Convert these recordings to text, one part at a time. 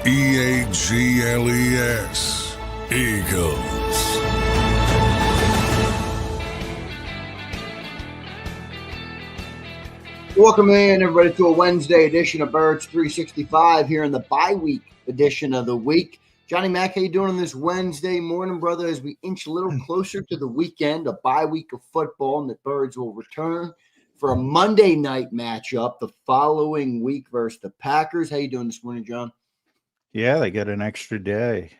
Eagles. Eagles. Welcome in, everybody, to a Wednesday edition of Birds 365 here in the bye-week edition of the week. Johnny Mac, how you doing on this Wednesday morning, brother, as we inch a little closer to the weekend, a bye week of football, and the Birds will return for a Monday night matchup the following week versus the Packers. How you doing this morning, John? Yeah, they get an extra day.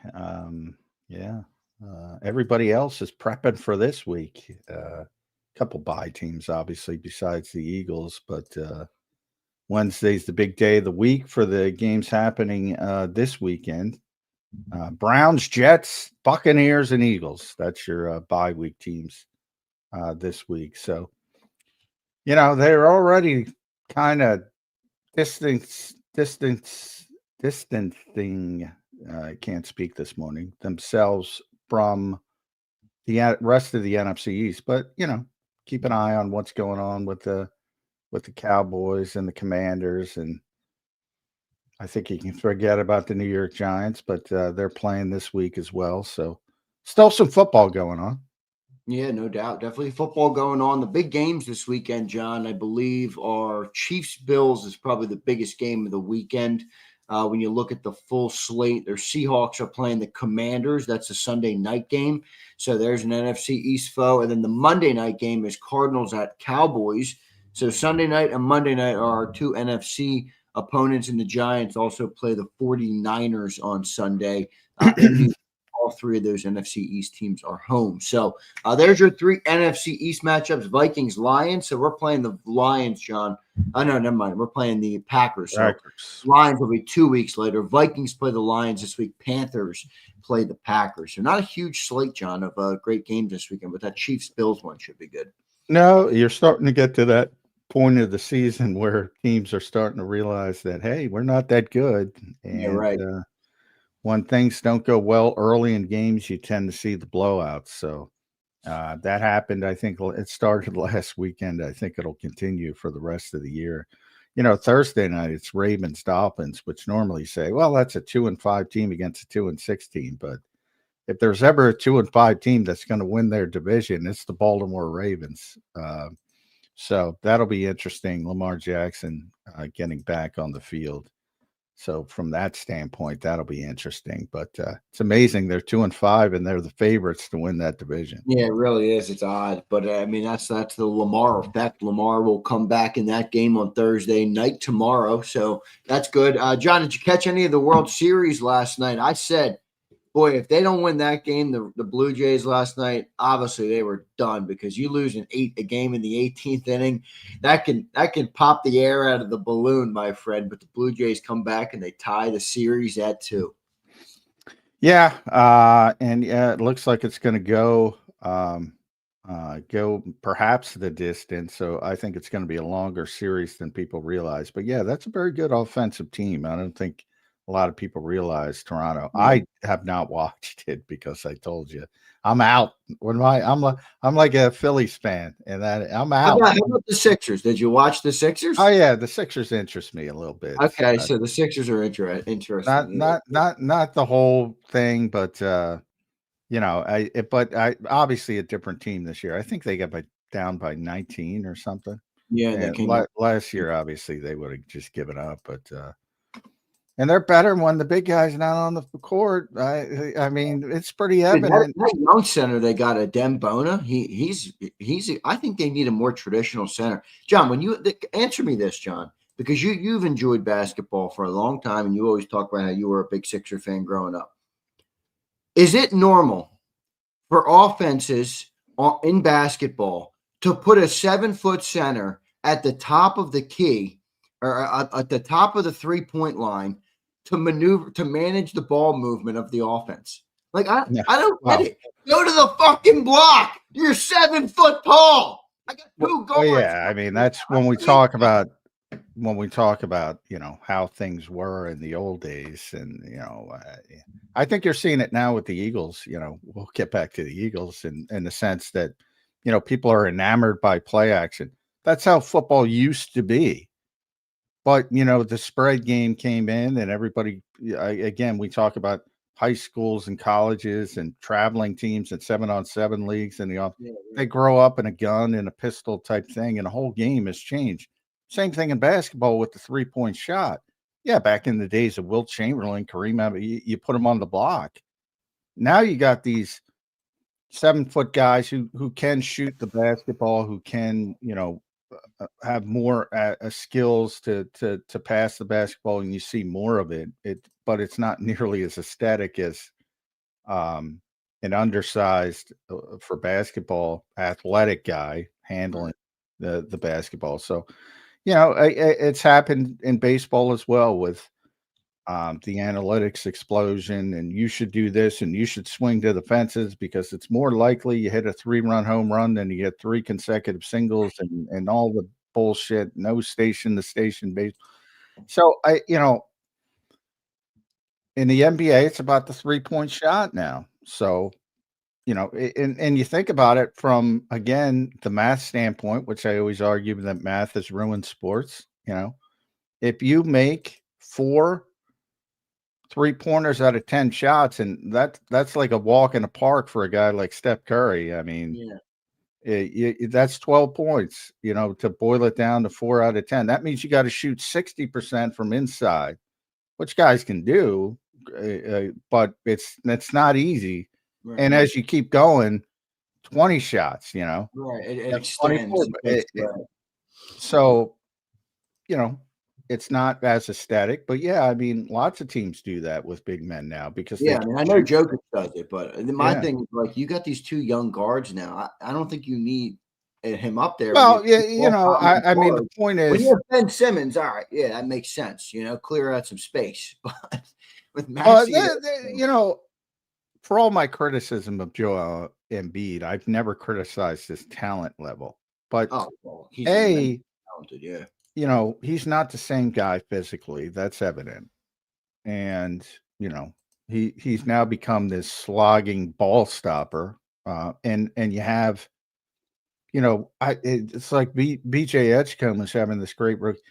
Everybody else is prepping for this week. Couple bye teams, obviously, besides the Eagles, but Wednesday's the big day of the week for the games happening this weekend. Browns, Jets, Buccaneers, and Eagles. That's your bye week teams this week. So, they're already kind of distancing, I can't speak this morning, themselves from the rest of the NFC East. But, keep an eye on what's going on with the Cowboys and the Commanders. And I think you can forget about the New York Giants, but they're playing this week as well. So still some football going on. Yeah, no doubt. Definitely football going on. The big games this weekend, John, I believe, are Chiefs-Bills is probably the biggest game of the weekend. When you look at the full slate, their Seahawks are playing the Commanders. That's a Sunday night game. So there's an NFC East foe. And then the Monday night game is Cardinals at Cowboys. So Sunday night and Monday night are our two NFC opponents, and the Giants also play the 49ers on Sunday. All three of those NFC East teams are home. So there's your three NFC East matchups, Vikings, Lions. So we're playing the Lions, John. Oh, no, never mind. We're playing the Packers. So Lions will be 2 weeks later. Vikings play the Lions this week. Panthers play the Packers. So not a huge slate, John, of great games this weekend, but that Chiefs-Bills one should be good. No, you're starting to get to that point of the season where teams are starting to realize that, hey, we're not that good. And yeah, right. When things don't go well early in games, you tend to see the blowouts. So that happened. I think it started last weekend. I think it'll continue for the rest of the year. Thursday night, it's Ravens-Dolphins, which normally say, well, that's a 2-5 team against a 2-6 team. But if there's ever a 2-5 team that's going to win their division, it's the Baltimore Ravens. So that'll be interesting. Lamar Jackson getting back on the field. So from that standpoint, that'll be interesting. But it's amazing they're 2-5 and they're the favorites to win that division. Yeah, it really is. It's odd, but I mean that's the Lamar effect. Lamar will come back in that game on Thursday night tomorrow, so that's good. John, did you catch any of the World Series last night? I said, boy, if they don't win that game, the Blue Jays last night, obviously they were done, because you lose a game in the 18th inning, that can pop the air out of the balloon, my friend. But the Blue Jays come back and they tie the series at 2. Yeah, it looks like it's going to go perhaps the distance. So I think it's going to be a longer series than people realize. But yeah, that's a very good offensive team. I don't think a lot of people realize Toronto. Yeah. I have not watched it because I told you I'm out. I'm like a Phillies fan, and that I'm out. How about the Sixers? Did you watch the Sixers? Oh yeah, the Sixers interest me a little bit. Okay, so the Sixers are interesting. Not the whole thing, but I obviously a different team this year. I think they got down by 19 or something. Yeah, last year obviously they would have just given up, but. And they're better when the big guy's not on the court. I mean, it's pretty evident. That young center they got, a Dembona. He's. I think they need a more traditional center. John, answer me this, John, because you've enjoyed basketball for a long time, and you always talk about how you were a big Sixer fan growing up. Is it normal for offenses in basketball to put a 7-foot center at the top of the key or at the top of the 3-point line to manage the ball movement of the offense? Like, I don't get it. Go to the fucking block. You're 7 foot tall. I got 2 guards. Yeah, I mean, that's when we talk about how things were in the old days. And, I think you're seeing it now with the Eagles. We'll get back to the Eagles in the sense that, people are enamored by play action. That's how football used to be. But, the spread game came in and everybody again, we talk about high schools and colleges and traveling teams and 7-on-7 leagues, and they grow up in a gun and a pistol type thing, and the whole game has changed. Same thing in basketball with the 3-point shot. Yeah, back in the days of Wilt Chamberlain, Kareem Abdul, you put them on the block. Now you got these 7-foot guys who can shoot the basketball, who can, have more skills to pass the basketball, and you see more of it. But it's not nearly as aesthetic as an undersized for basketball athletic guy handling the basketball. So, it's happened in baseball as well with the analytics explosion, and you should do this and you should swing to the fences because it's more likely you hit a 3-run home run than you get 3 consecutive singles and all the bullshit, no station to station base. So in the NBA, it's about the 3-point shot now. So, and you think about it from, again, the math standpoint, which I always argue that math has ruined sports. If you make 4 3-pointers out of 10 shots, and that's like a walk in the park for a guy like Steph Curry. I mean, that's 12 points, to boil it down to 4 out of 10. That means you got to shoot 60% from inside, which guys can do, but it's not easy. Right. And as you keep going, 20 shots, right, it extends. So, it's not as aesthetic, but yeah, I mean, lots of teams do that with big men now because I know Jokic does it, but my thing is, like, you got these 2 young guards now. I don't think you need him up there. Well, I mean, the point is, when you have Ben Simmons, all right, yeah, that makes sense. Clear out some space, but with Maxey, for all my criticism of Joel Embiid, I've never criticized his talent level, but he's talented, he's not the same guy physically. That's evident. And, he's now become this slogging ball stopper. And you have, it's like BJ Edgecombe was having this great rookie.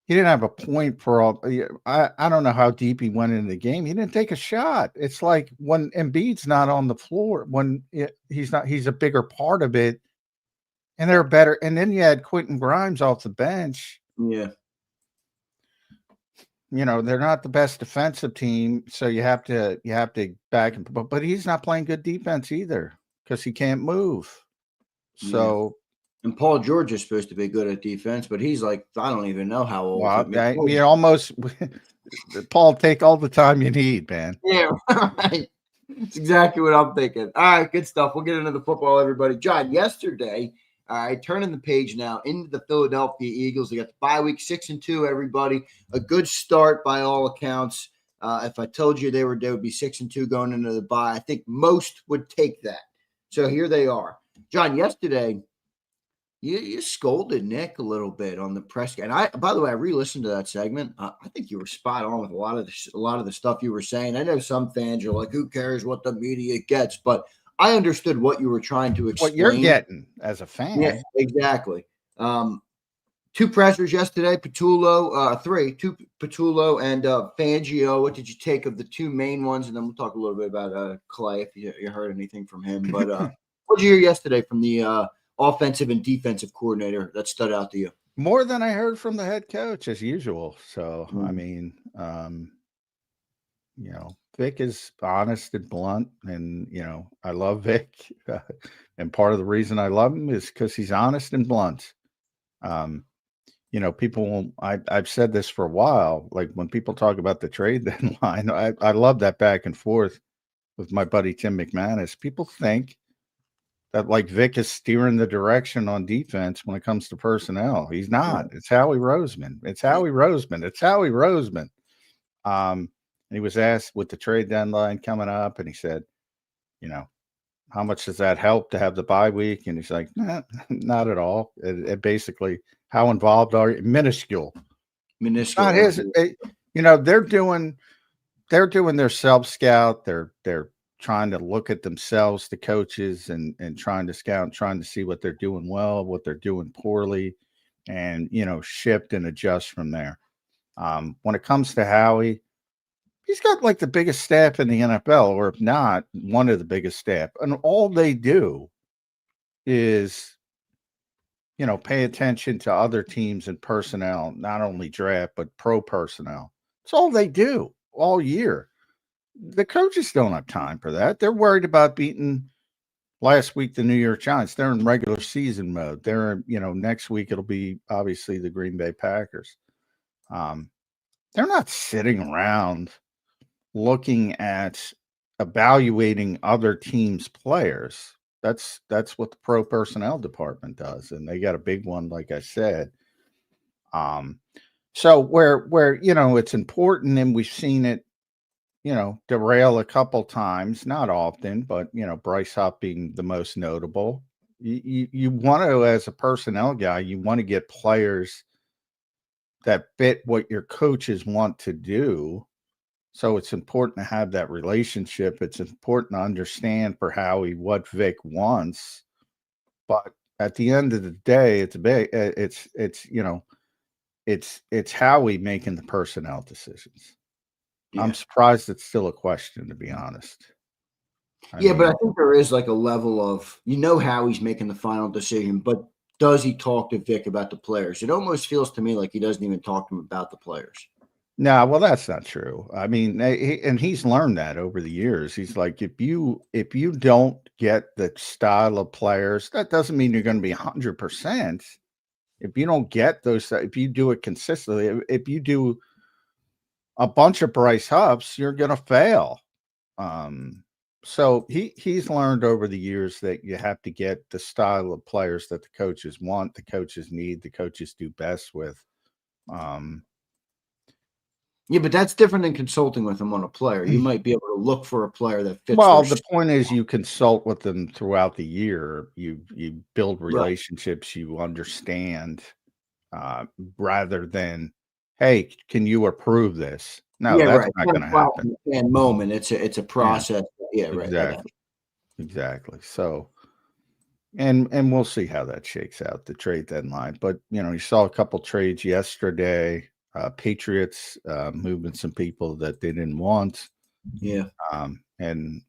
He didn't have a point for all. I don't know how deep he went into the game. He didn't take a shot. It's like when Embiid's not on the floor, when he's a bigger part of it. And they're better. And then you had Quentin Grimes off the bench. Yeah. They're not the best defensive team, so you have to back him. But he's not playing good defense either because he can't move. So, and Paul George is supposed to be good at defense, but he's like, I don't even know how old. Well, almost Paul, take all the time you need, man. Yeah, right. That's exactly what I'm thinking. All right, good stuff. We'll get into the football, everybody. John, yesterday, all right, turning the page now into the Philadelphia Eagles. They got the bye week, 6-2, everybody. A good start by all accounts. If I told you they would be 6-2 going into the bye, I think most would take that. So here they are. John, yesterday, you scolded Nick a little bit on the press. And by the way, I re-listened to that segment. I think you were spot on with a lot of the stuff you were saying. I know some fans are like, who cares what the media gets? But I understood what you were trying to explain. What you're getting as a fan. Yeah, exactly. 2 pressures yesterday, Patullo, 3, 2 Patullo and Fangio. What did you take of the 2 main ones? And then we'll talk a little bit about Clay if you heard anything from him. But what did you hear yesterday from the offensive and defensive coordinator that stood out to you? More than I heard from the head coach, as usual. So, I mean, Vic is honest and blunt, and I love Vic, and part of the reason I love him is because he's honest and blunt. People won't. I've said this for a while. Like when people talk about the trade deadline, I love that back and forth with my buddy Tim McManus. People think that like Vic is steering the direction on defense when it comes to personnel. He's not. It's Howie Roseman. And he was asked with the trade deadline coming up, and he said, how much does that help to have the bye week? And he's like, nah, not at all. It basically, how involved are you? Minuscule. Not his. They're doing their self scout. They're trying to look at themselves, the coaches, and trying to scout, trying to see what they're doing well, what they're doing poorly, and shift and adjust from there. When it comes to Howie, He's got like the biggest staff in the NFL, or if not, one of the biggest staff. And all they do is, pay attention to other teams and personnel, not only draft, but pro personnel. That's all they do all year. The coaches don't have time for that. They're worried about beating last week the New York Giants. They're in regular season mode. Next week it'll be obviously the Green Bay Packers. They're not sitting around looking at evaluating other teams' players. That's what the pro personnel department does, and they got a big one, like I said. So where it's important, and we've seen it, derail a couple times, not often, but Bryce Huff being the most notable. You want to, as a personnel guy, you want to get players that fit what your coaches want to do. So it's important to have that relationship. It's important to understand for Howie what Vic wants. But at the end of the day, it's Howie making the personnel decisions. Yeah. I'm surprised it's still a question, to be honest. But I think there is like a level of, Howie's making the final decision, but does he talk to Vic about the players? It almost feels to me like he doesn't even talk to him about the players. No, well, that's not true. I mean, and he's learned that over the years. He's like, if you don't get the style of players, that doesn't mean you're going to be 100%. If you don't get those, if you do it consistently, if you do a bunch of Bryce Huffs, you're going to fail. So he's learned over the years that you have to get the style of players that the coaches want, the coaches need, the coaches do best with. Yeah, but that's different than consulting with them on a player. You might be able to look for a player that fits. Well, the point is you consult with them throughout the year. You build relationships, right. You understand, rather than, hey, can you approve this? No, that's not going to happen. And moment, it's a process. Yeah, right. Exactly. So, and we'll see how that shakes out, the trade deadline. But you saw a couple trades yesterday. Patriots moving some people that they didn't want. Yeah. And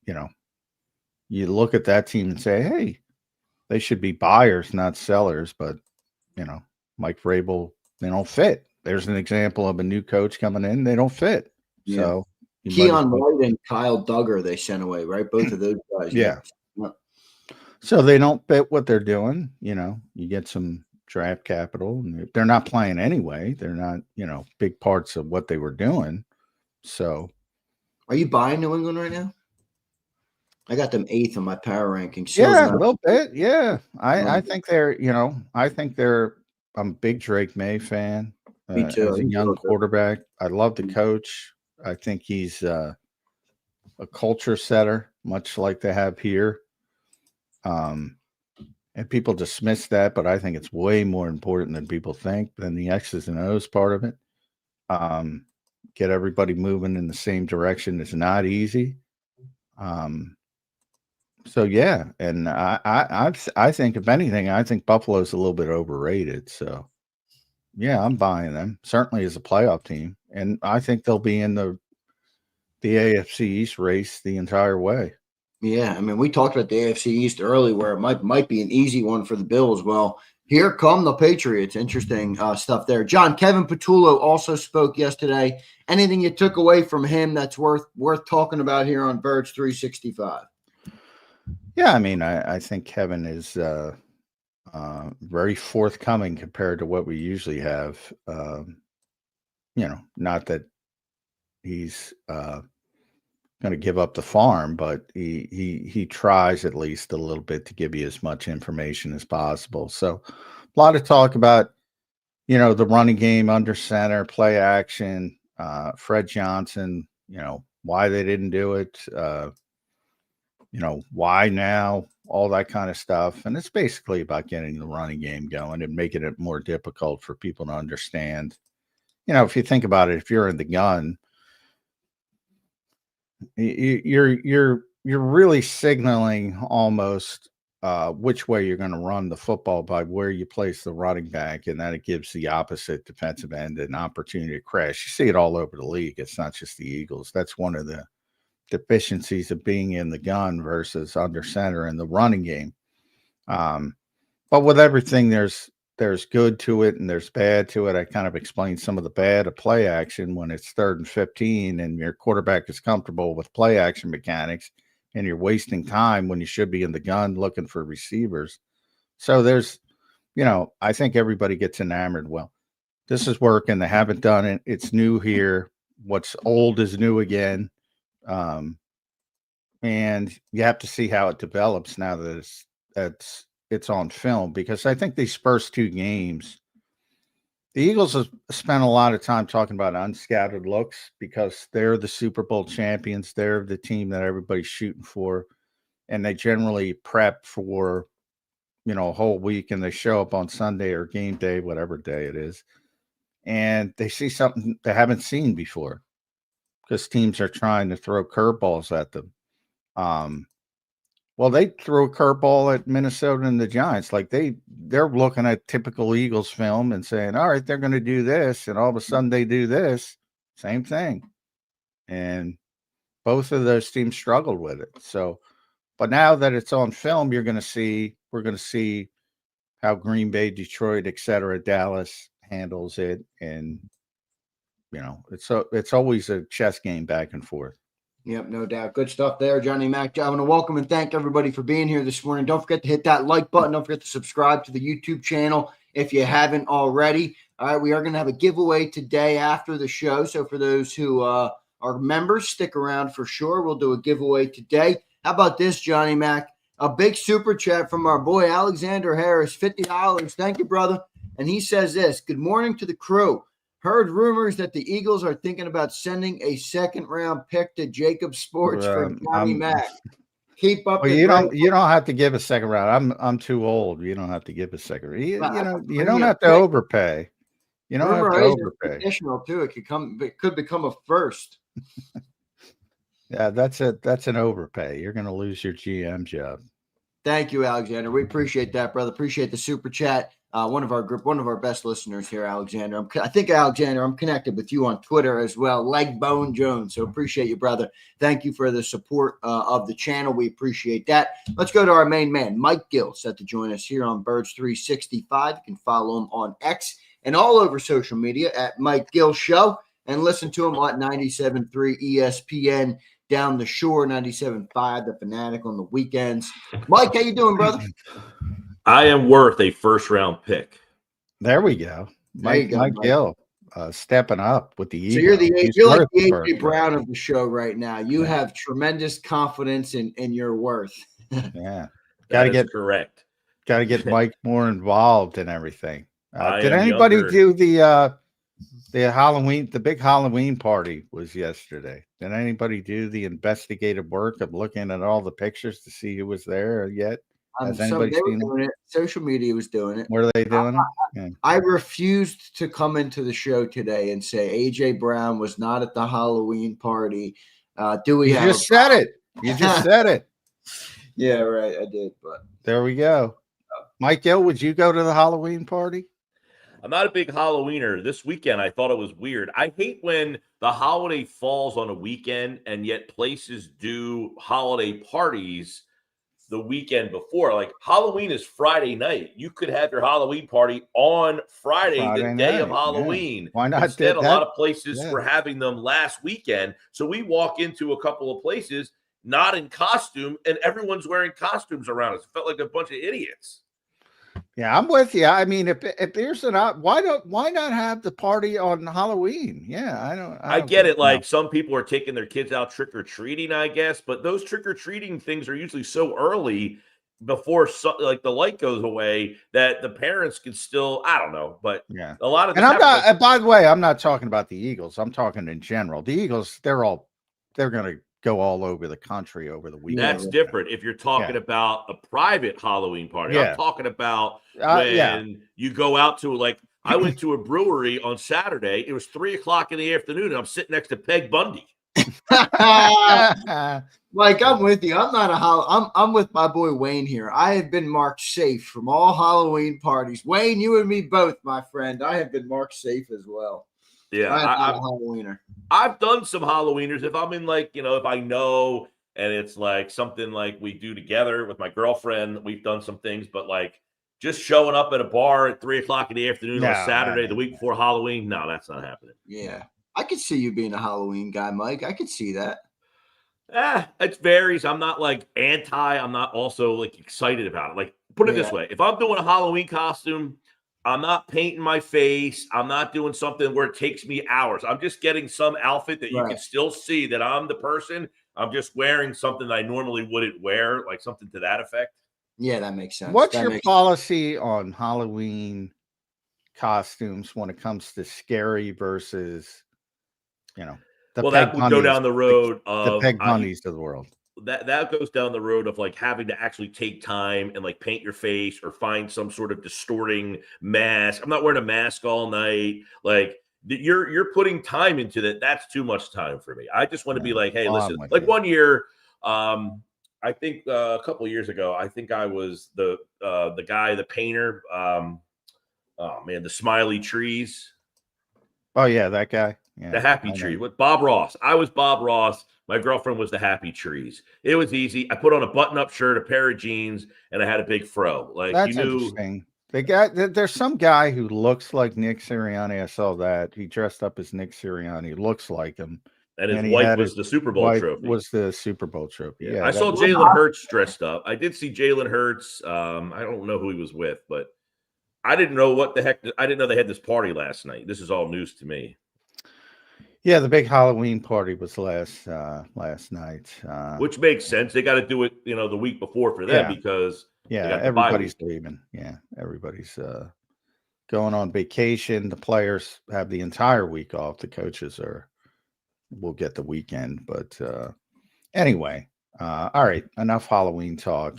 you look at that team and say, hey, they should be buyers, not sellers. But Mike Vrabel, they don't fit. There's an example of a new coach coming in. They don't fit. Yeah. So Keon White and Kyle Duggar, they sent away, right? Both of those guys. Yeah. So they don't fit what they're doing. You get some draft capital, and they're not playing anyway. They're not, big parts of what they were doing. So, are you buying New England right now? I got them 8th on my power rankings. Yeah, a little bit. Yeah, I think they're, I'm a big Drake May fan. Me too. As a young quarterback, I love the coach. I think he's a culture setter, much like they have here. And people dismiss that, but I think it's way more important than people think, than the X's and O's part of it. Get everybody moving in the same direction is not easy. So yeah, and I think, if anything, I think Buffalo's a little bit overrated. So yeah, I'm buying them, certainly as a playoff team, and I think they'll be in the AFC East race the entire way. Yeah, I mean, we talked about the AFC East early, where it might be an easy one for the Bills. Well, here come the Patriots. Interesting stuff there. John, Kevin Patullo also spoke yesterday. Anything you took away from him that's worth talking about here on Birds 365? Yeah, I mean, I think Kevin is very forthcoming compared to what we usually have. Not that he's going to give up the farm, but he tries at least a little bit to give you as much information as possible. So a lot of talk about, the running game under center, play action, Fred Johnson, why they didn't do it, why now, all that kind of stuff. And it's basically about getting the running game going and making it more difficult for people to understand. If you think about it, if you're in the gun, you're really signaling almost which way you're going to run the football by where you place the running back, and then it gives the opposite defensive end an opportunity to crash. You see it all over the league. It's not just the Eagles. That's one of the deficiencies of being in the gun versus under center in the running game. But with everything, there's good to it and there's bad to it. I kind of explained some of the bad of play action when it's 3rd and 15 and your quarterback is comfortable with play action mechanics and you're wasting time when you should be in the gun looking for receivers. So there's, I think everybody gets enamored. Well, this is working. They haven't done it. It's new here. What's old is new again. And you have to see how it develops now that it's on film, because I think these first 2 games, the Eagles have spent a lot of time talking about unscattered looks because they're the Super Bowl champions. They're the team that everybody's shooting for, and they generally prep for, a whole week, and they show up on Sunday or game day, whatever day it is, and they see something they haven't seen before because teams are trying to throw curveballs at them. Well, they threw a curveball at Minnesota and the Giants. Like they're looking at typical Eagles film and saying, all right, they're going to do this. And all of a sudden they do this. Same thing. And both of those teams struggled with it. So, but now that it's on film, we're going to see how Green Bay, Detroit, et cetera, Dallas handles it. And, it's always a chess game back and forth. Yep, no doubt. Good stuff there, Johnny Mac. I want to welcome and thank everybody for being here this morning. Don't forget to hit that like button. Don't forget to subscribe to the YouTube channel if you haven't already. All right, we are going to have a giveaway today after the show. So for those who are members, stick around for sure. We'll do a giveaway today. How about this, Johnny Mac? A big super chat from our boy Alexander Harris, $50. Thank you, brother. And he says this: good morning to the crew. Heard rumors that the Eagles are thinking about sending a 2nd-round pick to JAKIB Sports for Johnny Mac. Keep up. Well, you don't have to give a 2nd round. I'm too old. You don't have to give a 2nd round. You don't have to overpay. You don't have to overpay. Additional too. It could become a 1st. Yeah, that's an overpay. You're going to lose your GM job. Thank you, Alexander. We appreciate that, brother. Appreciate the super chat. One of our best listeners here, Alexander. I think, Alexander, I'm connected with you on Twitter as well, Leg Bone Jones. So appreciate you, brother. Thank you for the support of the channel. We appreciate that. Let's go to our main man, Mike Gill, set to join us here on Birds 365. You can follow him on X and all over social media at Mike Gill Show, and listen to him at 97.3 ESPN down the shore, 97.5 The Fanatic on the weekends. Mike, how you doing, brother? I am worth a 1st-round pick. There we go. Mike Gill, stepping up with the Eagles. So you're like the A.J. Brown of the show right now. You have tremendous confidence in your worth. Yeah. Correct. Got to get Mike more involved in everything. Did anybody do the Halloween? The big Halloween party was yesterday. Did anybody do the investigative work of looking at all the pictures to see who was there yet? Has anybody seen it? Social media was doing it. What are they doing? I refused to come into the show today and say AJ Brown was not at the Halloween party. You just said it. You just said it. Yeah, right. I did, but there we go. Mike Gill, would you go to the Halloween party? I'm not a big Halloweener. This weekend, I thought it was weird. I hate when the holiday falls on a weekend and yet places do holiday parties the weekend before. Like Halloween is Friday night. You could have your Halloween party on Friday the day of Halloween. Yeah. Why not? Instead, a lot of places were having them last weekend. So we walk into a couple of places not in costume, and everyone's wearing costumes around us. It felt like a bunch of idiots. Yeah, I'm with you. I mean, if there's why not have the party on Halloween? Yeah, I get it. Like some people are taking their kids out trick or treating, I guess, but those trick or treating things are usually so early before like the light goes away that the parents can still, I don't know, but yeah, a lot of and I'm not. By the way, I'm not talking about the Eagles. I'm talking in general. The Eagles, they're going to go all over the country over the weekend. That's different. If you're talking about a private Halloween party, I'm talking about when you go out to, like, I went to a brewery on Saturday. It was 3:00 in the afternoon, and I'm sitting next to Peg Bundy. Well, Mike, I'm with you. I'm not I'm with my boy Wayne here. I have been marked safe from all Halloween parties. Wayne, you and me both, my friend. I have been marked safe as well. Yeah, I am not a Halloweener. I've done some Halloweeners. If I'm in like, if I know and it's like something like we do together with my girlfriend, we've done some things, but like just showing up at a bar at 3:00 in the afternoon on a Saturday, the week before Halloween, no, that's not happening. Yeah. I could see you being a Halloween guy, Mike. I could see that. It varies. I'm not like anti, I'm not also like excited about it. Like, put it this way. If I'm doing a Halloween costume, I'm not painting my face. I'm not doing something where it takes me hours. I'm just getting some outfit that you can still see that I'm the person. I'm just wearing something that I normally wouldn't wear, like something to that effect. Yeah, that makes sense. What's your policy on Halloween costumes when it comes to scary versus, that would go down the road of the peg bunnies of the world. That goes down the road of like having to actually take time and like paint your face or find some sort of distorting mask. I'm not wearing a mask all night. Like you're putting time into that. That's too much time for me. I just want to be like, hey, listen, like one year, I think a couple of years ago, I think I was the guy, the painter. The smiley trees. Oh yeah, that guy. Yeah, the happy tree with Bob Ross. I was Bob Ross. My girlfriend was the happy trees. It was easy. I put on a button-up shirt, a pair of jeans, and I had a big fro. Like that's interesting. There's some guy who looks like Nick Sirianni. I saw that he dressed up as Nick Sirianni. Looks like him. And his wife was the Super Bowl trophy. Was the Super Bowl trophy. Yeah, I saw Jalen Hurts dressed up. I did see Jalen Hurts. I don't know who he was with, but I didn't know what the heck. I didn't know they had this party last night. This is all news to me. Yeah, the big Halloween party was last night, which makes sense. They got to do it, the week before for them because everybody's leaving. Yeah, everybody's going on vacation. The players have the entire week off. The coaches will get the weekend. But anyway, all right, enough Halloween talk.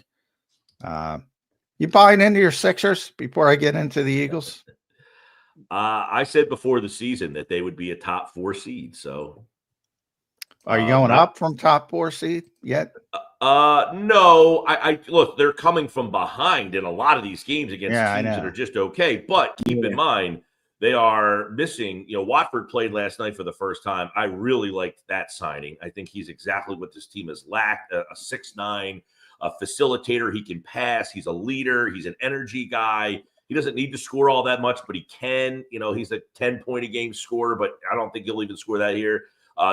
You buying into your Sixers before I get into the Eagles? I said before the season that they would be a top 4 seed. So, are you going up from top 4 seed yet? No. I look. They're coming from behind in a lot of these games against teams that are just okay. But keep in mind they are missing. Watford played last night for the first time. I really liked that signing. I think he's exactly what this team has lacked: a 6'9", a facilitator. He can pass. He's a leader. He's an energy guy. He doesn't need to score all that much, but he can. He's a 10-point-a-game scorer, but I don't think he'll even score that here.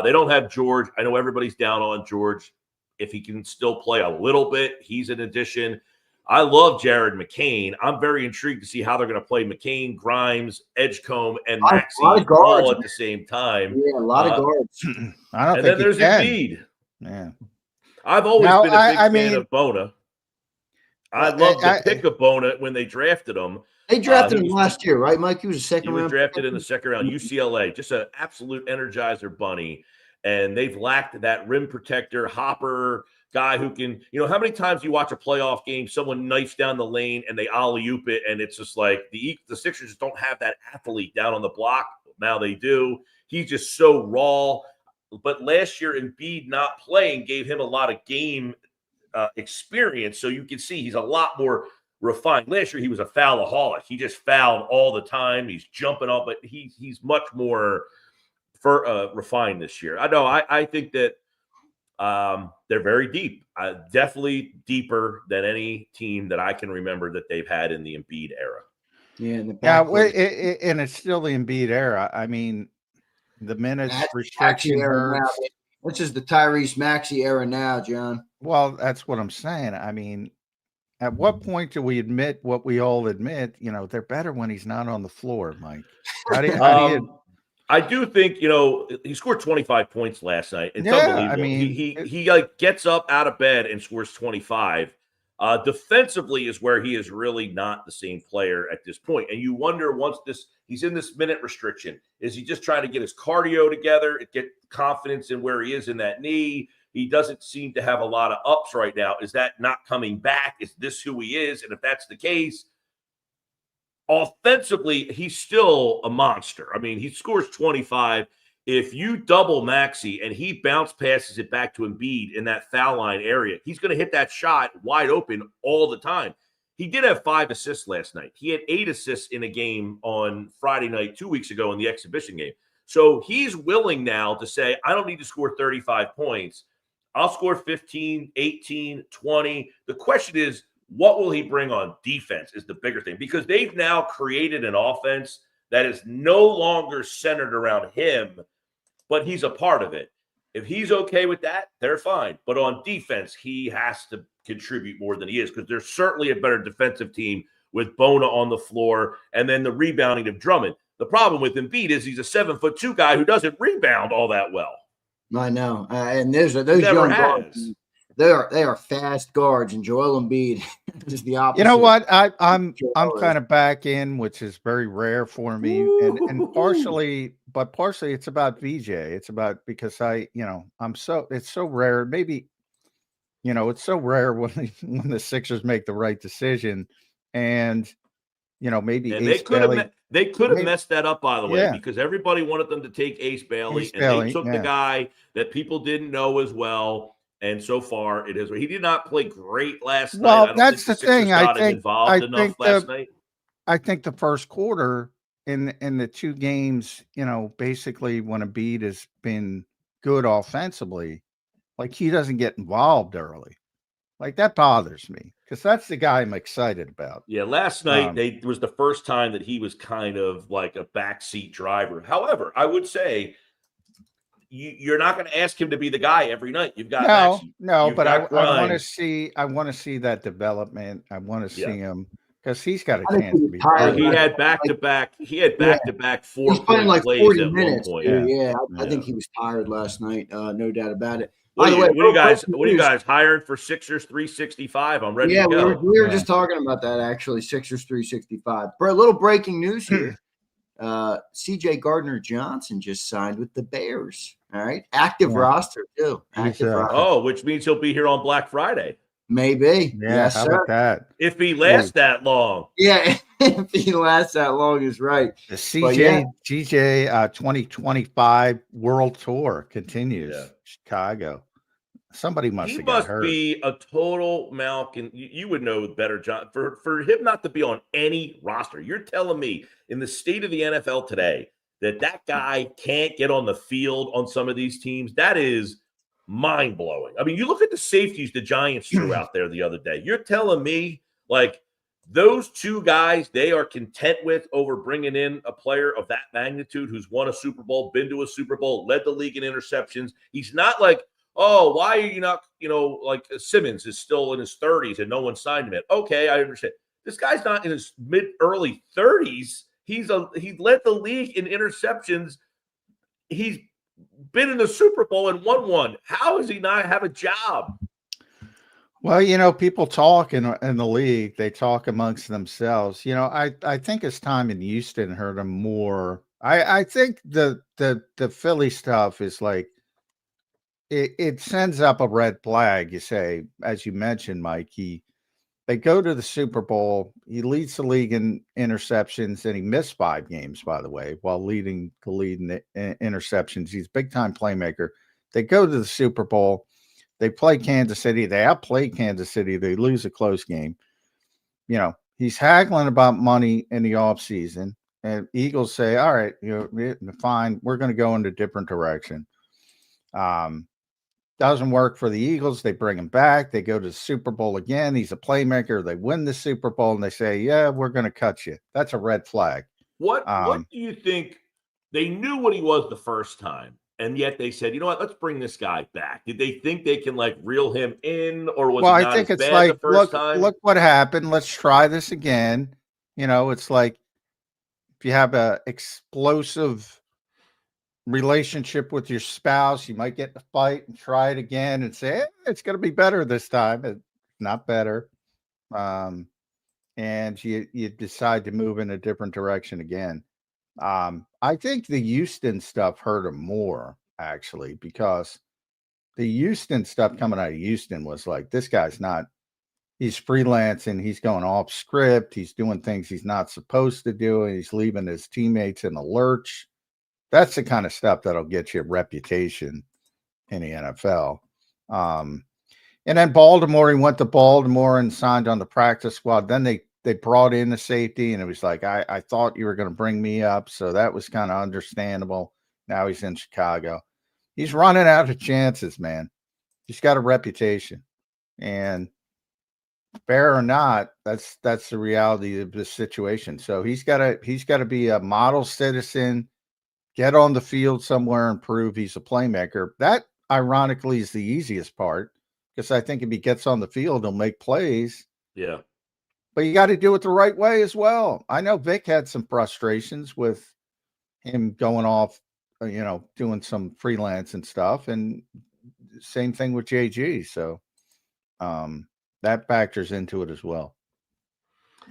They don't have George. I know everybody's down on George. If he can still play a little bit, he's an addition. I love Jared McCain. I'm very intrigued to see how they're going to play McCain, Grimes, Edgecombe, and Maxey all at the same time. Yeah, a lot of guards. I don't think then there's Embiid. Yeah. I've always been a big fan of Bona. I love the pick of Bona when they drafted him. They drafted him last year, right, Mike? He was a second round. He was drafted in the second round. UCLA, just an absolute energizer bunny. And they've lacked that rim protector, hopper guy who can, how many times you watch a playoff game, someone knifes down the lane and they alley-oop it, and it's just like the Sixers don't have that athlete down on the block. Now they do. He's just so raw. But last year, Embiid not playing gave him a lot of game experience, so you can see he's a lot more refined. Last year he was a foulaholic. He just fouled all the time. He's jumping up, but he's much more refined this year. I think that they're very deep, definitely deeper than any team that I can remember that they've had in the Embiid era. And it's still the Embiid era. I mean, the minutes restriction hurts. This is the Tyrese Maxey era now, John. Well, that's what I'm saying. I mean, at what point do we admit what we all admit? They're better when he's not on the floor, Mike. How do you I do think, he scored 25 points last night. It's unbelievable. I mean, he like gets up out of bed and scores 25. Defensively is where he is really not the same player at this point. And you wonder he's in this minute restriction. Is he just trying to get his cardio together, get confidence in where he is in that knee? He doesn't seem to have a lot of ups right now. Is that not coming back? Is this who he is? And if that's the case, offensively, he's still a monster. I mean, he scores 25. if you double Maxey and he bounce passes it back to Embiid in that foul line area, he's going to hit that shot wide open all the time. He did have 5 assists last night. He had 8 assists in a game on Friday night 2 weeks ago in the exhibition game. So he's willing now to say, I don't need to score 35 points. I'll score 15, 18, 20. The question is, what will he bring on defense is the bigger thing, because they've now created an offense that is no longer centered around him, but he's a part of it. If he's okay with that, they're fine. But on defense, he has to contribute more than he is, because there's certainly a better defensive team with Bona on the floor and then the rebounding of Drummond. The problem with Embiid is he's a 7'2" guy who doesn't rebound all that well. I know. And those young guards. They are fast guards, and Joel Embiid is the opposite. You know what? I'm kind of back in, which is very rare for me, and partially it's about VJ. It's about because it's so rare. Maybe it's so rare when the Sixers make the right decision, and maybe and they could have messed that up, by the way, because everybody wanted them to take Ace Bailey, they took the guy that people didn't know as well. And so far, it is. He did not play great last night. Well, that's the thing. I think last night. I think the first quarter in the 2 games, basically when Embiid has been good offensively, like he doesn't get involved early. Like that bothers me because that's the guy I'm excited about. Yeah, last night it was the first time that he was kind of like a backseat driver. However, I would say you're not going to ask him to be the guy every night. You've got but I want to see that development. I want to see him because he's got a chance to be. He had back-to-back. He had back-to-back 4 He's playing like 40 minutes. I think he was tired last night. No doubt about it. By the way, what are you guys hiring for Sixers 365? I'm ready to go. We were just talking about that actually. Sixers 365. For a little breaking news here. CJ Gardner-Johnson just signed with the Bears. All right. Active roster too. Which means he'll be here on Black Friday. Maybe. Yeah, yes, how about that? If he lasts that long. Yeah, if he lasts that long is right. The GJ 2025 World Tour continues. Yeah. Chicago. Somebody must be a total Malkin. You would know better, John. For him not to be on any roster, you're telling me in the state of the NFL today that guy can't get on the field on some of these teams? That is mind-blowing. I mean, you look at the safeties the Giants threw out there the other day. You're telling me, like, those 2 guys they are content with over bringing in a player of that magnitude who's won a Super Bowl, been to a Super Bowl, led the league in interceptions. He's not like, oh, why are you not, like Simmons is still in his 30s and no one signed him yet. Okay, I understand. This guy's not in his early 30s. He led the league in interceptions. He's been in the Super Bowl and won one. How does he not have a job? Well, people talk in the league. They talk amongst themselves. I think his time in Houston hurt him more. I think the Philly stuff is like, it sends up a red flag. You say, as you mentioned, Mike, they go to the Super Bowl. He leads the league in interceptions, and he missed 5 games, by the way, while leading the lead in interceptions. He's a big-time playmaker. They go to the Super Bowl. They play Kansas City. They outplay Kansas City. They lose a close game. He's haggling about money in the offseason, and Eagles say, all right, fine, we're going to go in a different direction. Doesn't work for the Eagles. They bring him back. They go to the Super Bowl again. He's a playmaker. They win the Super Bowl, and they say, yeah, we're going to cut you. That's a red flag. What do you think? They knew what he was the first time, and yet they said, you know what, let's bring this guy back. Did they think they can, like, reel him in, or was it not as bad the first time? Look what happened. Let's try this again. It's like if you have a explosive relationship with your spouse, you might get in a fight and try it again and say, it's going to be better this time. It's not better. And you decide to move in a different direction again. I think the Houston stuff hurt him more, actually, because the Houston stuff coming out of Houston was like, this guy's not, he's freelancing. He's going off script. He's doing things he's not supposed to do. And he's leaving his teammates in a lurch. That's the kind of stuff that'll get you a reputation in the NFL. And then Baltimore, he went to Baltimore and signed on the practice squad. Then they brought in the safety, and it was like, I thought you were going to bring me up. So that was kind of understandable. Now he's in Chicago. He's running out of chances, man. He's got a reputation. And fair or not, that's the reality of this situation. So he's got to be a model citizen, get on the field somewhere and prove he's a playmaker. That ironically is the easiest part, because I think if he gets on the field, he'll make plays. Yeah. But you got to do it the right way as well. I know Vic had some frustrations with him going off, doing some freelance and stuff, and same thing with JG. So that factors into it as well.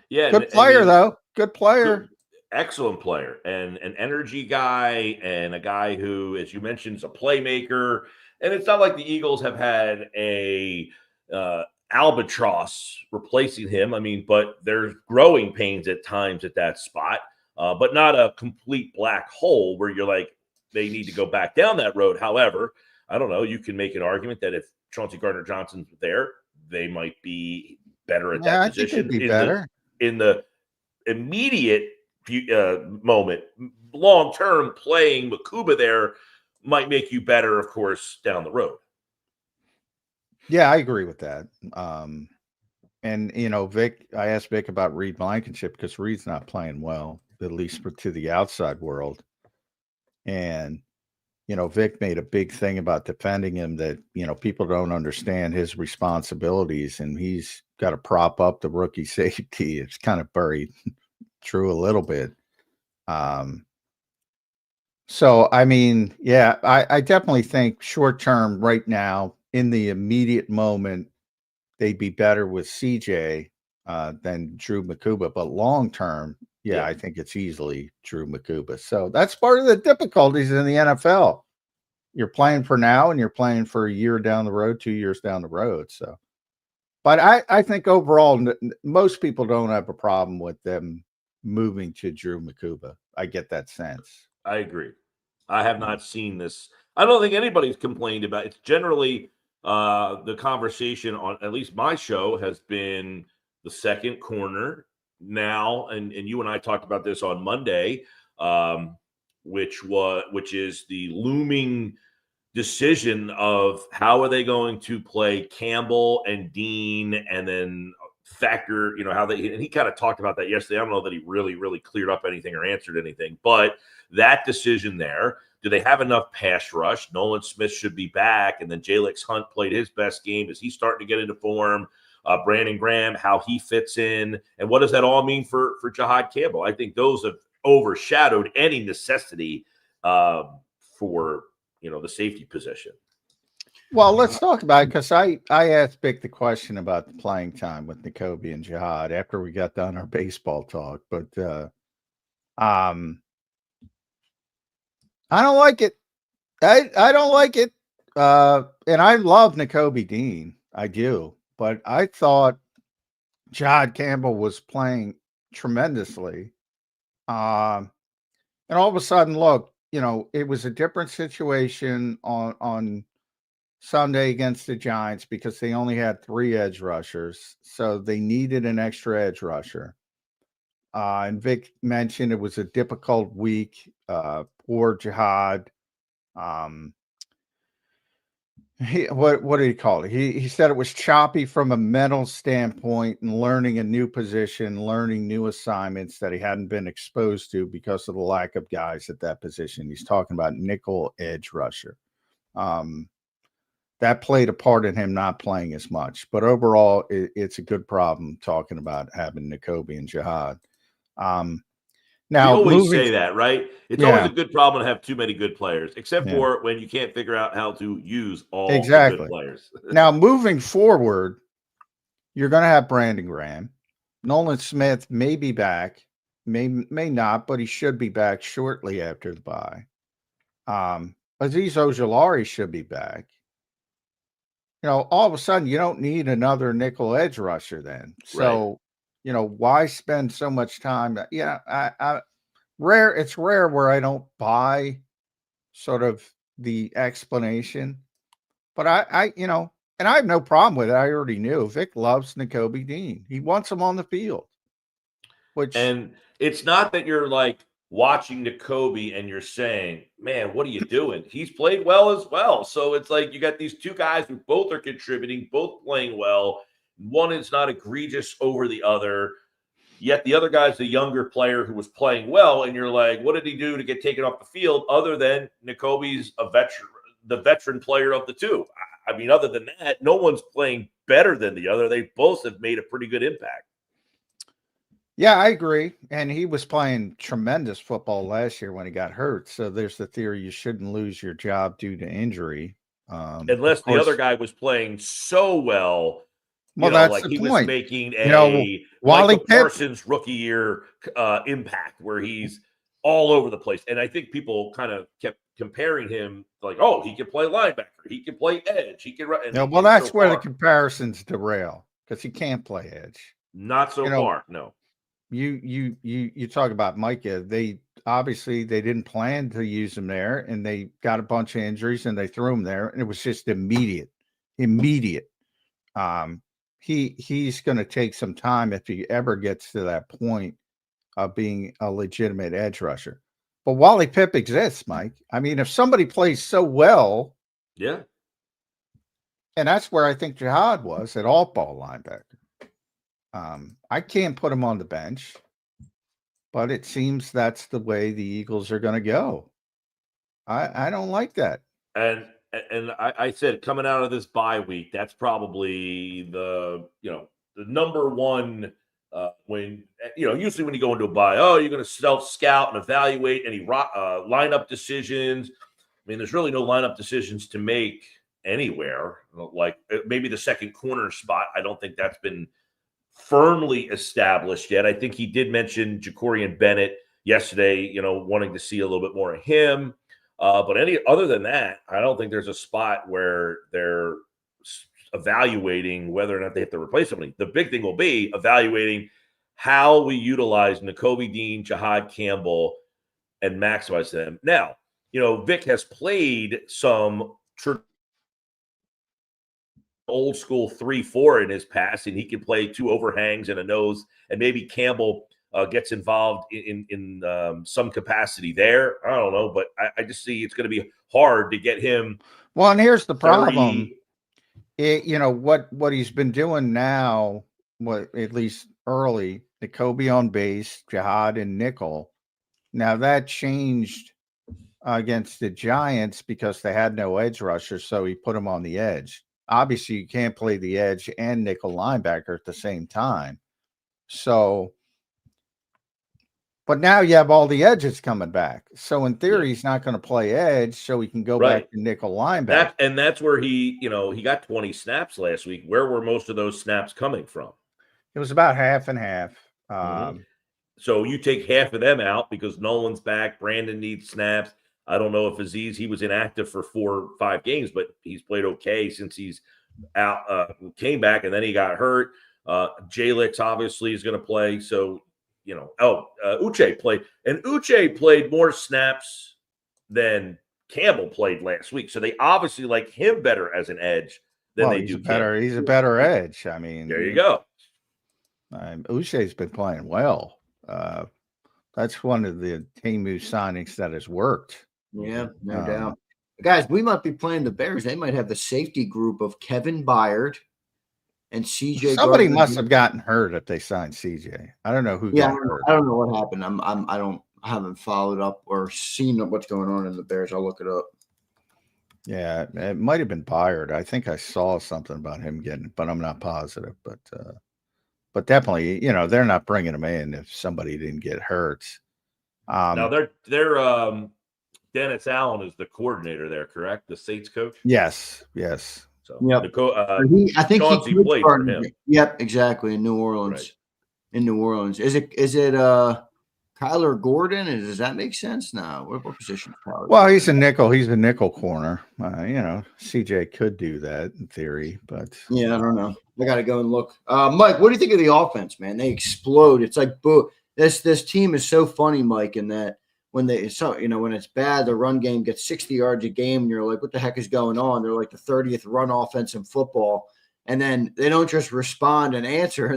Yeah. Good player, though. Good player. Excellent player, and an energy guy, and a guy who, as you mentioned, is a playmaker. And it's not like the Eagles have had a albatross replacing him. I mean, but there's growing pains at times at that spot, but not a complete black hole where you're like, they need to go back down that road. However, I don't know. You can make an argument that if Chauncey Gardner-Johnson's there, they might be better at that position. Be better in the immediate moment. Long term, playing Makuba there might make you better, of course, down the road. Yeah, I agree with that. And Vic, I asked Vic about Reed Blankenship because Reed's not playing well, at least to the outside world. And Vic made a big thing about defending him, that people don't understand his responsibilities, and he's got to prop up the rookie safety. It's kind of buried true a little bit. So I mean, yeah, I definitely think short term right now, in the immediate moment, they'd be better with CJ than Drew Makuba. But long term, yeah, I think it's easily Drew Makuba. So that's part of the difficulties in the NFL. You're playing for now, and you're playing for a year down the road, 2 years down the road. So, but I think overall, most people don't have a problem with them moving to Drew Makuba. I get that sense. I agree. I have not seen this. I don't think anybody's complained about it. It's generally the conversation on at least my show has been the second corner now, and you and I talked about this on Monday, which is the looming decision of how are they going to play Campbell and Dean, and then factor, how they, and he kind of talked about that yesterday. I don't know that he really cleared up anything or answered anything, but that decision there, do they have enough pass rush? Nolan Smith should be back, and then Jalix Hunt played his best game. Is he starting to get into form? Brandon Graham, how he fits in, and what does that all mean for Jahad Campbell? I think those have overshadowed any necessity for the safety position. Well, let's talk about it, because I asked Vic the question about the playing time with Nakobe and Jahad after we got done our baseball talk, but I don't like it. I don't like it. And I love Nakobe Dean. I do. But I thought Jahad Campbell was playing tremendously. And all of a sudden, look, it was a different situation on Sunday against the Giants because they only had 3 edge rushers. So they needed an extra edge rusher. And Vic mentioned it was a difficult week for Jahad. What did he call it? He said it was choppy from a mental standpoint and learning a new position, learning new assignments that he hadn't been exposed to because of the lack of guys at that position. He's talking about nickel edge rusher. That played a part in him not playing as much. But overall, it's a good problem talking about having Nakobe and Jahad. Now, we always say that, right? It's always a good problem to have too many good players, except for when you can't figure out how to use all the good players. Now, moving forward, you're going to have Brandon Graham. Nolan Smith may be back, may not, but he should be back shortly after the bye. Azeez Ojulari should be back. All of a sudden, you don't need another nickel edge rusher then. So, why spend so much time? It's rare where I don't buy sort of the explanation. But I and I have no problem with it. I already knew Vic loves Nakobe Dean. He wants him on the field. And it's not that you're like watching Nakobe and you're saying, man, what are you doing? He's played well as well. So it's like you got these two guys who both are contributing, both playing well. One is not egregious over the other. Yet the other guy's a younger player who was playing well. And you're like, what did he do to get taken off the field other than Nakobe's a veteran, the veteran player of the two? I mean, other than that, no one's playing better than the other. They both have made a pretty good impact. Yeah, I agree. And he was playing tremendous football last year when he got hurt. So there's the theory you shouldn't lose your job due to injury. Unless the other guy was playing so well, that's like the he point. was making a Wally Michael Parsons rookie year impact where he's all over the place. And I think people kind of kept comparing him like, oh, he can play linebacker, he can play edge, he can run. That's where the comparisons derail because he can't play edge. Not so far, no. You talk about Micah. They didn't plan to use him there, and they got a bunch of injuries, and they threw him there, and it was just immediate. He's going to take some time if he ever gets to that point of being a legitimate edge rusher. But Wally Pipp exists, Mike. I mean, if somebody plays so well, yeah, and that's where I think Jihad was at alt ball linebacker. I can't put him on the bench, but it seems that's the way the Eagles are going to go. I don't like that. And I said coming out of this bye week, that's probably the number one when usually when you go into a bye, you're going to self-scout and evaluate any lineup decisions. I mean, there's really no lineup decisions to make anywhere. Like maybe the second corner spot, I don't think that's been firmly established yet. I think he did mention Jacorian Bennett yesterday, wanting to see a little bit more of him. But other than that, I don't think there's a spot where they're evaluating whether or not they have to replace somebody. The big thing will be evaluating how we utilize Nakobe Dean, Jihad Campbell, and maximize them. Now, Vic has played some old school 3-4 in his past, and he can play two overhangs and a nose, and maybe Campbell gets involved in some capacity there. I don't know, but I just see it's going to be hard to get him. Well, and here's the problem. What he's been doing now, at least early, Nakobe on base, Jihad and nickel. Now that changed against the Giants because they had no edge rusher, so he put him on the edge. Obviously, you can't play the edge and nickel linebacker at the same time. So, but now you have all the edges coming back. So in theory, he's not going to play edge, so he can go back to nickel linebacker. That's where he got 20 snaps last week. Where were most of those snaps coming from? It was about half and half. So you take half of them out because Nolan's back. Brandon needs snaps. I don't know if Aziz, he was inactive for 4 or 5 games, but he's played okay since he's out, came back, and then he got hurt. Jalix obviously is going to play. So, Uche played. And Uche played more snaps than Campbell played last week. So they obviously like him better as an edge than they do Campbell. He's a better edge. I mean, there you go. Uche's been playing well. That's one of the Temu signings that has worked. Yeah, no doubt. Guys, we might be playing the Bears. They might have the safety group of Kevin Byard and CJ. Somebody must have gotten hurt if they signed CJ. I don't know who got hurt. I don't know what happened. I haven't followed up or seen what's going on in the Bears. I'll look it up. Yeah, it might have been Byard. I think I saw something about him getting it, but I'm not positive. But definitely, they're not bringing him in if somebody didn't get hurt. Now they're Dennis Allen is the coordinator there, correct? The Saints coach. Yes. So I think Chauncey played for him. Yep, exactly in New Orleans. Right. In New Orleans, is it Kyler Gordon? Does that make sense? No, what position? Well, he's a nickel. He's a nickel corner. CJ could do that in theory, but yeah, I don't know. I got to go and look. Mike, what do you think of the offense, man? They explode. It's like, boo. This team is so funny, Mike, in that when when it's bad, the run game gets 60 yards a game, and you're like, what the heck is going on? They're like the 30th run offense in football. And then they don't just respond and answer.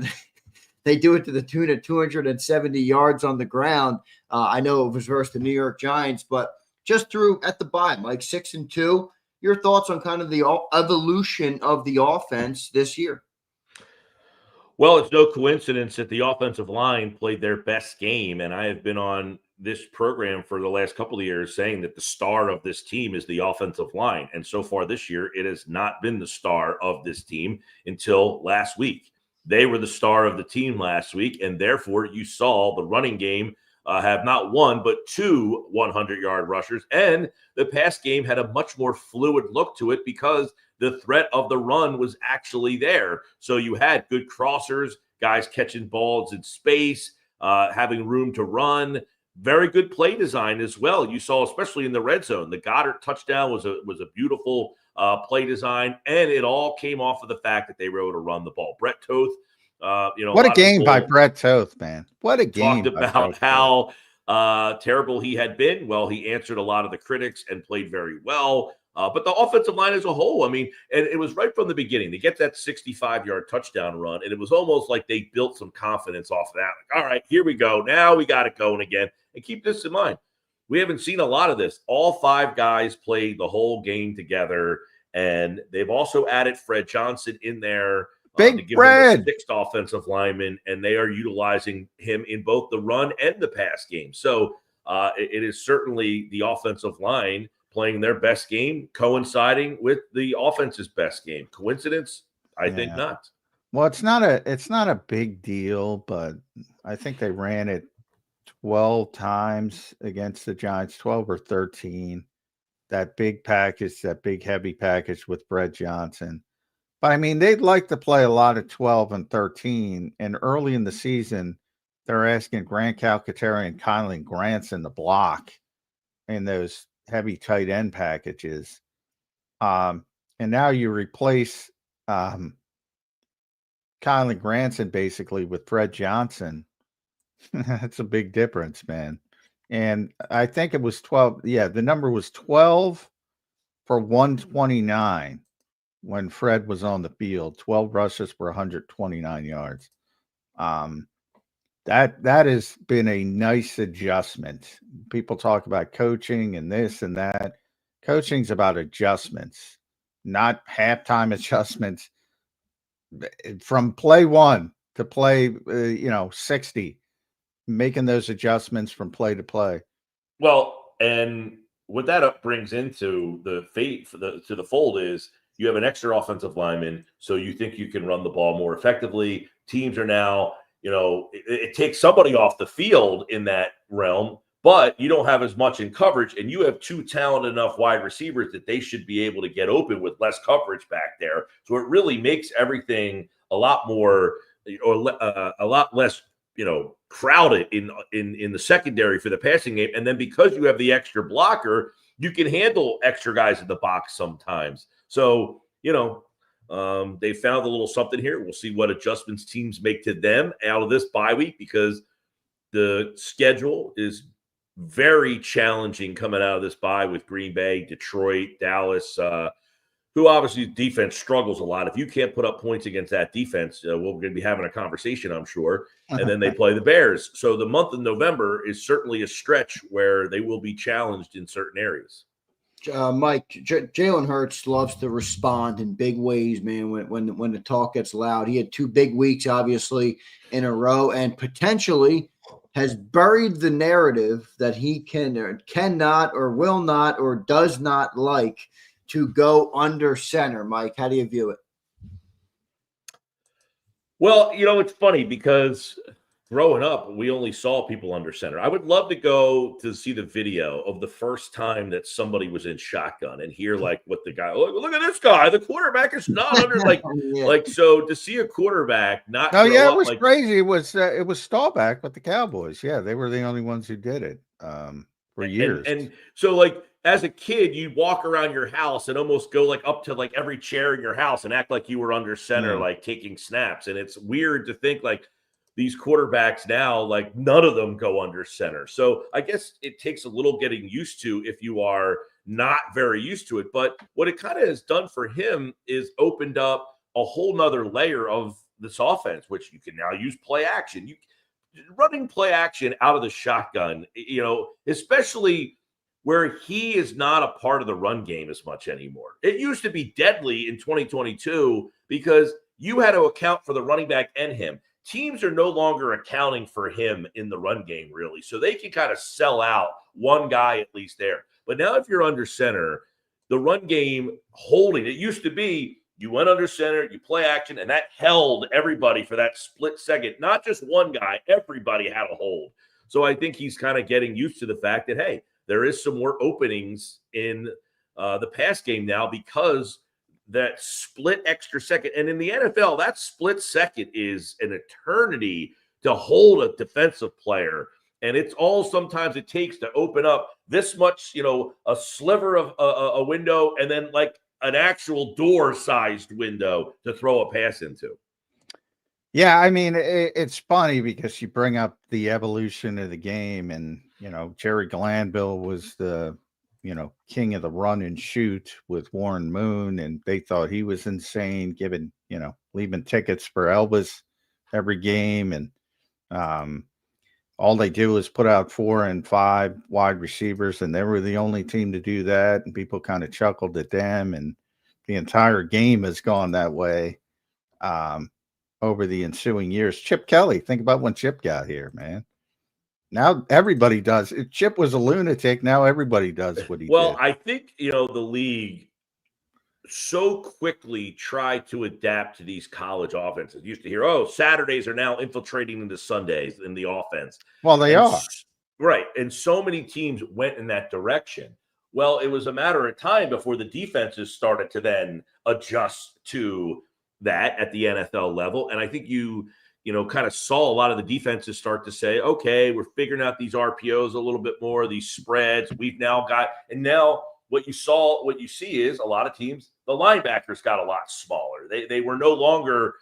They do it to the tune of 270 yards on the ground. I know it was versus the New York Giants, but just through at the bottom, like 6-2. Your thoughts on kind of the evolution of the offense this year? Well, it's no coincidence that the offensive line played their best game, and I have been on this program for the last couple of years saying that the star of this team is the offensive line. And so far this year, it has not been the star of this team until last week. They were the star of the team last week, and therefore you saw the running game have not one, but two 100-yard rushers. And the pass game had a much more fluid look to it because the threat of the run was actually there. So you had good crossers, guys catching balls in space, having room to run. Very good play design as well. You saw, especially in the red zone, the Goddard touchdown was a beautiful play design, and it all came off of the fact that they were able to run the ball. Brett Toth, what a game by Brett Toth, man! What a game! Talked about how terrible he had been. Well, he answered a lot of the critics and played very well. But the offensive line as a whole, I mean, and it was right from the beginning. They get that 65-yard touchdown run, and it was almost like they built some confidence off of that. Like, all right, here we go. Now we got it going again. And keep this in mind. We haven't seen a lot of this. All five guys played the whole game together, and they've also added Fred Johnson in there to give them a sixth offensive lineman, and they are utilizing him in both the run and the pass game. So it is certainly the offensive line playing their best game, coinciding with the offense's best game. Coincidence? I think not. Well, it's not a big deal, but I think they ran it 12 times against the Giants, 12 or 13. That big package, that big heavy package with Brett Johnson. But I mean, they'd like to play a lot of 12 and 13. And early in the season, they're asking Grant Calcaterra and Kylan Granson to block in those heavy tight end packages. And now you replace Kylan Granson basically with Fred Johnson. That's a big difference, man. And I think it was 12. Yeah, the number was 12 for 129 when Fred was on the field. 12 rushes for 129 yards. That has been a nice adjustment. People talk about coaching and this and that. Coaching's about adjustments, not halftime adjustments. From play one to play, 60, making those adjustments from play to play. Well, and what that brings into the to the fold is you have an extra offensive lineman, so you think you can run the ball more effectively. Teams are now, it takes somebody off the field in that realm, but you don't have as much in coverage, and you have two talented enough wide receivers that they should be able to get open with less coverage back there. So it really makes everything a lot more, or a lot less, crowded in the secondary for the passing game. And then because you have the extra blocker, you can handle extra guys in the box sometimes. So, they found a little something here. We'll see what adjustments teams make to them out of this bye week, because the schedule is very challenging coming out of this bye with Green Bay, Detroit, Dallas, who obviously defense struggles a lot. If you can't put up points against that defense, we're going to be having a conversation, I'm sure. And then they play the Bears. So the month of November is certainly a stretch where they will be challenged in certain areas. Mike, Jalen Hurts loves to respond in big ways, man, when the talk gets loud. He had 2 big weeks, obviously, in a row, and potentially has buried the narrative that he can or cannot or will not or does not like to go under center. Mike, how do you view it? Well, it's funny because growing up, we only saw people under center. I would love to go to see the video of the first time that somebody was in shotgun and hear what the guy, look at this guy, the quarterback is not under so to see a quarterback not. Oh yeah, it was crazy. It was Staubach with the Cowboys. Yeah, they were the only ones who did it for years. And so as a kid, you'd walk around your house and almost go up to every chair in your house and act like you were under center, taking snaps. And it's weird to think these quarterbacks now, like none of them go under center. So I guess it takes a little getting used to if you are not very used to it. But what it kind of has done for him is opened up a whole nother layer of this offense, which you can now use play action. Running play action out of the shotgun, especially where he is not a part of the run game as much anymore. It used to be deadly in 2022 because you had to account for the running back and him. Teams are no longer accounting for him in the run game, really. So they can kind of sell out one guy at least there. But now if you're under center, the run game holding, it used to be you went under center, you play action, and that held everybody for that split second. Not just one guy, everybody had a hold. So I think he's kind of getting used to the fact that, hey, there is some more openings in the pass game now because that split extra second. And in the NFL, that split second is an eternity to hold a defensive player. And it's all sometimes it takes to open up this much, a sliver of a window and then like an actual door-sized window to throw a pass into. Yeah, I mean, it's funny because you bring up the evolution of the game and, Jerry Glanville was the, king of the run and shoot with Warren Moon, and they thought he was insane, leaving tickets for Elvis every game. And all they do is put out 4 and 5 wide receivers, and they were the only team to do that. And people kind of chuckled at them, and the entire game has gone that way over the ensuing years. Chip Kelly, think about when Chip got here, man. Now everybody does. If Chip was a lunatic, now everybody does what he did. Well, I think, the league so quickly tried to adapt to these college offenses. You used to hear, Saturdays are now infiltrating into Sundays in the offense. Well, they are. Right. And so many teams went in that direction. Well, it was a matter of time before the defenses started to then adjust to that at the NFL level. And I think you kind of saw a lot of the defenses start to say, okay, we're figuring out these RPOs a little bit more, these spreads. We've now got, and now what you see is a lot of teams, the linebackers got a lot smaller. They were no longer,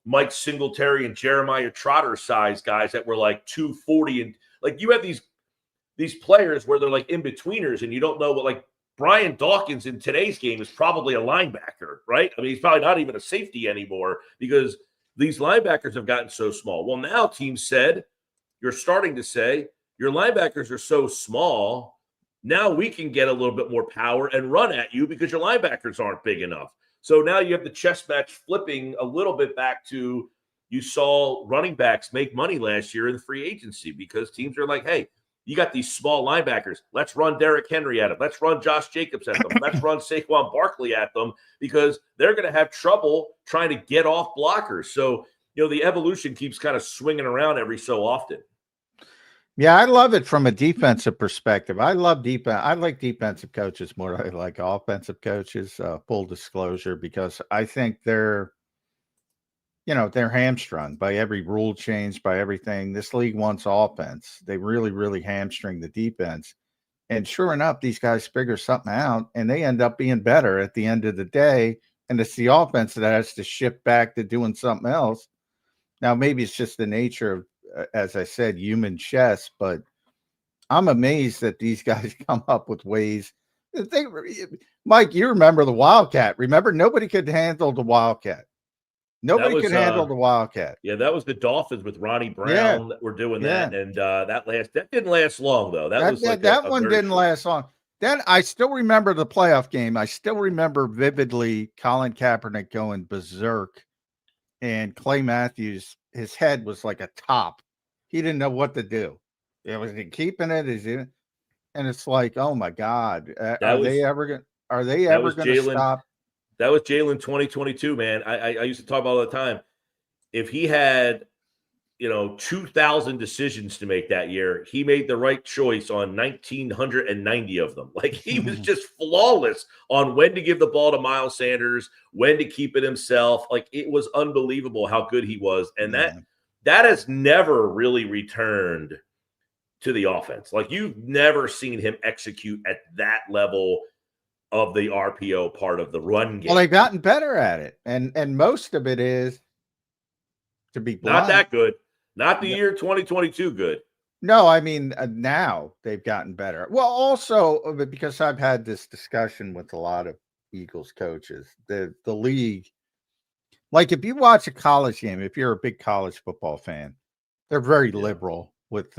Mike Singletary and Jeremiah Trotter size guys that were like 240. And like you have these players where they're like in-betweeners and you don't know what, like Brian Dawkins in today's game is probably a linebacker, right? I mean, he's probably not even a safety anymore because these linebackers have gotten so small. Well, now teams you're starting to say, your linebackers are so small, now we can get a little bit more power and run at you because your linebackers aren't big enough. So now you have the chess match flipping a little bit back to you saw running backs make money last year in the free agency because teams are like, hey, you got these small linebackers. Let's run Derrick Henry at them. Let's run Josh Jacobs at them. Let's run Saquon Barkley at them because they're going to have trouble trying to get off blockers. So, the evolution keeps kind of swinging around every so often. Yeah, I love it from a defensive perspective. I love defense. I like defensive coaches more than I like offensive coaches, full disclosure, because I think they're hamstrung by every rule change, by everything. This league wants offense. They really, really hamstring the defense. And sure enough, these guys figure something out and they end up being better at the end of the day. And it's the offense that has to shift back to doing something else. Now, maybe it's just the nature of, as I said, human chess, but I'm amazed that these guys come up with ways. Mike, you remember the Wildcat. Remember, nobody could handle the Wildcat. Nobody could handle the Wildcat. Yeah, that was the Dolphins with Ronnie Brown that were doing that, and that didn't last long though. That one didn't last long. Then I still remember the playoff game. I still remember vividly Colin Kaepernick going berserk, and Clay Matthews, his head was like a top. He didn't know what to do. Was he keeping it? And it's like, oh my God, are they ever going to stop? That was Jalen 2022, man. I used to talk about all the time. If he had, 2,000 decisions to make that year, he made the right choice on 1,990 of them. Like he was just flawless on when to give the ball to Miles Sanders, when to keep it himself. Like it was unbelievable how good he was. And that has never really returned to the offense. Like you've never seen him execute at that level of the RPO part of the run game. Well, they've gotten better at it. And most of it is to be Not blunt. that good. Not the year 2022 good. No, I mean, now they've gotten better. Well, also because I've had this discussion with a lot of Eagles coaches, the league, like if you watch a college game, if you're a big college football fan, they're very liberal with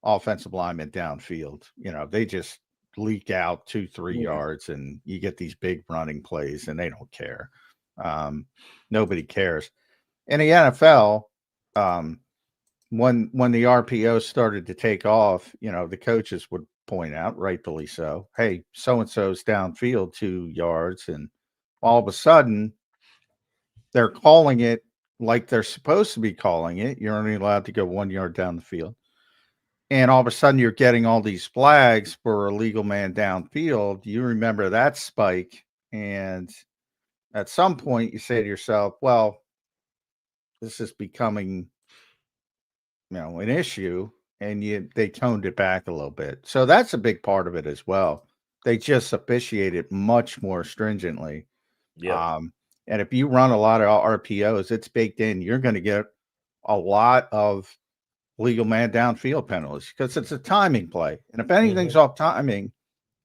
offensive linemen downfield. You know, they just leak out 2-3 yards and you get these big running plays and they don't care. Nobody cares. In the NFL, when the RPO started to take off, you know, the coaches would point out, rightfully so, hey, so-and-so's downfield 2 yards. And all of a sudden they're calling it like they're supposed to be calling it. You're only allowed to go 1 yard down the field. And all of a sudden you're getting all these flags for a legal man downfield. You remember that spike. And at some point you say to yourself, well, this is becoming, an issue, and they toned it back a little bit. So that's a big part of it as well. They just officiate it much more stringently. Yeah. And if you run a lot of RPOs, it's baked in. You're going to get a lot of legal man downfield penalties because it's a timing play. And if anything's off timing,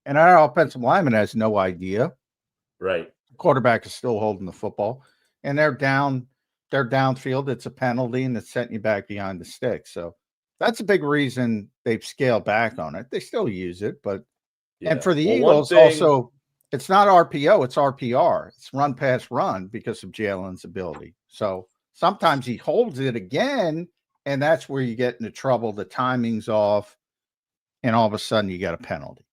and our offensive lineman has no idea, right? The quarterback is still holding the football, and they're downfield. It's a penalty, and it's setting you back behind the stick. So that's a big reason they've scaled back on it. They still use it, but and for the Eagles also, it's not RPO, it's RPR. It's run pass run because of Jalen's ability. So sometimes he holds it again, and that's where you get into trouble. The timing's off, and all of a sudden you got a penalty.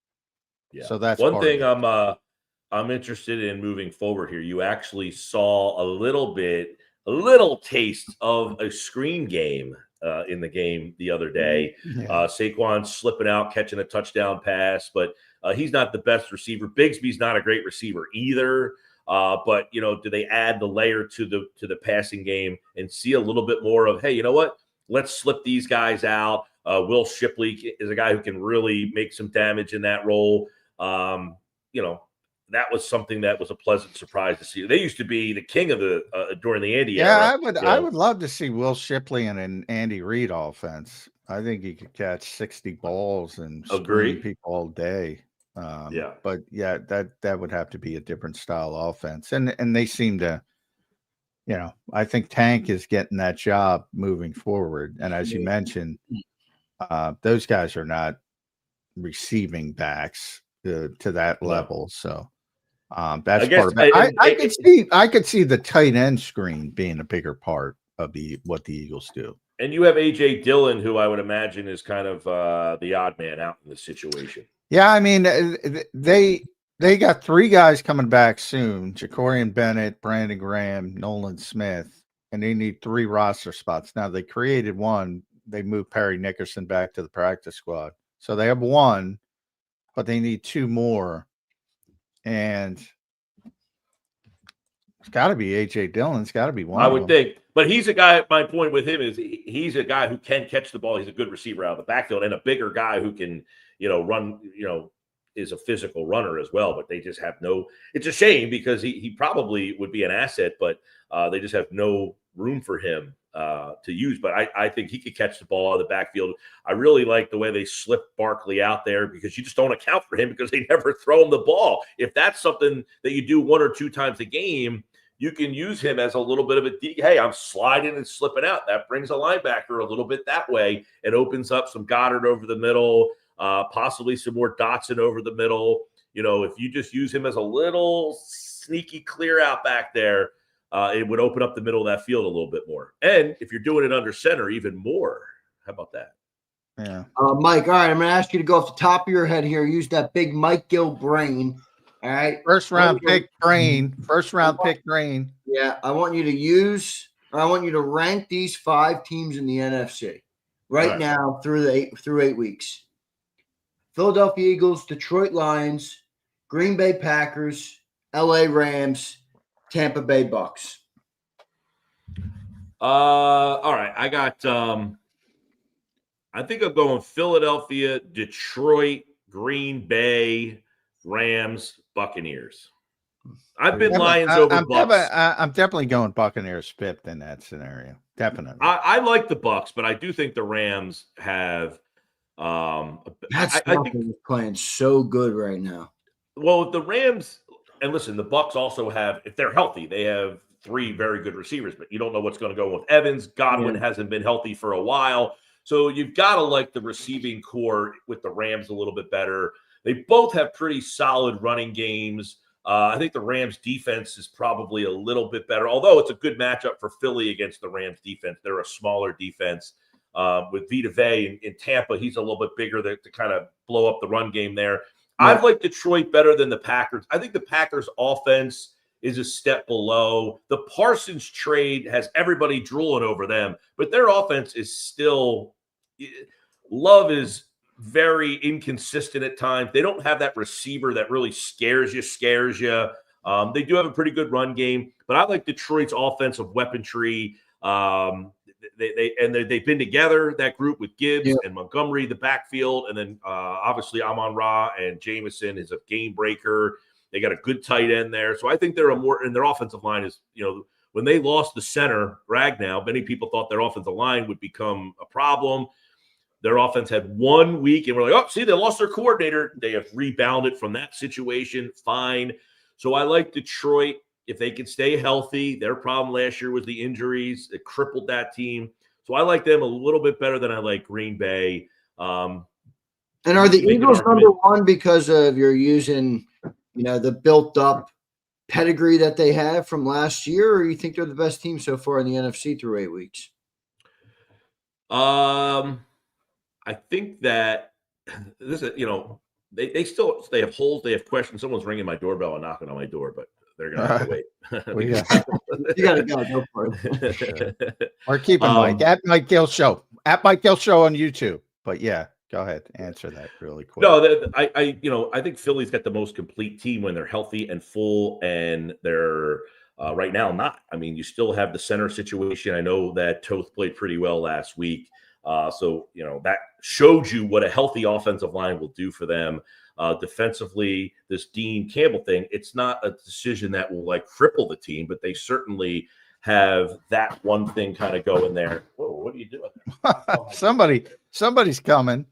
Yeah. So that's one thing I'm interested in moving forward here. You actually saw a little taste of a screen game in the game the other day. Saquon slipping out, catching a touchdown pass, but he's not the best receiver. Bigsby's not a great receiver either. But do they add the layer to the passing game and see a little bit more of, hey, you know what? Let's slip these guys out. Will Shipley is a guy who can really make some damage in that role. That was something that was a pleasant surprise to see. They used to be the king of the during the Andy era. I would love to see Will Shipley in an Andy Reid offense. I think he could catch 60 balls and screen people all day. But that would have to be a different style offense. And they seem to, I think Tank is getting that job moving forward. And as you mentioned, those guys are not receiving backs to that level. So that's part of it. I could see the tight end screen being a bigger part of what the Eagles do. And you have A.J. Dillon, who I would imagine is kind of the odd man out in this situation. Yeah, I mean, they got 3 guys coming back soon: Jacorian Bennett, Brandon Graham, Nolan Smith, and they need 3 roster spots. Now they created one. They moved Perry Nickerson back to the practice squad, so they have 1, but they need 2 more. And it's got to be A.J. Dillon. It's got to be one. I would think. But he's a guy, my point with him is he's a guy who can catch the ball. He's a good receiver out of the backfield and a bigger guy who can, run, is a physical runner as well. But they just have it's a shame because he probably would be an asset, but they just have no room for him to use. But I think he could catch the ball out of the backfield. I really like the way they slip Barkley out there because you just don't account for him because they never throw him the ball. If that's something that you do 1 or 2 times a game, you can use him as a little bit of hey, I'm sliding and slipping out. That brings a linebacker a little bit that way. It opens up some Goddard over the middle, possibly some more Dotson over the middle. If you just use him as a little sneaky clear out back there, it would open up the middle of that field a little bit more. And if you're doing it under center, even more. How about that? Yeah. Mike, all right, I'm going to ask you to go off the top of your head here. Use that big Mike Gill brain. All right. First round pick brain. Yeah. I want you to rank these 5 teams in the NFC right now through 8 weeks. Philadelphia Eagles, Detroit Lions, Green Bay Packers, LA Rams, Tampa Bay Bucks. All right. I got I think I'm going Philadelphia, Detroit, Green Bay, Rams, Buccaneers. I've been Lions over Bucks. I'm definitely going Buccaneers 5th in that scenario. Definitely. I like the Bucks, but I do think the Rams have. That's I think playing so good right now. Well, the Rams, and listen, the Bucks also have, if they're healthy, they have 3 very good receivers, but you don't know what's going to go with Evans. Godwin hasn't been healthy for a while. So you've got to like the receiving core with the Rams a little bit better. They both have pretty solid running games. I think the Rams defense is probably a little bit better, although it's a good matchup for Philly against the Rams defense. They're a smaller defense. With Vita Vea in Tampa, he's a little bit bigger to kind of blow up the run game there. I've liked Detroit better than the Packers. I think the Packers offense is a step below. The Parsons trade has everybody drooling over them, but their offense is still – Love is very inconsistent at times. They don't have that receiver that really scares you. They do have a pretty good run game, but I like Detroit's offensive weaponry. They've been together, that group with Gibbs and Montgomery, the backfield, and then obviously Amon-Ra and Jameson is a game breaker. They got a good tight end there, so I think they're and their offensive line is, when they lost the center Ragnow, many people thought their offensive line would become a problem. Their offense had 1 week, and we're like, oh, see, they lost their coordinator. They have rebounded from that situation. Fine. So I like Detroit. If they can stay healthy, their problem last year was the injuries. It crippled that team. So I like them a little bit better than I like Green Bay. And are the Eagles number one because of you're using, the built-up pedigree that they have from last year, or you think they're the best team so far in the NFC through 8 weeks? I think that this is, they have holes, they have questions. Someone's ringing my doorbell and knocking on my door, but they're gonna have to wait. You gotta go for it. Or keep it Mike at Mike Gill Show on YouTube. But yeah, go ahead, answer that really quick. No, I think Philly's got the most complete team when they're healthy and full, and they're right now not. I mean, you still have the center situation. I know that Toth played pretty well last week. So that showed you what a healthy offensive line will do for them. Defensively, this Dean Campbell thing, it's not a decision that will cripple the team, but they certainly have that one thing kind of going there. Whoa, what are you doing? Somebody's coming.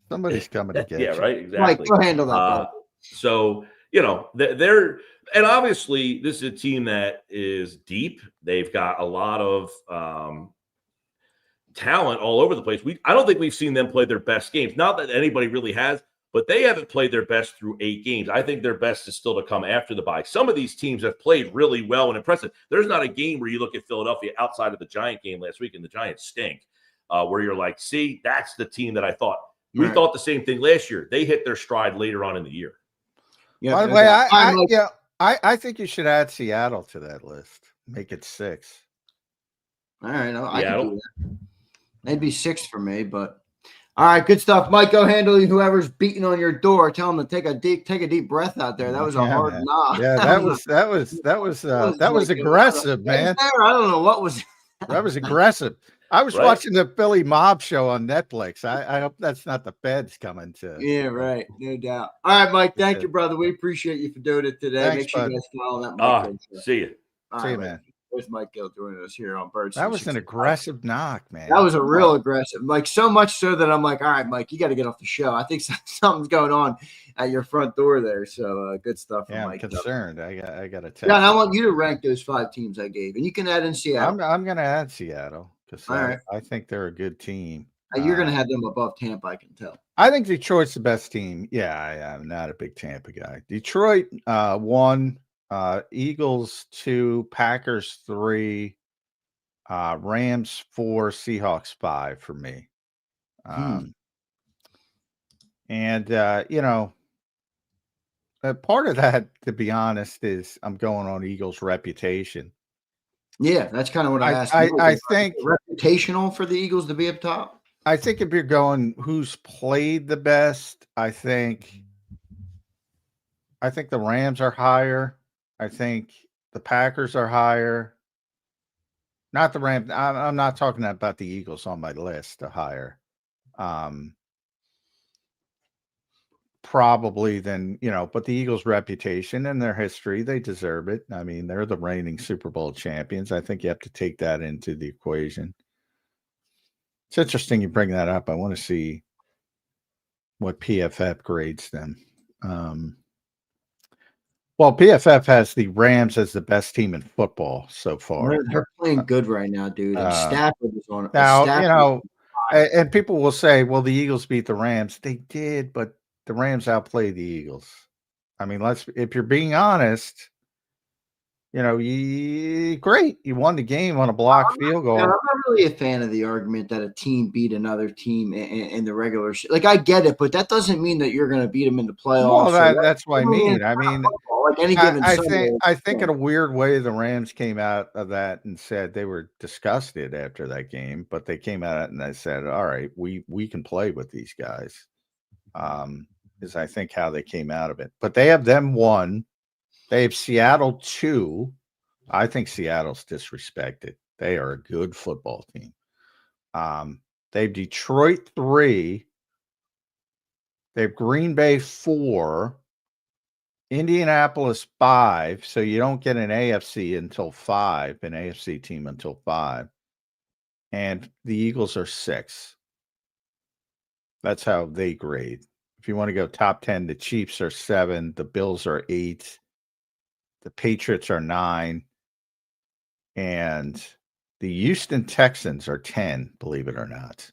Somebody's coming to get you. Right, exactly. Mike, go handle that. So they're and obviously this is a team that is deep. They've got a lot of talent all over the place. I don't think we've seen them play their best games. Not that anybody really has, but they haven't played their best through 8 games. I think their best is still to come after the bye. Some of these teams have played really well and impressive. There's not a game where you look at Philadelphia outside of the Giant game last week, and the Giants stink, where you're like, see, that's the team that I thought. We thought the same thing last year. They hit their stride later on in the year. Yeah. By the way, I think you should add Seattle to that list. Make it 6. All right, I can do that. Maybe 6 for me, but all right, good stuff. Mike, go handle whoever's beating on your door. Tell them to take a deep breath out there. That was a hard knock. Yeah, that was aggressive, man. I don't know what was. That was aggressive. I was watching the Philly Mob show on Netflix. I hope that's not the feds coming to. Yeah, right. No doubt. All right, Mike. Thank you, brother. We appreciate you for doing it today. Thanks, make sure bud. you guys follow that. Mike see you. See you, man. There's Mike Gill joining us here on Birds. That was an aggressive knock, man. That was a real aggressive, so much so that I'm like, all right, Mike, you got to get off the show. I think something's going on at your front door there. So good stuff. Yeah, Mike. I'm concerned. I got to tell. Yeah, I want you to rank those 5 teams I gave, and you can add in Seattle. I'm going to add Seattle because I think they're a good team. You're going to have them above Tampa, I can tell. I think Detroit's the best team. Yeah, I'm not a big Tampa guy. Detroit 1, Eagles 2, Packers 3. Rams 4, Seahawks 5 for me. And part of that, to be honest, is I'm going on Eagles' reputation. Yeah, that's kind of what I asked. I think reputational for the Eagles to be up top. I think if you're going who's played the best, I think the Rams are higher. I think the Packers are higher. Not the Rams. I'm not talking about the Eagles on my list to hire. probably than, but the Eagles' reputation and their history, they deserve it. I mean, they're the reigning Super Bowl champions. I think you have to take that into the equation. It's interesting you bring that up. I want to see what PFF grades them. Well, PFF has the Rams as the best team in football so far. They're playing good right now, dude. And Stafford is on. Now, Stafford, and people will say, well, the Eagles beat the Rams. They did, but the Rams outplayed the Eagles. I mean, if you're being honest, great. You won the game on a blocked field goal. I'm not really a fan of the argument that a team beat another team in the regular Like, I get it, but that doesn't mean that you're going to beat them in the playoffs. Well, that's what I mean. I mean, like any given Sunday. I think in a weird way, the Rams came out of that and said they were disgusted after that game, but they came out and they said, all right, we can play with these guys. Is I think how they came out of it. But they have them 1. They have Seattle 2. I think Seattle's disrespected. They are a good football team. They have Detroit 3. They have Green Bay 4. Indianapolis 5. So you don't get an AFC until 5, an AFC team until 5. And the Eagles are 6. That's how they grade. If you want to go top 10, the Chiefs are 7. The Bills are 8. The Patriots are 9. And the Houston Texans are 10, believe it or not.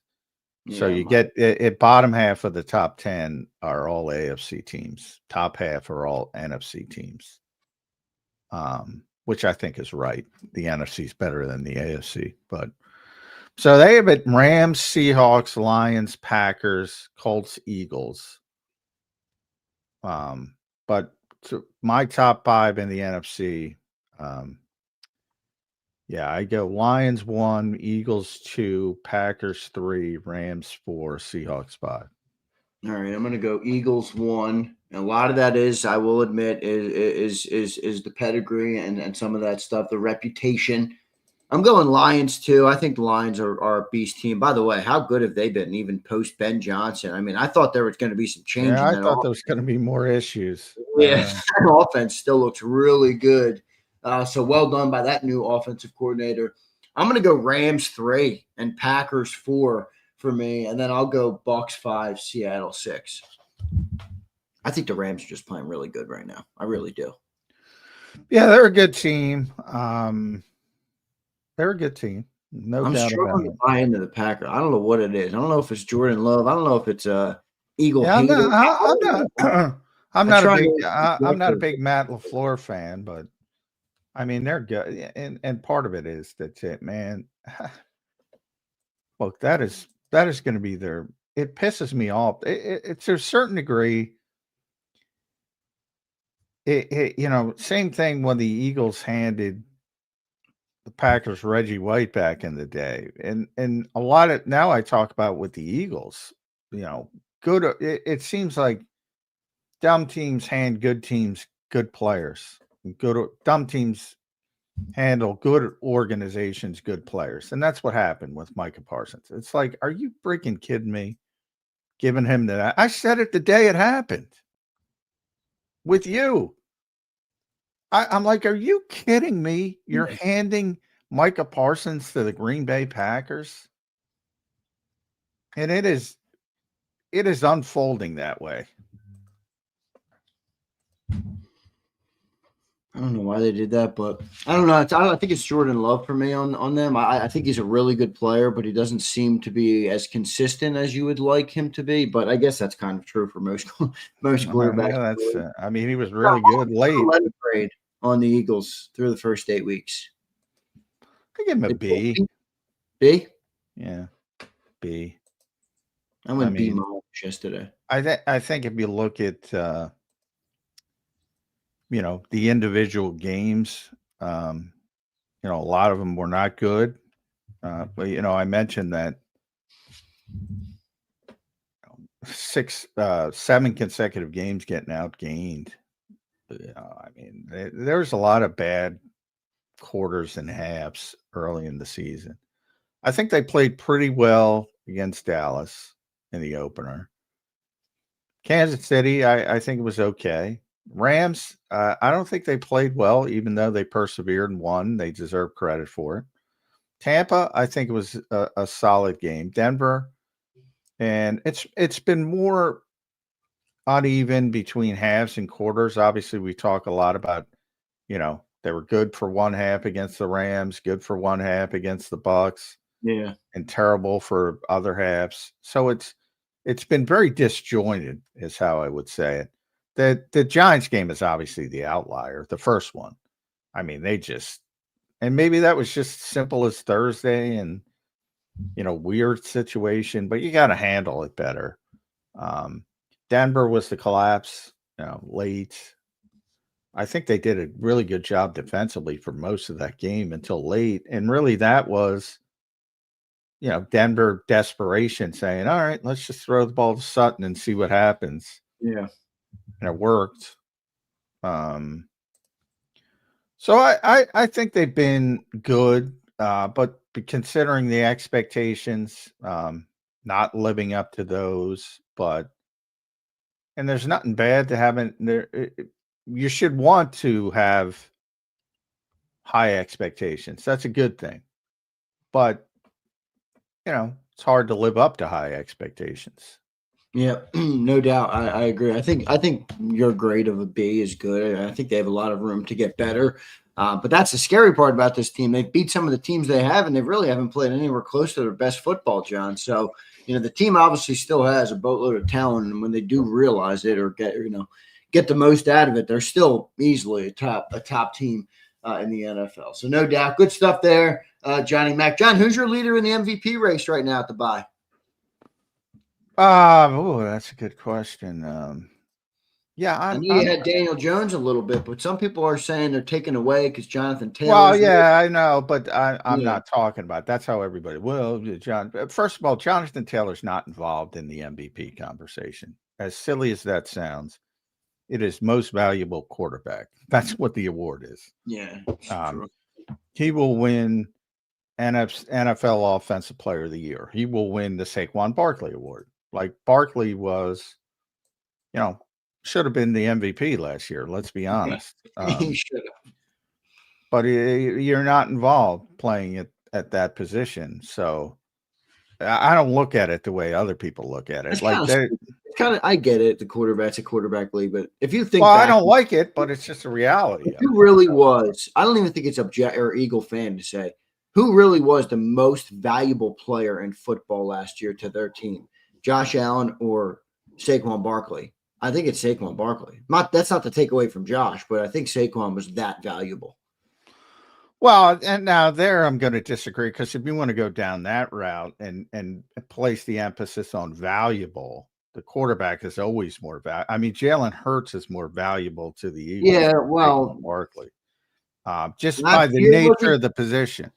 Yeah, so you get it, bottom half of the top 10 are all AFC teams. Top half are all NFC teams, which I think is right. The NFC is better than the AFC. But so they have it Rams, Seahawks, Lions, Packers, Colts, Eagles. But to my top 5 in the NFC, I go Lions 1, Eagles 2, Packers 3, Rams 4, Seahawks 5. All right, I'm going to go Eagles 1. And a lot of that is, I will admit, is the pedigree and some of that stuff, the reputation. I'm going Lions 2. I think the Lions are a beast team. By the way, how good have they been even post Ben Johnson? I mean, I thought there was going to be some change. Yeah, I thought there was going to be more issues. Yeah, that offense still looks really good. So well done by that new offensive coordinator. I'm going to go Rams 3 and Packers 4 for me, and then I'll go Bucks 5, Seattle 6. I think the Rams are just playing really good right now. I really do. Yeah, they're a good team. They're a good team. No I'm doubt struggling about to buy into the Packers. I don't know what it is. I don't know if it's Jordan Love. I don't know if it's Eagle. Yeah, I'm not a big Matt LaFleur fan, but I mean they're good, and part of it is that's it, man. Look, that is going to be their. It pisses me off. It's to a certain degree. Same thing when the Eagles handed the Packers Reggie White back in the day, and a lot of now I talk about with the Eagles. Good. It seems like dumb teams hand good teams good players. Dumb teams handle good organizations good players, and that's what happened with Micah Parsons. It's like, are you freaking kidding me? Giving him that? I said it the day it happened with you. I'm like, are you kidding me? You're handing Micah Parsons to the Green Bay Packers, and it is unfolding that way. I don't know why they did that, but I don't know. I think it's Jordan Love for me on them. I think he's a really good player, but he doesn't seem to be as consistent as you would like him to be. But I guess that's kind of true for most quarterbacks. Yeah, that's. I mean, he was really good late. Grade on the Eagles through the first 8 weeks. I give him a B. B? Yeah, B. I went B- yesterday. I think if you look at the individual games, a lot of them were not good. But I mentioned that 7 consecutive games getting outgained. I mean, there's a lot of bad quarters and halves early in the season. I think they played pretty well against Dallas in the opener. Kansas City, I think it was okay. Rams, I don't think they played well, even though they persevered and won. They deserve credit for it. Tampa, I think it was a solid game. Denver, and it's been more uneven between halves and quarters. Obviously, we talk a lot about, they were good for one half against the Rams, good for one half against the Bucks, Yeah. and terrible for other halves. So it's been very disjointed, is how I would say it. The Giants game is obviously the outlier, the first one. I mean, and maybe that was just simple as Thursday and weird situation, but you got to handle it better. Denver was the collapse, late. I think they did a really good job defensively for most of that game until late. And really that was, Denver desperation saying, all right, let's just throw the ball to Sutton and see what happens. Yeah. And it worked. So I think they've been good, but considering the expectations, not living up to those, and there's nothing bad to having there. You should want to have high expectations. That's a good thing, but it's hard to live up to high expectations. Yeah, no doubt. I agree. I think your grade of a B is good. I think they have a lot of room to get better. But that's the scary part about this team. They've beat some of the teams they have, and they really haven't played anywhere close to their best football, John. So, the team obviously still has a boatload of talent, and when they do realize it or get the most out of it, they're still easily a top team in the NFL. So no doubt, good stuff there, Johnny Mac. John, who's your leader in the MVP race right now at the bye? That's a good question. I know you had Daniel Jones a little bit, but some people are saying they're taken away because Jonathan Taylor. Well, yeah, I know, but I'm not talking about. That's how everybody. Well, John. First of all, Jonathan Taylor's not involved in the MVP conversation. As silly as that sounds, it is most valuable quarterback. That's what the award is. Yeah, true. He will win NFL Offensive Player of the Year. He will win the Saquon Barkley Award. Like Barkley was, should have been the MVP last year. Let's be honest. He should have. But you're not involved playing at that position. So I don't look at it the way other people look at it. I get it. The quarterback's a quarterback league, but if you think, I don't like it, but it's just a reality. Who really was? I don't even think it's or Eagle fan to say who really was the most valuable player in football last year to their team, Josh Allen or Saquon Barkley. I think it's Saquon Barkley. That's not to take away from Josh, but I think Saquon was that valuable. Well, and now there I'm going to disagree because if you want to go down that route and place the emphasis on valuable, the quarterback is always more valuable. I mean, Jalen Hurts is more valuable to the Eagles. Yeah, well, Barkley, just by the nature of the position.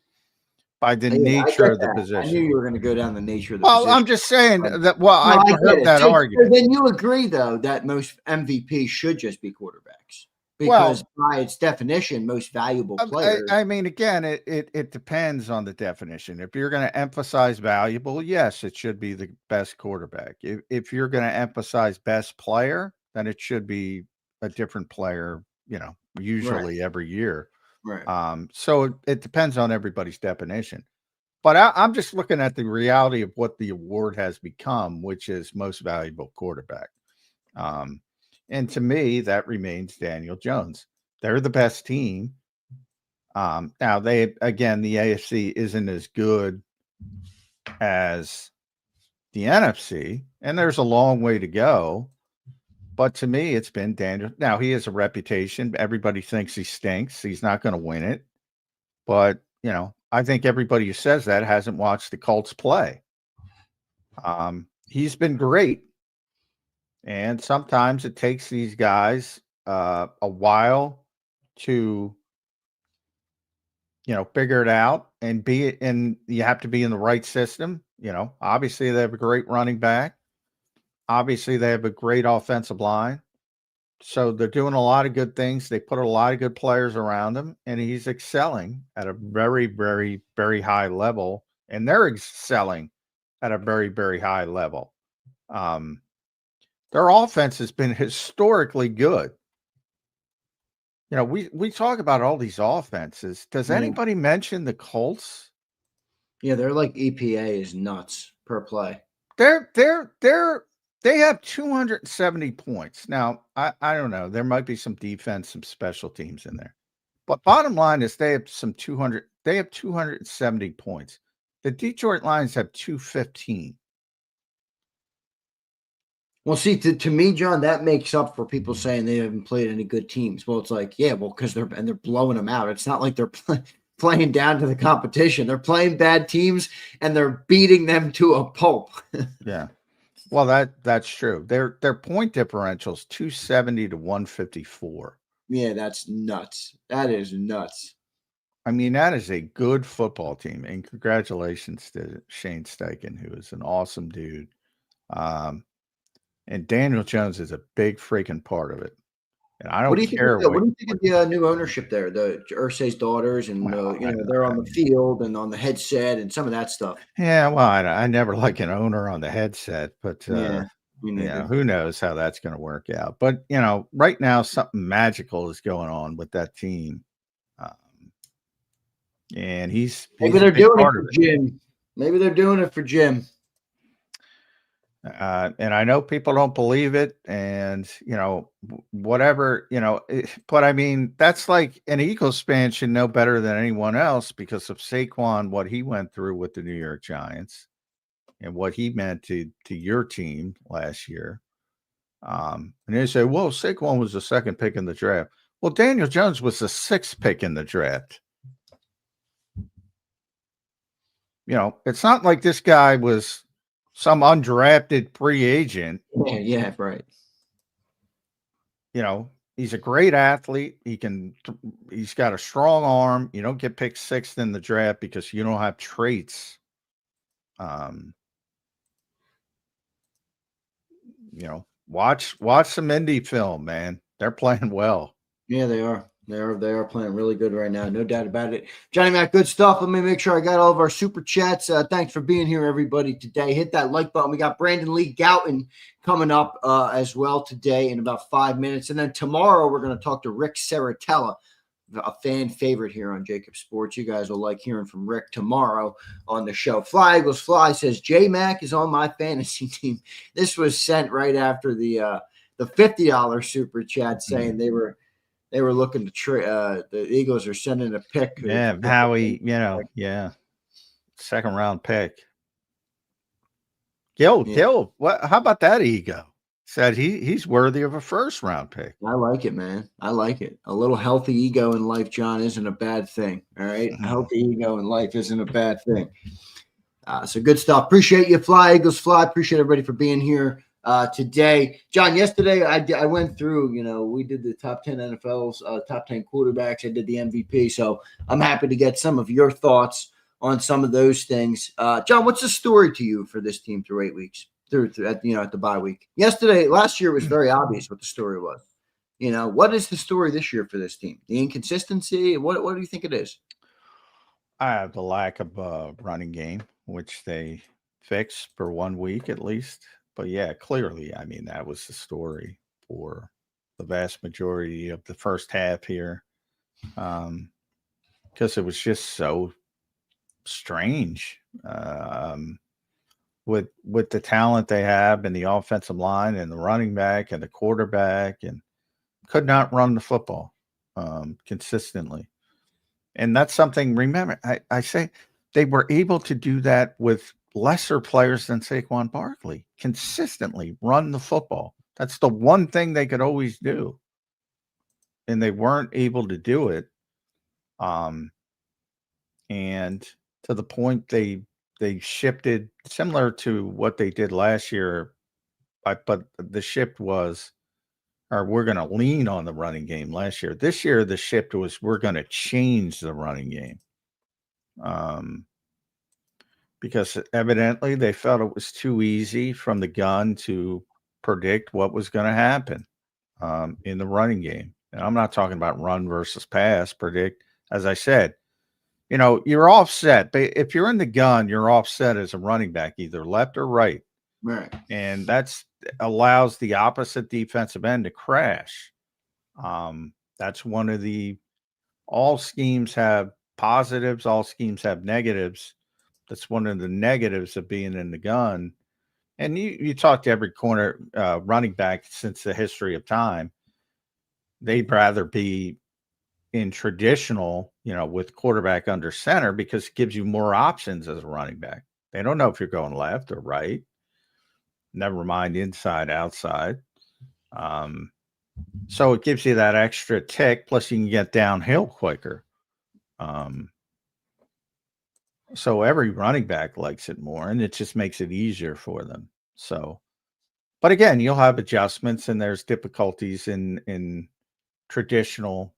By the nature of the position. I knew you were going to go down the nature of the position. Well, I'm just saying that. Well, I heard that argument. Then you agree, though, that most MVP should just be quarterbacks because by its definition, most valuable player. I mean, again, it depends on the definition. If you're going to emphasize valuable, yes, it should be the best quarterback. If you're going to emphasize best player, then it should be a different player. Usually every year. Right. So it depends on everybody's definition. But I'm just looking at the reality of what the award has become, which is most valuable quarterback. And to me, that remains Daniel Jones. They're the best team. Now the AFC isn't as good as the NFC, and there's a long way to go. But to me, it's been Daniel. Now, he has a reputation. Everybody thinks he stinks. He's not going to win it. But, I think everybody who says that hasn't watched the Colts play. He's been great. And sometimes it takes these guys a while to, figure it out and you have to be in the right system. Obviously they have a great running back. Obviously, they have a great offensive line. So they're doing a lot of good things. They put a lot of good players around him, and he's excelling at a very, very, very high level. And they're excelling at a very, very high level. The Their offense has been historically good. You know, we talk about all these offenses. Does anybody mention the Colts? Yeah, they're like EPA is nuts per play. They have 270 points. Now, I don't know. There might be some defense, some special teams in there. But bottom line is they have 270 points. The Detroit Lions have 215. Well, see, to me, John, that makes up for people saying they haven't played any good teams. Well, it's like, yeah, well, because they're blowing them out. It's not like they're playing down to the competition. They're playing bad teams and they're beating them to a pulp. Yeah. Well, that's true. Their point differential is 270 to 154. Yeah, that's nuts. That is nuts. I mean, that is a good football team. And congratulations to Shane Steichen, who is an awesome dude. And Daniel Jones is a big freaking part of it. And I don't care. What do you think of the new ownership there? The Irsay's daughters, and they're on the field and on the headset and some of that stuff. Yeah, well, I never like an owner on the headset, but who knows how that's going to work out. But right now something magical is going on with that team, and maybe they're doing it for Jim. Maybe they're doing it for Jim. And I know people don't believe it, and whatever, but I mean, that's like an Eagles fan should know better than anyone else because of Saquon, what he went through with the New York Giants and what he meant to your team last year. And they say, well, Saquon was the second pick in the draft. Well, Daniel Jones was the sixth pick in the draft. It's not like this guy was some undrafted free agent. Yeah, right. He's a great athlete. He's got a strong arm. You don't get picked sixth in the draft because you don't have traits. Watch some indie film, man. They're playing well. Yeah, they are. They are playing really good right now. No doubt about it. Johnny Mac, good stuff. Let me make sure I got all of our super chats. Thanks for being here, everybody, today. Hit that like button. We got Brandon Lee Gouton coming up as well today in about 5 minutes. And then tomorrow we're going to talk to Rick Saratella, a fan favorite here on JAKIB Sports. You guys will like hearing from Rick tomorrow on the show. Fly Eagles Fly says, J-Mac is on my fantasy team. This was sent right after the $50 super chat saying they were looking to trade. The Eagles are sending a pick. Yeah, Howie, second round pick. Gil, what? How about that ego? Said he's worthy of a first round pick. I like it, man. I like it. A little healthy ego in life, John, isn't a bad thing. All right, a healthy ego in life isn't a bad thing. So good stuff. Appreciate you, Fly Eagles Fly. Appreciate everybody for being here. Today, John, yesterday I went through, we did the top 10 NFL's top 10 quarterbacks. I did the MVP. So I'm happy to get some of your thoughts on some of those things. John, what's the story to you for this team through 8 weeks through at the bye week? Last year was very obvious what the story was. What is the story this year for this team? The inconsistency? What do you think it is? I have the lack of running game, which they fixed for 1 week at least. But yeah, clearly, I mean, that was the story for the vast majority of the first half here. Because it was just so strange with the talent they have and the offensive line and the running back and the quarterback, and could not run the football consistently. And that's something, remember, I say they were able to do that with lesser players than Saquon Barkley, consistently run the football. That's the one thing they could always do. And they weren't able to do it. And to the point they shifted similar to what they did last year. But the shift was, we're going to lean on the running game last year. This year, the shift was, we're going to change the running game. Because evidently they felt it was too easy from the gun to predict what was going to happen in the running game. And I'm not talking about run versus pass, predict. As I said, you're offset. If you're in the gun, you're offset as a running back, either left or right. Right. And that's allows the opposite defensive end to crash. That's one of all schemes have positives, all schemes have negatives. That's one of the negatives of being in the gun. And you talk to every corner running back since the history of time. They'd rather be in traditional, with quarterback under center because it gives you more options as a running back. They don't know if you're going left or right. Never mind inside, outside. So it gives you that extra tick. Plus, you can get downhill quicker. So every running back likes it more, and it just makes it easier for them. So, but again, you'll have adjustments, and there's difficulties in traditional,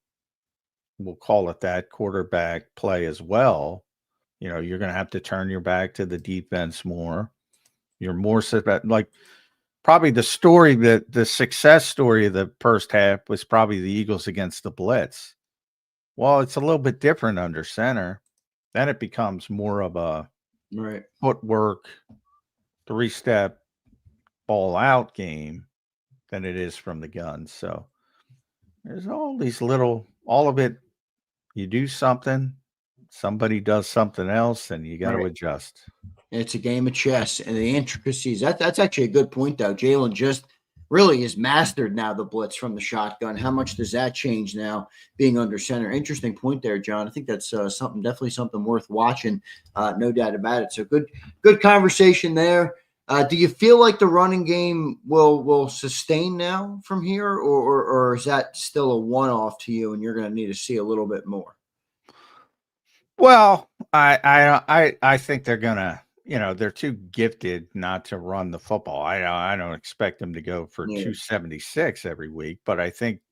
we'll call it that, quarterback play as well. You're going to have to turn your back to the defense more. You're more like probably the success story of the first half was probably the Eagles against the blitz. Well, it's a little bit different under center. Then it becomes more of a footwork, 3-step ball out game than it is from the gun. So there's all these all of it. You do something, somebody does something else, and you got to adjust. It's a game of chess, and the intricacies. That's actually a good point, though. Jalen just really is mastered now the blitz from the shotgun. How much does that change now being under center? Interesting point there, John. I think that's definitely something worth watching. No doubt about it. So good conversation there. Do you feel like the running game will sustain now from here, or is that still a one-off to you, and you're going to need to see a little bit more? Well, I think they're gonna. They're too gifted not to run the football. I don't expect them to go for 276 every week, but I think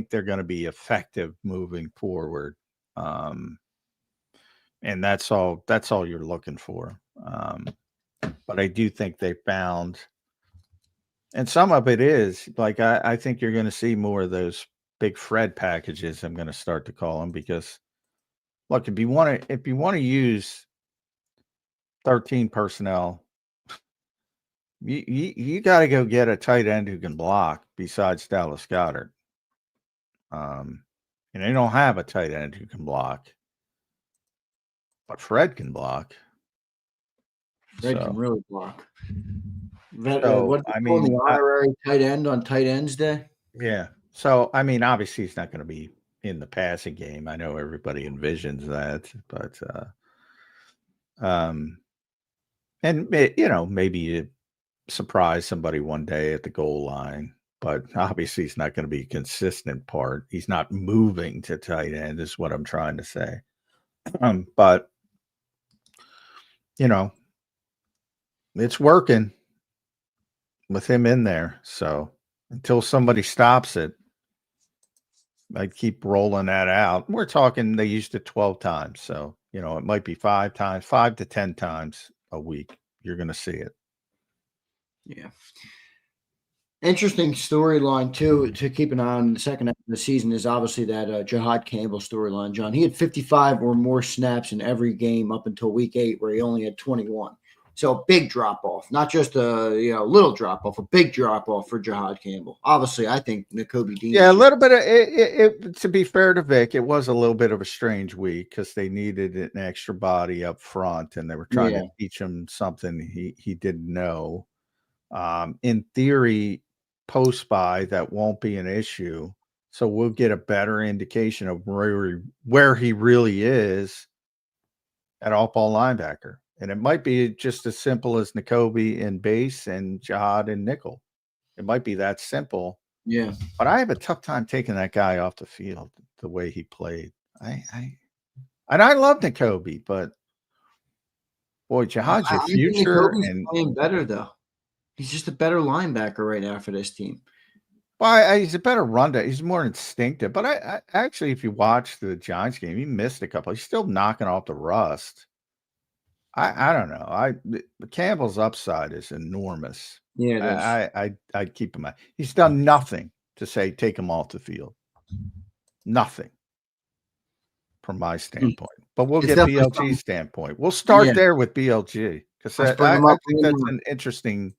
they're going to be effective moving forward. And that's all you're looking for. But I do think they found, and some of it is like, I think you're going to see more of those big Fred packages. I'm going to start to call them, because look, if you want to use 13 personnel, you got to go get a tight end who can block besides Dallas Goedert. And they don't have a tight end who can block, but Fred can block. Fred can really block. What I mean, the honorary tight end on tight ends day? Yeah. So, I mean, obviously he's not going to be in the passing game. I know everybody envisions that, but, and maybe you surprise somebody one day at the goal line, but obviously he's not going to be a consistent part. He's not moving to tight end is what I'm trying to say. But it's working with him in there. So until somebody stops it, I'd keep rolling that out. We're talking, they used it 12 times. So, it might be 5 to 10 times a week. You're going to see it. Yeah. Interesting storyline, too, to keep an eye on in the second half of the season is obviously that Jahad Campbell storyline, John. He had 55 or more snaps in every game up until week 8, where he only had 21. So a big drop-off, not just a little drop-off, a big drop-off for Jahad Campbell. Obviously, I think Nakobe Dean. Yeah, a little bit of it. To be fair to Vic, it was a little bit of a strange week because they needed an extra body up front, and they were trying to teach him something he didn't know. In theory, post-buy, that won't be an issue. So we'll get a better indication of where he really is at off-ball linebacker. And it might be just as simple as Nakobe in base and Jahad in nickel. It might be that simple. Yeah. But I have a tough time taking that guy off the field the way he played. I love Nakobe, but boy, Jahad's your future. And playing better though. He's just a better linebacker right now for this team. Well, he's a better runner. He's more instinctive. But I actually, if you watch the Giants game, he missed a couple. He's still knocking off the rust. I don't know. Campbell's upside is enormous. Yeah, I'd keep him out. He's done nothing to say take him off the field. Nothing from my standpoint. But we'll get BLG's standpoint. We'll start there with BLG because I think that's an interesting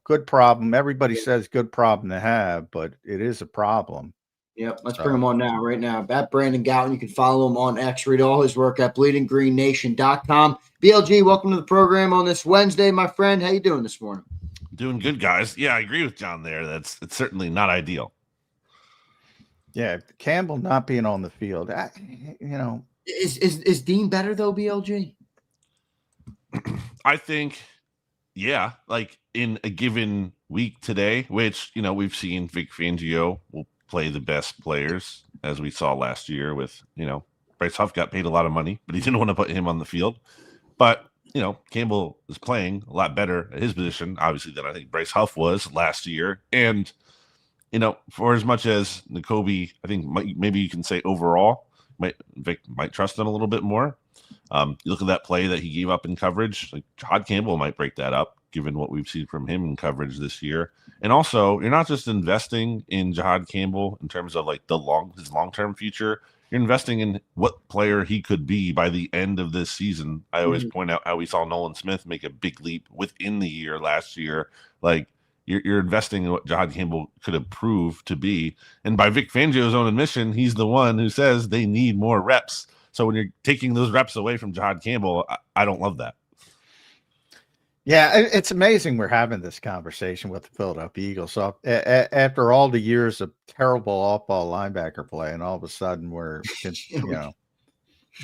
good problem. Everybody says good problem to have, but it is a problem. Yep, let's bring him on right now. At Brandon Gowton, you can follow him on X. Read all his work at bleedinggreennation.com. BLG, welcome to the program on this Wednesday, my friend. How you doing this morning? Doing good, guys. Yeah, I agree with John there. It's certainly not ideal. Yeah, Campbell not being on the field, Is Dean better though, BLG? I think, yeah, like in a given week today, which we've seen Vic Fangio will play the best players, as we saw last year with Bryce Huff got paid a lot of money, but he didn't want to put him on the field. But Campbell is playing a lot better at his position, obviously, than I think Bryce Huff was last year. And for as much as Nakobe, I think maybe you can say overall, Vic might trust him a little bit more. You look at that play that he gave up in coverage, like Todd Campbell might break that up, given what we've seen from him in coverage this year. And also, you're not just investing in Jahad Campbell in terms of like his long-term future. You're investing in what player he could be by the end of this season. I always point out how we saw Nolan Smith make a big leap within the year last year. Like you're investing in what Jahad Campbell could have proved to be. And by Vic Fangio's own admission, he's the one who says they need more reps. So when you're taking those reps away from Jahad Campbell, I don't love that. Yeah, it's amazing we're having this conversation with the Philadelphia Eagles. So after all the years of terrible off-ball linebacker play, and all of a sudden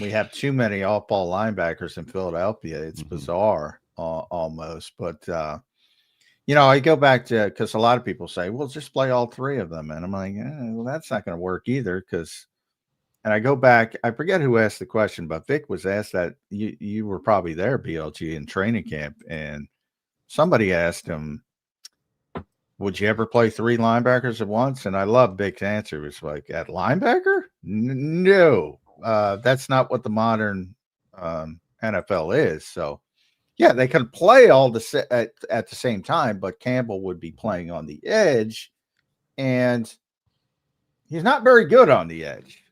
we have too many off-ball linebackers in Philadelphia. It's bizarre almost. But, I go back to, because a lot of people say, well, just play all three of them. And I'm like, well, that's not going to work either and I go back, I forget who asked the question, but Vic was asked that. You were probably there, BLG, in training camp, and somebody asked him, would you ever play three linebackers at once? And I love Vic's answer. It was like, at linebacker? No. That's not what the modern NFL is. So, yeah, they can play all at the same time, but Campbell would be playing on the edge, and he's not very good on the edge.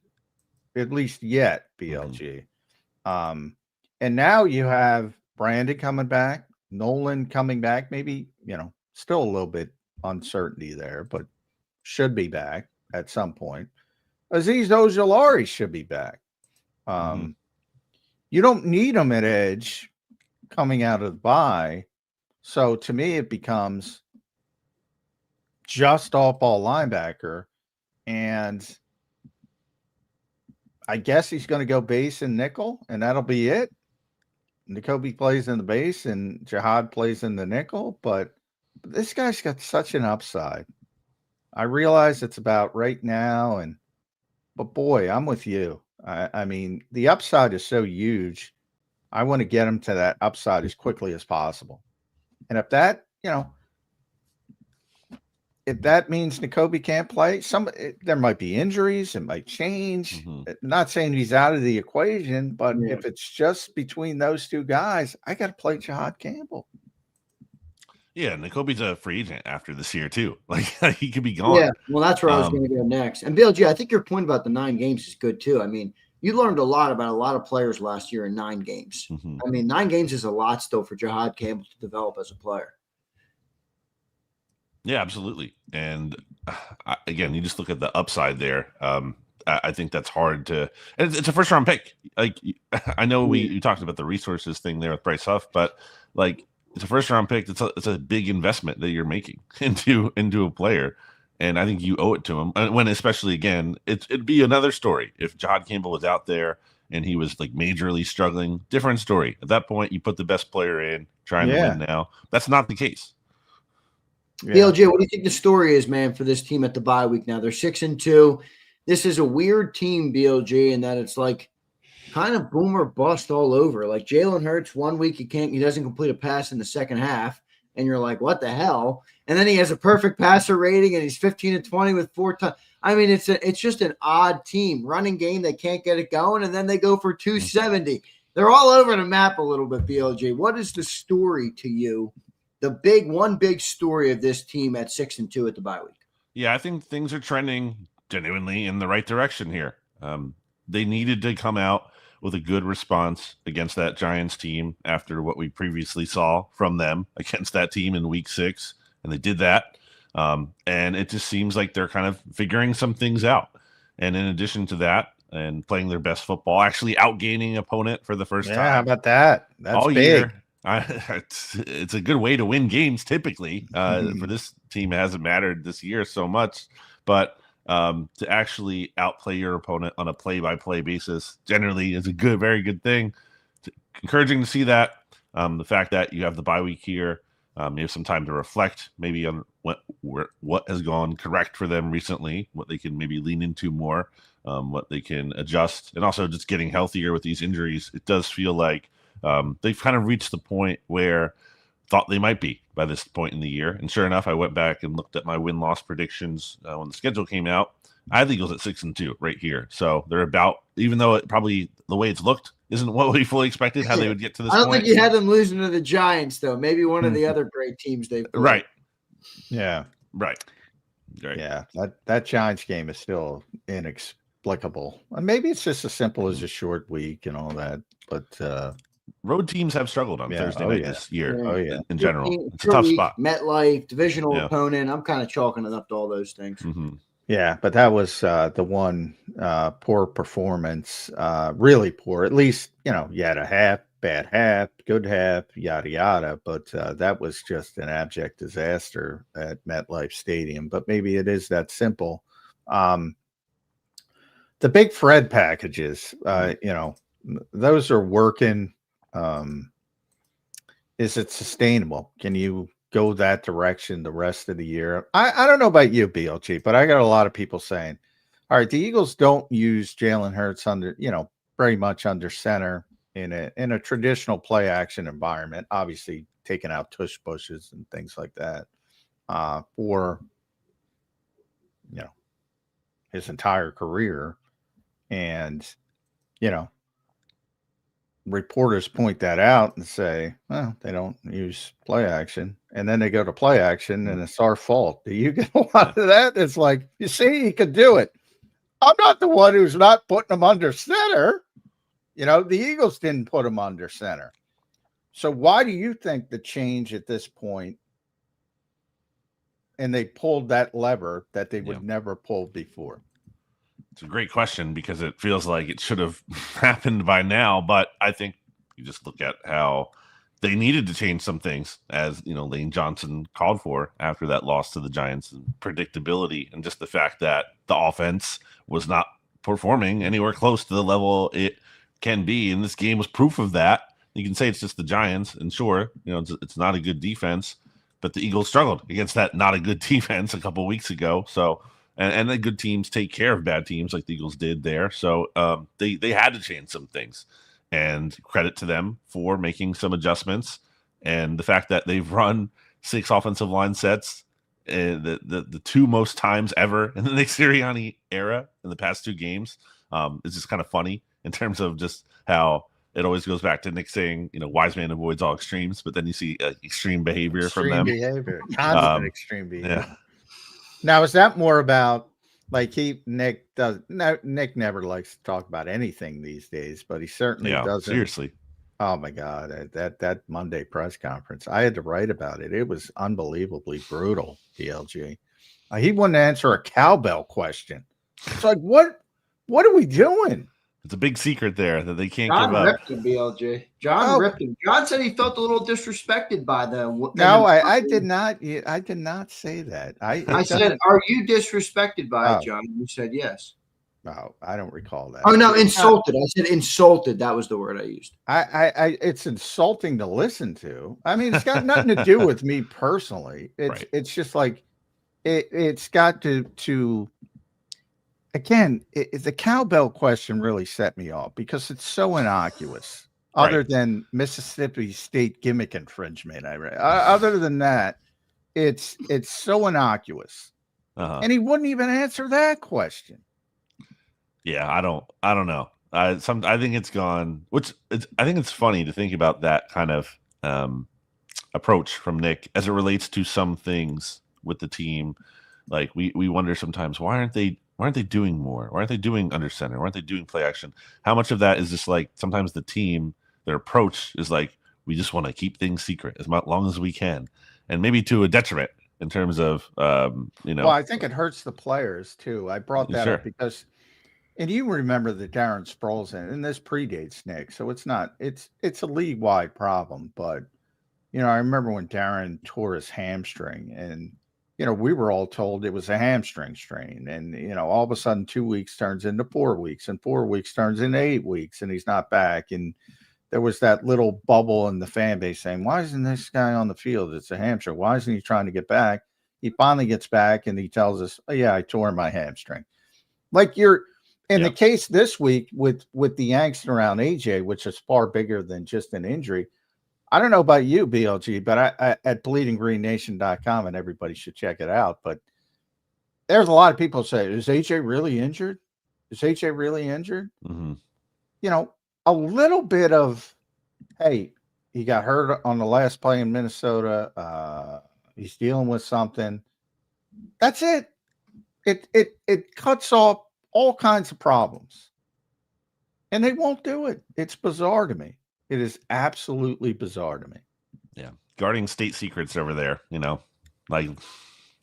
At least yet, BLG. And now you have Brandon coming back, Nolan coming back, maybe, still a little bit uncertainty there, but should be back at some point. Azeez Ojulari should be back. You don't need him at edge coming out of the bye. So to me, it becomes just off-ball linebacker, and I guess he's going to go base and nickel, and that'll be it. Nakobe plays in the base, and Jahad plays in the nickel. But this guy's got such an upside. I realize it's about right now, but boy, I'm with you. I mean, the upside is so huge. I want to get him to that upside as quickly as possible. And if that, if that means Nakobe can't play, there might be injuries. It might change. Not saying he's out of the equation, but if it's just between those two guys, I got to play Jahad Campbell. Yeah, Nakobe's a free agent after this year too. Like he could be gone. Yeah, well, that's where I was going to go next. And BLG, I think your point about the 9 games is good too. I mean, you learned a lot about a lot of players last year in 9 games. I mean, 9 games is a lot still for Jahad Campbell to develop as a player. Yeah, absolutely. And again, you just look at the upside there. I think that's hard to. And it's a first round pick. Like I know you talked about the resources thing there with Bryce Huff, but like it's a first round pick. It's a big investment that you're making into a player, and I think you owe it to him. And when especially again, it'd be another story if Jahad Campbell was out there and he was like majorly struggling. Different story. At that point, you put the best player in, trying to win. Now that's not the case. Yeah. BLJ, what do you think the story is, man, for this team at the bye week now? They're 6-2. This is a weird team, BLJ, in that it's like kind of boom or bust all over. Like Jalen Hurts, 1 week he doesn't complete a pass in the second half, and you're like, what the hell? And then he has a perfect passer rating, and he's 15-20 with 4 times. I mean, it's just an odd team. Running game, they can't get it going, and then they go for 270. They're all over the map a little bit, BLJ. What is the story to you? One big story of this team at 6-2 at the bye week. Yeah, I think things are trending genuinely in the right direction here. They needed to come out with a good response against that Giants team after what we previously saw from them against that team in week 6. And they did that. And it just seems like they're kind of figuring some things out. And in addition to that, and playing their best football, actually outgaining opponent for the first time. How about that? That's all big. Year. It's a good way to win games typically. For this team, it hasn't mattered this year so much. But to actually outplay your opponent on a play-by-play basis generally is a very good thing. It's encouraging to see that. The fact that you have the bye week here, you have some time to reflect maybe on what has gone correct for them recently, what they can maybe lean into more, what they can adjust, and also just getting healthier with these injuries. It does feel like they've kind of reached the point where thought they might be by this point in the year. And sure enough, I went back and looked at my win-loss predictions when the schedule came out. I had the Eagles at 6-2 right here. So they're about, even though it probably the way it's looked isn't what we fully expected, how they would get to this point. I don't think you had them losing to the Giants, though. Maybe one of the other great teams they've played. Right. Yeah. Right. Yeah. That Giants game is still inexplicable. Maybe it's just as simple as a short week and all that. But road teams have struggled on Thursday night this year. In general, it's a tough spot. MetLife, divisional opponent. I'm kind of chalking it up to all those things. Mm-hmm. Yeah, but that was the one poor performance, really poor. At least, you had a half, bad half, good half, yada, yada. But that was just an abject disaster at MetLife Stadium. But maybe it is that simple. The big Fred packages, those are working. Is it sustainable? Can you go that direction the rest of the year? I don't know about you, BLG, but I got a lot of people saying, all right, the Eagles don't use Jalen Hurts under, very much under center in a traditional play action environment, obviously taking out tush bushes and things like that for, his entire career. And, reporters point that out and say, well, they don't use play action. And then they go to play action and it's our fault. Do you get a lot of that? It's like, you see, he could do it. I'm not the one who's not putting him under center. The Eagles didn't put him under center. So why do you think the change at this point, and they pulled that lever that they would never pull before? It's a great question because it feels like it should have happened by now. But I think you just look at how they needed to change some things, as Lane Johnson called for after that loss to the Giants, and predictability, and just the fact that the offense was not performing anywhere close to the level it can be. And this game was proof of that. You can say it's just the Giants, and sure, it's not a good defense, but the Eagles struggled against that not a good defense a couple of weeks ago. So. And the good teams take care of bad teams like the Eagles did there. So they had to change some things. And credit to them for making some adjustments. And the fact that they've run 6 offensive line sets, the 2 most times ever in the Nick Sirianni era in the past 2 games, is just kind of funny in terms of just how it always goes back to Nick saying, wise man avoids all extremes. But then you see extreme behavior from them. Constant extreme behavior. Yeah. Now, is that more about Nick never likes to talk about anything these days, but he certainly doesn't. Seriously. Oh my God. That Monday press conference, I had to write about it. It was unbelievably brutal, DLG. He wouldn't answer a cowbell question. It's like, what are we doing? It's a big secret there that they can't John give up. Ripped him, BLJ. John ripped him. John said he felt a little disrespected by them. No, I did not. I did not say that. I said, "Are you disrespected by it, John?" You said yes. No, I don't recall that. Oh no, insulted. I said insulted. That was the word I used. It's insulting to listen to. I mean, it's got nothing to do with me personally. It's just like it's got to. Again, the cowbell question really set me off because it's so innocuous. Other than Mississippi State gimmick infringement, other than that, it's so innocuous, and he wouldn't even answer that question. Yeah, I don't know. I think it's gone. I think it's funny to think about that kind of approach from Nick as it relates to some things with the team. Like we wonder sometimes, why aren't they Why aren't they doing more? Why aren't they doing under center? Why aren't they doing play action? How much of that is just like sometimes the team, their approach is like, we just want to keep things secret as long as we can, and maybe to a detriment in terms of, Well, I think it hurts the players too. I brought that up because, and you remember that Darren Sproles and this predates Nick, so it's a league wide problem. But I remember when Darren tore his hamstring, and we were all told it was a hamstring strain, and all of a sudden 2 weeks turns into 4 weeks, and 4 weeks turns into 8 weeks, and he's not back. And there was that little bubble in the fan base saying, why isn't this guy on the field? It's a hamstring. Why isn't he trying to get back? He finally gets back and he tells us, oh, yeah, I tore my hamstring. Like you're in the case this week with the angst around AJ, which is far bigger than just an injury. I don't know about you, BLG, but I at bleedinggreennation.com, and everybody should check it out. But there's a lot of people say, is AJ really injured? Is AJ really injured? Mm-hmm. A little bit of, hey, he got hurt on the last play in Minnesota. He's dealing with something. That's it. It cuts off all kinds of problems. And they won't do it. It's bizarre to me. It is absolutely bizarre to me. Yeah. Guarding state secrets over there, like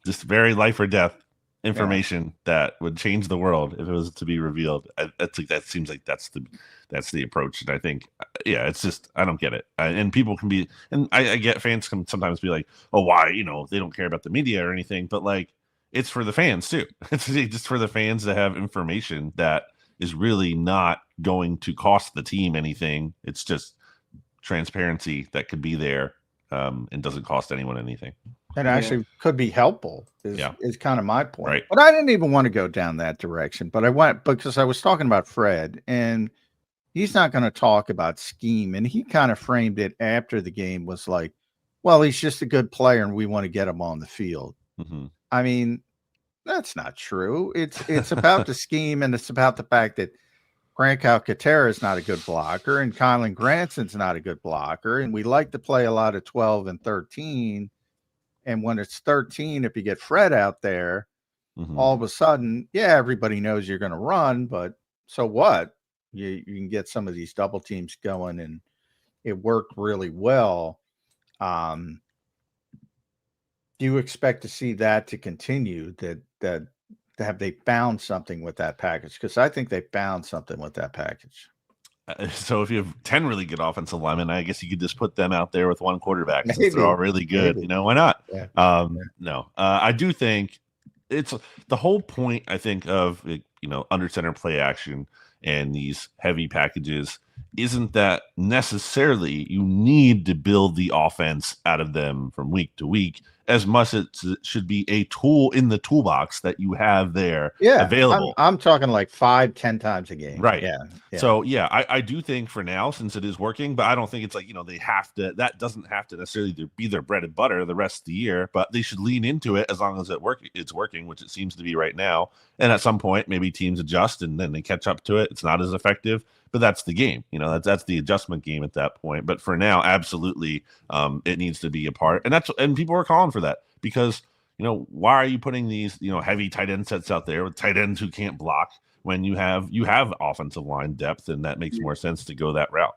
just very life or death information that would change the world if it was to be revealed. That seems like that's the approach. And I think, it's just, I don't get it. And people can be, and I get fans can sometimes be like, oh, why, they don't care about the media or anything, but like, it's for the fans too. It's just for the fans to have information that is really not going to cost the team anything. It's just transparency that could be there and doesn't cost anyone anything. And actually could be helpful is kind of my point. Right. But I didn't even want to go down that direction. But I went because I was talking about Fred, and he's not going to talk about scheme. And he kind of framed it after the game was like, well, he's just a good player and we want to get him on the field. Mm-hmm. I mean, that's not true. It's about the scheme, and it's about the fact that Grant Calcaterra is not a good blocker, and Kylan Granson's not a good blocker. And we like to play a lot of 12 and 13. And when it's 13, if you get Fred out there, all of a sudden, everybody knows you're going to run, but so what? You can get some of these double teams going, and it worked really well. Do you expect to see that to continue? That have they found something with that package? Because I think they found something with that package. So if you have 10 really good offensive linemen, I guess you could just put them out there with one quarterback since they're all really good. Maybe. Why not? Yeah. No, I do think it's the whole point, I think, of under center play action and these heavy packages isn't that necessarily you need to build the offense out of them from week to week as much as it should be a tool in the toolbox that you have there available. I'm talking like 5-10 times a game. Right. Yeah. So I do think for now, since it is working, but I don't think it's like, they have to, that doesn't have to necessarily be their bread and butter the rest of the year, but they should lean into it as long as it's working, which it seems to be right now. And at some point, maybe teams adjust and then they catch up to it. It's not as effective, but that's the game. That's the adjustment game at that point. But for now, absolutely, it needs to be a part. And people are calling for that because, why are you putting these, heavy tight end sets out there with tight ends who can't block when you have offensive line depth, and that makes more sense to go that route.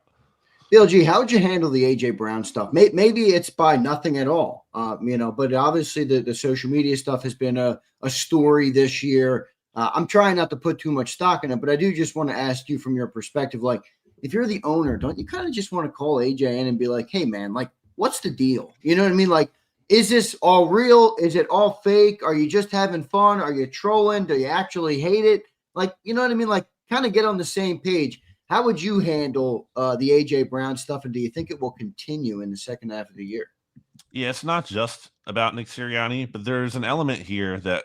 BLG, how would you handle the AJ Brown stuff? Maybe it's by nothing at all, but obviously the social media stuff has been a story this year. I'm trying not to put too much stock in it, but I do just want to ask you from your perspective, like, if you're the owner, don't you kind of just want to call AJ in and be like, hey, man, like, what's the deal? You know what I mean? Like, is this all real? Is it all fake? Are you just having fun? Are you trolling? Do you actually hate it? Like, you know what I mean? Like, kind of get on the same page. How would you handle the AJ Brown stuff, and do you think it will continue in the second half of the year? Yeah, it's not just about Nick Sirianni, but there's an element here that,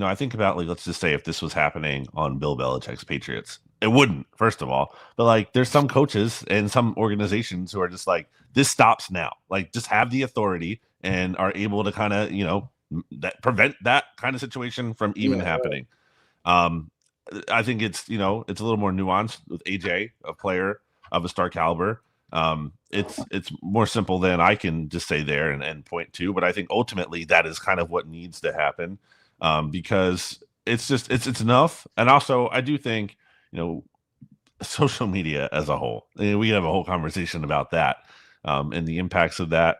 I think about, like, let's just say if this was happening on Bill Belichick's Patriots, it wouldn't, first of all. But, like, there's some coaches and some organizations who are just like, this stops now. Like, just have the authority and are able to kind of, that prevent that kind of situation from even happening. I think it's, it's a little more nuanced with AJ, a player of a star caliber. It's more simple than I can just say there and point to, but I think ultimately that is kind of what needs to happen. Because it's just it's enough. And also, I do think social media as a whole. We have a whole conversation about that and the impacts of that.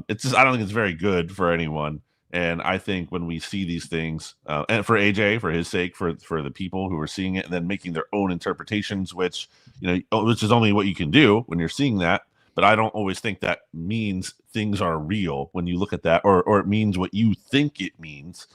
It's just I don't think it's very good for anyone. And I think when we see these things, and for AJ, for his sake, for the people who are seeing it and then making their own interpretations, which which is only what you can do when you're seeing that. But I don't always think that means things are real when you look at that, or it means what you think it means.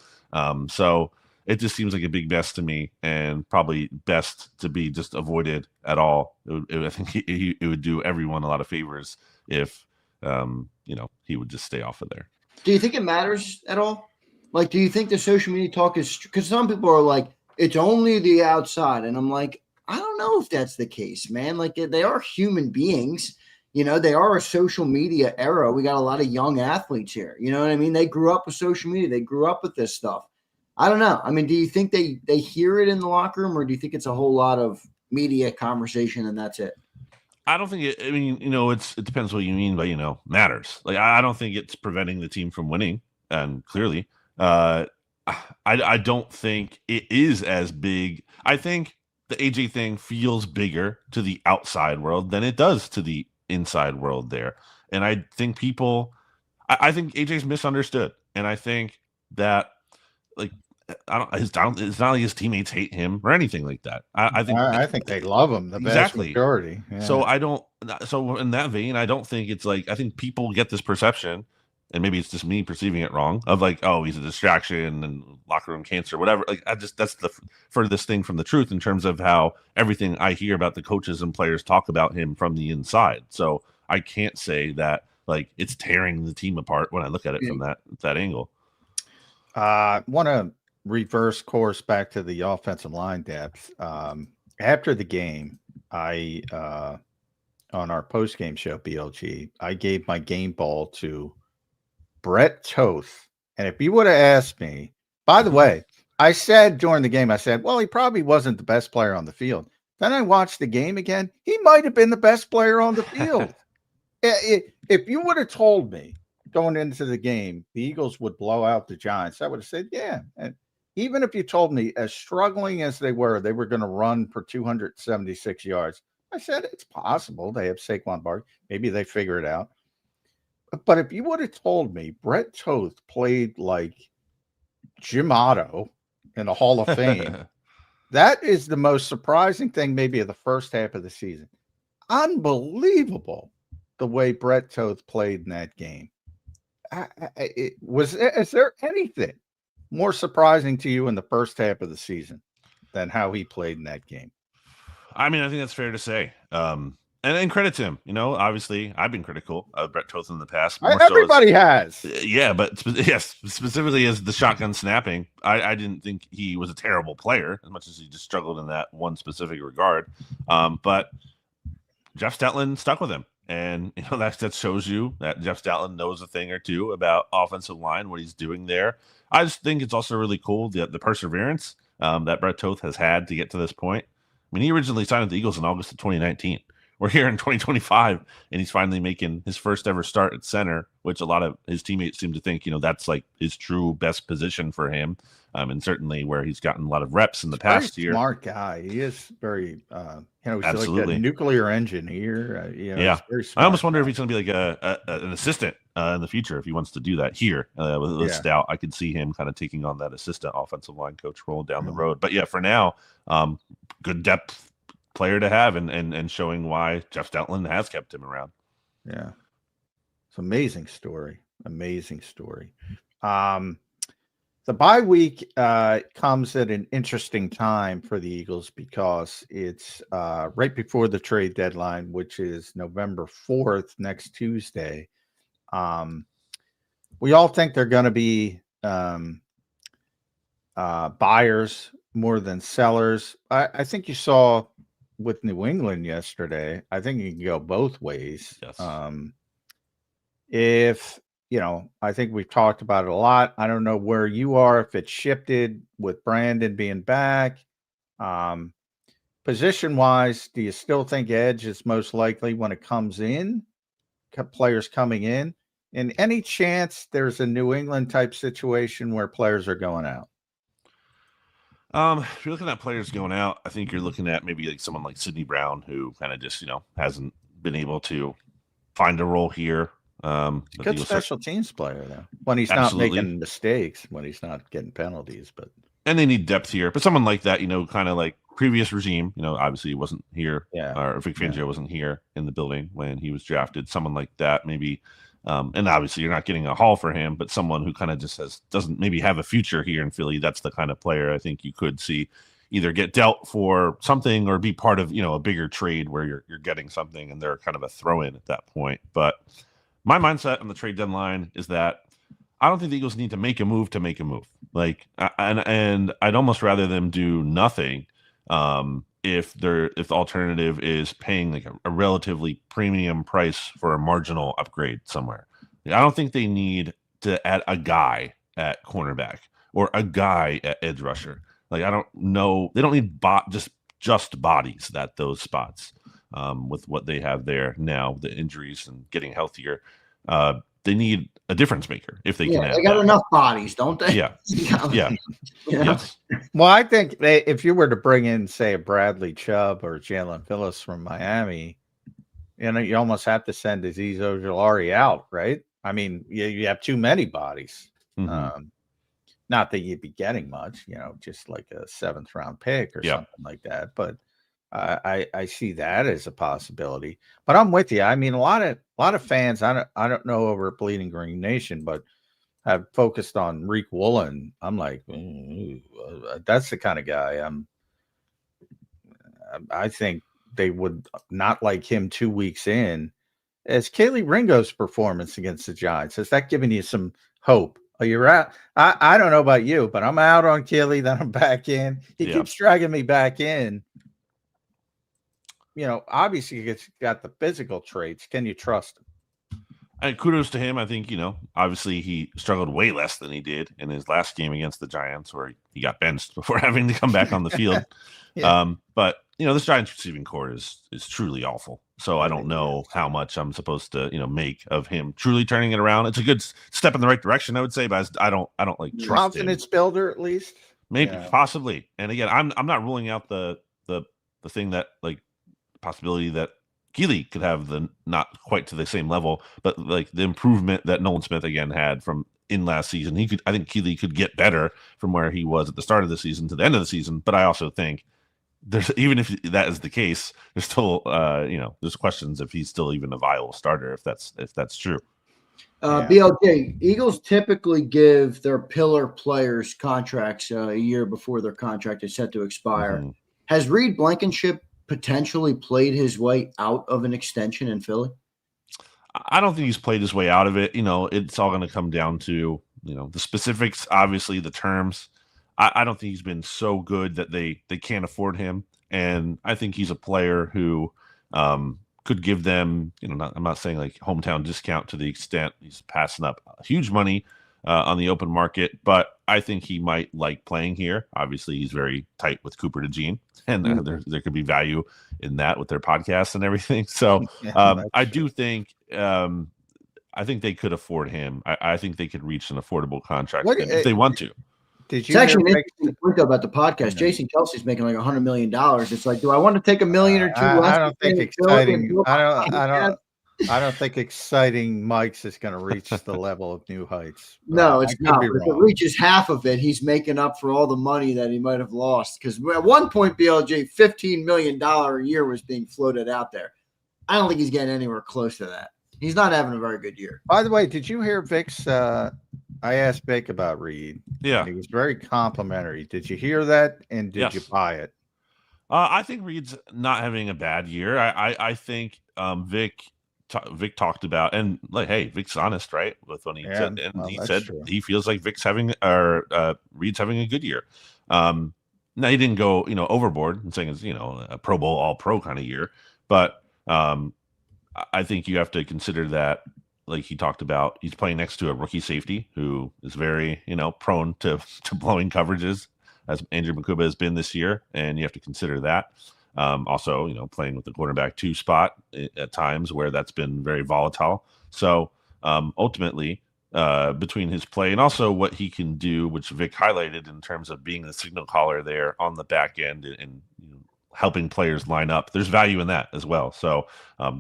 So it just seems like a big mess to me, and probably best to be just avoided at all. I think it would do everyone a lot of favors if he would just stay off of there. Do you think it matters at all? Like, do you think the social media talk is because some people are like, it's only the outside, and I'm like, I don't know if that's the case, man. Like, they are human beings. They are a social media era. We got a lot of young athletes here. You know what I mean? They grew up with social media. They grew up with this stuff. I don't know. I mean, do you think they hear it in the locker room, or do you think it's a whole lot of media conversation and that's it? I don't think it. I mean, it depends what you mean by matters. Like, I don't think it's preventing the team from winning, and clearly, I don't think it is as big. I think the AJ thing feels bigger to the outside world than it does to the inside world there, and I think I think AJ's misunderstood, and I think that like. It's not like his teammates hate him or anything like that. I think they love him. The vast majority. Yeah. So in that vein, I don't think it's like, I think people get this perception, and maybe it's just me perceiving it wrong, of like, oh, he's a distraction and locker room cancer, whatever. Like, that's the furthest thing from the truth in terms of how everything I hear about the coaches and players talk about him from the inside. So I can't say that like it's tearing the team apart when I look at it from that angle. Want to reverse course back to the offensive line depth. After the game, I on our post-game show, BLG, I gave my game ball to Brett Toth. And if you would have asked me, by the way, I said during the game, well, he probably wasn't the best player on the field. Then I watched the game again. He might have been the best player on the field. If you would have told me going into the game, the Eagles would blow out the Giants, I would have said, yeah. And even if you told me, as struggling as they were going to run for 276 yards, I said, it's possible. They have Saquon Barkley. Maybe they figure it out. But if you would have told me Brett Toth played like Jim Otto in the Hall of Fame, that is the most surprising thing maybe of the first half of the season. Unbelievable the way Brett Toth played in that game. Is there anything more surprising to you in the first half of the season than how he played in that game? I mean, I think that's fair to say. And credit to him. Obviously, I've been critical of Brett Toth in the past. Everybody has. Yeah, but specifically as the shotgun snapping, I didn't think he was a terrible player as much as he just struggled in that one specific regard. But Jeff Stoutland stuck with him. And that shows you that Jeff Stoutland knows a thing or two about offensive line, what he's doing there. I just think it's also really cool the perseverance that Brett Toth has had to get to this point. I mean, he originally signed with the Eagles in August of 2019. We're here in 2025, and he's finally making his first ever start at center, which a lot of his teammates seem to think, that's like his true best position for him. And certainly where he's gotten a lot of reps in the past year. Smart guy. He is very, he's absolutely like a nuclear engineer. Yeah. Very smart. I almost wonder if he's going to be like an assistant in the future if he wants to do that here with Stout. I could see him kind of taking on that assistant offensive line coach role down the road. But yeah, for now, good depth player to have and showing why Jeff Stoutland has kept him around. Yeah. It's an amazing story. Amazing story. The bye week comes at an interesting time for the Eagles because it's right before the trade deadline, which is November 4th, next Tuesday. We all think they're going to be buyers more than sellers. I think you saw with New England yesterday, I think you can go both ways. Yes. I think we've talked about it a lot. I don't know where you are, if it's shifted with Brandon being back. Position-wise, do you still think edge is most likely when it comes in, players coming in? And any chance there's a New England type situation where players are going out? If you're looking at players going out, I think you're looking at maybe like someone like Sidney Brown, who kind of just hasn't been able to find a role here. Good special teams player though. When he's Absolutely. not making mistakes, when he's not getting penalties, but they need depth here. But someone like that, kind of like previous regime, obviously he wasn't here. Yeah. Or Vic Fangio wasn't here in the building when he was drafted. Someone like that, maybe. And obviously you're not getting a haul for him, but someone who kind of just doesn't maybe have a future here in Philly. That's the kind of player I think you could see either get dealt for something or be part of, a bigger trade where you're getting something and they're kind of a throw in at that point. But my mindset on the trade deadline is that I don't think the Eagles need to make a move to make a move. Like, and I'd almost rather them do nothing. If the alternative is paying like a relatively premium price for a marginal upgrade somewhere. I don't think they need to add a guy at cornerback or a guy at edge rusher. Like, I don't know. They don't need just bodies at those spots with what they have there now, the injuries and getting healthier. They need a difference maker if they can add they got enough bodies, don't they? Yeah. Yeah. Yes. Well, I think if you were to bring in, say, a Bradley Chubb or Jalen Phillips from Miami, you almost have to send Azeez Ojulari out, right? I mean, you have too many bodies. Mm-hmm. Not that you'd be getting much, just like a 7th round pick or something like that. But I see that as a possibility. But I'm with you. I mean, a lot of fans. I don't know over at Bleeding Green Nation, but have focused on Reek Woolen. I'm like, that's the kind of guy. I think they would not like him 2 weeks in. As Kaylee Ringo's performance against the Giants, has that given you some hope? Oh, you're out. I don't know about you, but I'm out on Kaylee. Then I'm back in. He keeps dragging me back in. Obviously he's got the physical traits. Can you trust him? And kudos to him. I think, obviously he struggled way less than he did in his last game against the Giants, where he got benched before having to come back on the field. But this Giants receiving core is truly awful. So I don't know how much I'm supposed to, make of him truly turning it around. It's a good step in the right direction, I would say, but I don't like trust confidence builder at least. Maybe possibly. And again, I'm not ruling out the thing that like possibility that Keeley could have the not quite to the same level, but like the improvement that Nolan Smith again had from in last season. I think Keeley could get better from where he was at the start of the season to the end of the season. But I also think even if that is the case, there's still there's questions if he's still even a viable starter if that's true. BLJ, Eagles typically give their pillar players contracts a year before their contract is set to expire. Mm-hmm. Has Reed Blankenship potentially played his way out of an extension in Philly? I don't think he's played his way out of it. It's all going to come down to, the specifics, obviously the terms. I don't think he's been so good that they can't afford him. And I think he's a player who could give them, I'm not saying like hometown discount to the extent he's passing up huge money on the open market, but I think he might like playing here. Obviously, he's very tight with Cooper DeJean, and there could be value in that with their podcasts and everything. So I do think I think they could afford him. I think they could reach an affordable contract if they want to. Did you? It's actually an interesting point about the podcast. Jason Kelsey's making like $100 million. It's like, do I want to take $1 million or two? I don't think exciting. I don't think exciting Mike's is going to reach the level of new heights. No, it's not. But if it reaches half of it, he's making up for all the money that he might have lost. Because at one point, BLJ, $15 million a year was being floated out there. I don't think he's getting anywhere close to that. He's not having a very good year. By the way, did you hear Vic's? I asked Vic about Reed. Yeah. He was very complimentary. Did you hear that? And did you buy it? I think Reed's not having a bad year. I think Vic talked about, and like, hey, Vic's honest, right? With when he said, and he said true. He feels like Reed's having a good year. Now he didn't go, overboard and saying it's, a Pro Bowl All Pro kind of year, but I think you have to consider that, like he talked about, he's playing next to a rookie safety who is very, prone to blowing coverages, as Andrew Makuba has been this year, and you have to consider that. Also, playing with the quarterback 2 spot at times where that's been very volatile. So ultimately, between his play and also what he can do, which Vic highlighted in terms of being the signal caller there on the back end and helping players line up. There's value in that as well. So,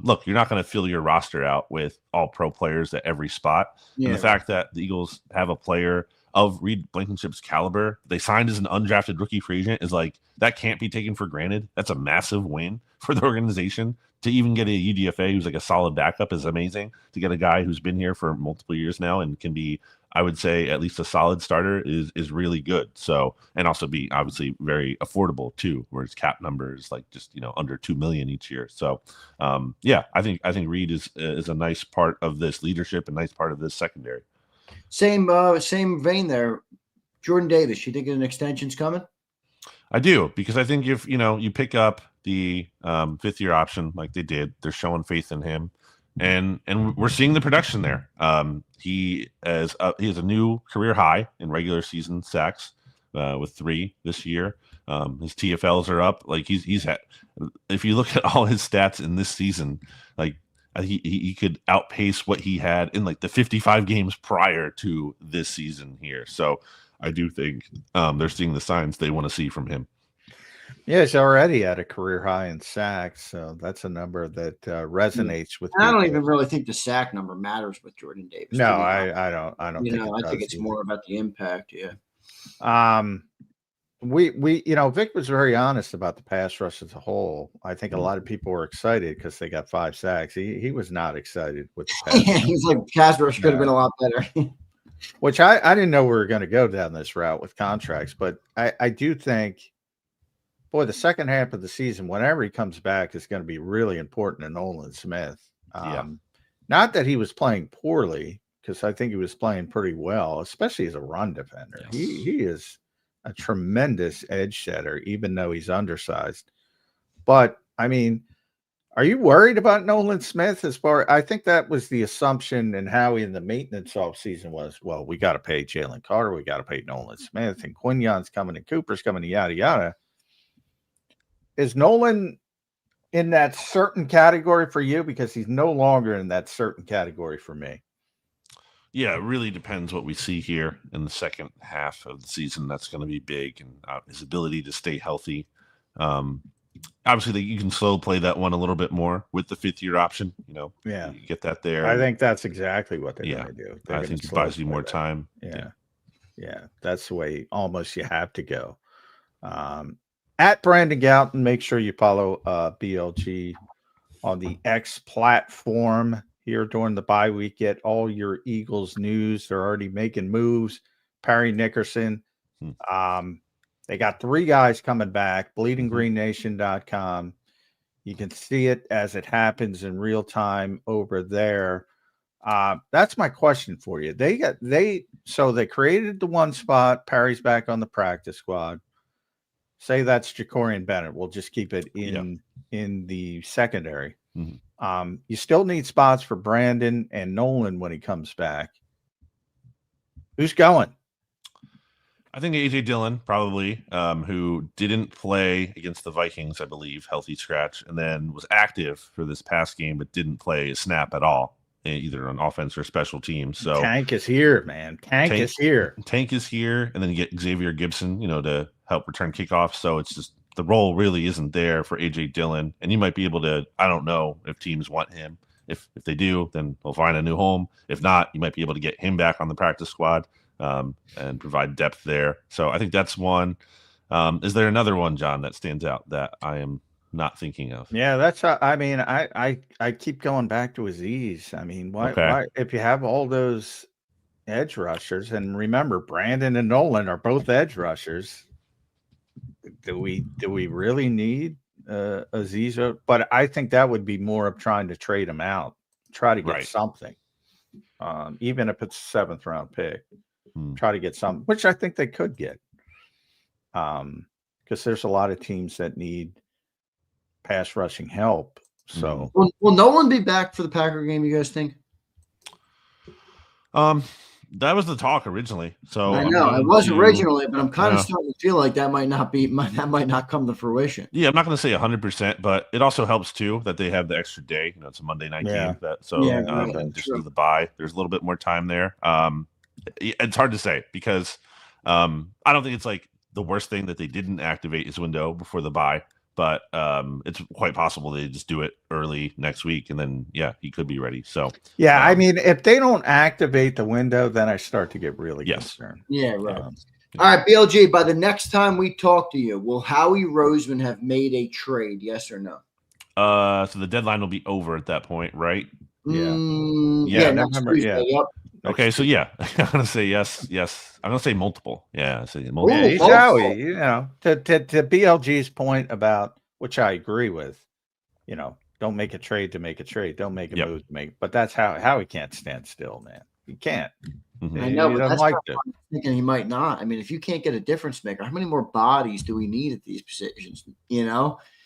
look, you're not going to fill your roster out with all pro players at every spot. Yeah, and the fact that the Eagles have a player of Reed Blankenship's caliber, they signed as an undrafted rookie free agent, is like, that can't be taken for granted. That's a massive win for the organization. To even get a UDFA who's like a solid backup is amazing. To get a guy who's been here for multiple years now and can be, I would say, at least a solid starter is really good. So, and also be obviously very affordable too, where his cap number is like just under $2 million each year. So, yeah, I think Reed is a nice part of this leadership, a nice part of this secondary. Same vein there. Jordan Davis, you think an extension's coming? I do, because I think if you pick up the 5th-year option like they did, they're showing faith in him, and we're seeing the production there. He has a new career high in regular season sacks with 3 this year. His TFLs are up. Like he's had. If you look at all his stats in this season, like he could outpace what he had in like the 55 games prior to this season here. So I do think they're seeing the signs they want to see from him. Yeah, he's already at a career high in sacks, so that's a number that resonates with. I don't even really think the sack number matters with Jordan Davis. No, I don't. I think I think it's more about the impact. Yeah. Vic was very honest about the pass rush as a whole. I think a lot of people were excited because they got 5 sacks. He was not excited with the pass. Yeah, he's like, pass rush could have been a lot better. Which I didn't know we were going to go down this route with contracts, but I do think, boy, the second half of the season, whenever he comes back, is going to be really important to Nolan Smith. Not that he was playing poorly, because I think he was playing pretty well, especially as a run defender. Yes. He is a tremendous edge setter, even though he's undersized. But, I mean, are you worried about Nolan Smith I think that was the assumption and how in the maintenance offseason was, well, we got to pay Jalen Carter, we got to pay Nolan Smith, and Quignon's coming and Cooper's coming, yada, yada. Is Nolan in that certain category for you? Because he's no longer in that certain category for me. Yeah, it really depends what we see here in the second half of the season. That's going to be big, and his ability to stay healthy. Obviously, you can slow play that one a little bit more with the 5th-year option. You get that there. I think that's exactly what they're going to do. I think it buys you more time. Yeah, that's the way almost you have to go. At Brandon Gouton, make sure you follow BLG on the X platform here during the bye week. Get all your Eagles news. They're already making moves. Perry Nickerson. They got 3 guys coming back. BleedingGreenNation.com. You can see it as it happens in real time over there. That's my question for you. They created the 1 spot. Perry's back on the practice squad. Say that's Jacorian Bennett. We'll just keep it in the secondary. Mm-hmm. You still need spots for Brandon and Nolan when he comes back. Who's going? I think AJ Dillon probably, who didn't play against the Vikings, I believe, healthy scratch, and then was active for this past game, but didn't play a snap at all, either on offense or special teams. So Tank is here, man. Tank is here. Tank is here, and then you get Xavier Gibson, to help return kickoffs. So it's just the role really isn't there for AJ Dillon, and you might be able to. I don't know if teams want him. If they do, then he'll find a new home. If not, you might be able to get him back on the practice squad and provide depth there. So I think that's one. Is there another one, John, that stands out that I am not thinking of? Yeah, that's. I keep going back to Aziz. I mean, why if you have all those edge rushers, and remember, Brandon and Nolan are both edge rushers. Do we really need Aziz? But I think that would be more of trying to trade him out, try to get something, even if it's a 7th round pick. Try to get something, which I think they could get, because there's a lot of teams that need pass rushing help. So, will Nolan be back for the Packer game? You guys think? That was the talk originally. So I know it was originally, but I'm kind of starting to feel like that might not come to fruition. Yeah, I'm not going to say 100%, but it also helps too that they have the extra day. It's a Monday night game. In addition to the bye, there's a little bit more time there. It's hard to say because I don't think it's like the worst thing that they didn't activate his window before the bye, but it's quite possible they just do it early next week, and then he could be ready. So I mean, if they don't activate the window, then I start to get really concerned. Yeah, right. All right, BLG, by the next time we talk to you, will Howie Roseman have made a trade, yes or no? So the deadline will be over at that point, right? November, Tuesday, yep. Okay, so I'm gonna say yes. I'm gonna say multiple. Yeah, say multiple. Yeah, he's Howie. To BLG's point about, which I agree with. Don't make a trade to make a trade. Don't make a move to make. But that's how he can't stand still, man. He can't. I know, but that's like I'm thinking he might not. I mean, if you can't get a difference maker, how many more bodies do we need at these positions?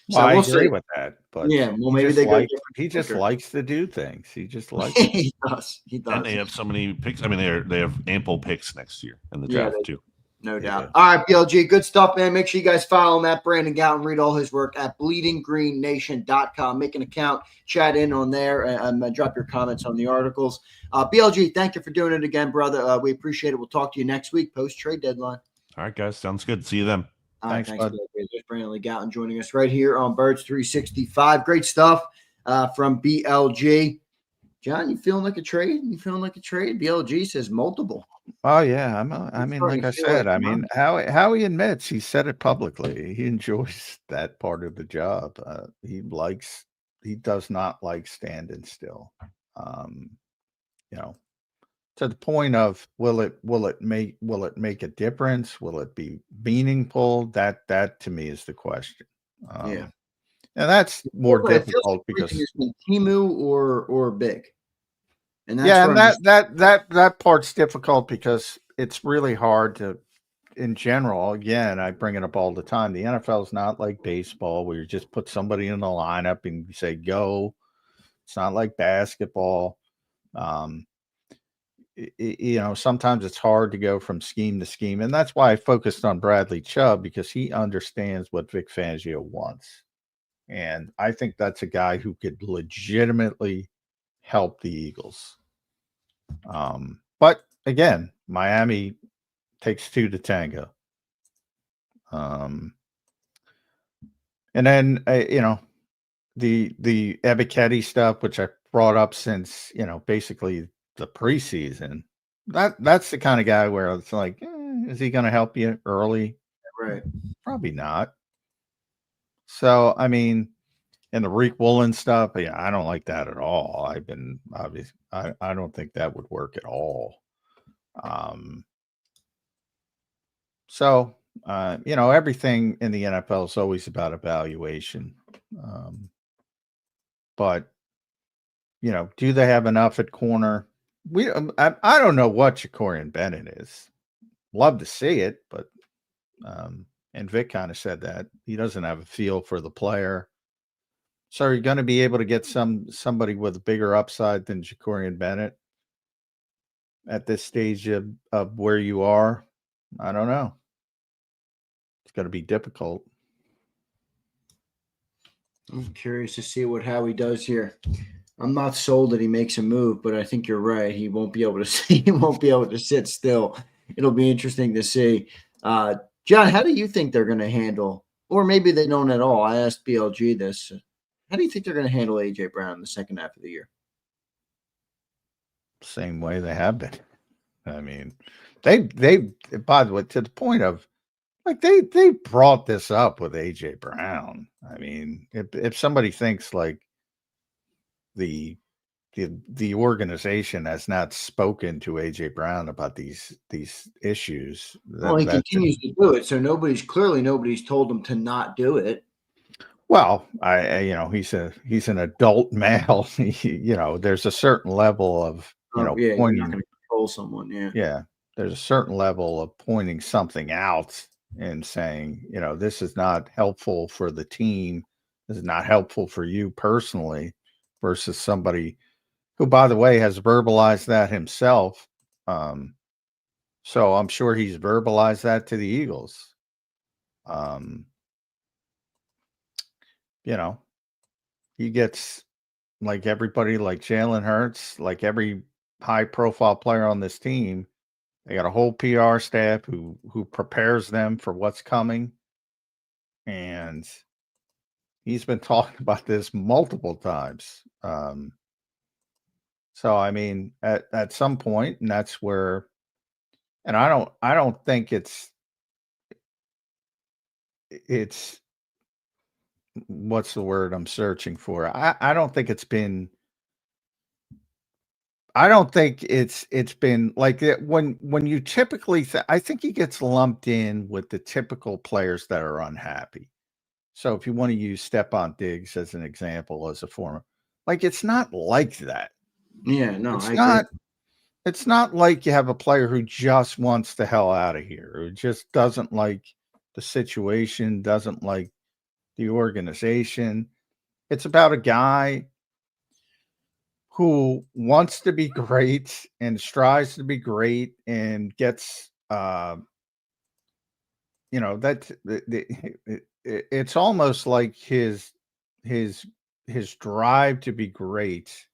So I agree with that. But maybe he just likes to do things. He just likes. He does. And they have so many picks. I mean, they have ample picks next year in the draft too. No doubt. All right, BLG, good stuff, man. Make sure you guys follow him at Brandon Gowton. Read all his work at bleedinggreennation.com. Make an account, chat in on there, and drop your comments on the articles. BLG, thank you for doing it again, brother. We appreciate it. We'll talk to you next week, post-trade deadline. All right, guys. Sounds good. See you then. Thanks, bud. There's Brandon Gowton joining us right here on Birds 365. Great stuff from BLG. John, you feeling like a trade? BLG says multiple. Oh yeah, like I said, Howie admits, he said it publicly. He enjoys that part of the job. He does not like standing still. To the point of will it make a difference? Will it be meaningful? That to me is the question. And that's more difficult because Timu or Big. And that part's difficult because it's really hard to, in general, again, I bring it up all the time. The NFL is not like baseball where you just put somebody in the lineup and you say, go. It's not like basketball. Sometimes it's hard to go from scheme to scheme. And that's why I focused on Bradley Chubb, because he understands what Vic Fangio wants. And I think that's a guy who could legitimately help the Eagles. But again, Miami takes two to tango. And then the Ebiketie stuff, which I brought up since basically the preseason. That's the kind of guy where it's like, is he going to help you early? Right. Probably not. So I mean. And the Reek Woolen stuff, I don't like that at all. I don't think that would work at all. Everything in the NFL is always about evaluation. But do they have enough at corner? I don't know what Jacorian Bennett is. Love to see it, but and Vic kind of said that he doesn't have a feel for the player. So are you going to be able to get somebody with a bigger upside than Jacorian Bennett at this stage of where you are? I don't know. It's going to be difficult. I'm curious to see how he does here. I'm not sold that he makes a move, but I think you're right. He won't be able to sit still. It'll be interesting to see. John, how do you think they're going to handle, or maybe they don't at all? I asked BLG this. How do you think they're going to handle A.J. Brown in the second half of the year? Same way they have been. I mean, they by the way, to the point of like they brought this up with A.J. Brown. I mean, if somebody thinks like the organization has not spoken to A.J. Brown about these issues, he continues to do it. So nobody's told him to not do it. Well, he's an adult male. There's a certain level of pointing. You're not going to control someone. Yeah. There's a certain level of pointing something out and saying, this is not helpful for the team. This is not helpful for you personally, versus somebody who, by the way, has verbalized that himself. So I'm sure he's verbalized that to the Eagles. You know, he gets like everybody, like Jalen Hurts, like every high profile player on this team. They got a whole PR staff who prepares them for what's coming. And he's been talking about this multiple times. So I mean, at some point, and that's where, and I don't think it's what's the word I'm searching for? I don't think it's been. I don't think it's been like it when you typically I think he gets lumped in with the typical players that are unhappy. So if you want to use Stephon Diggs as an example as a former, like it's not like that. Yeah, no, It's I not. agree. It's not like you have a player who just wants the hell out of here, who just doesn't like the situation, doesn't like the organization. It's about a guy who wants to be great and strives to be great and gets that it's almost like his his drive to be great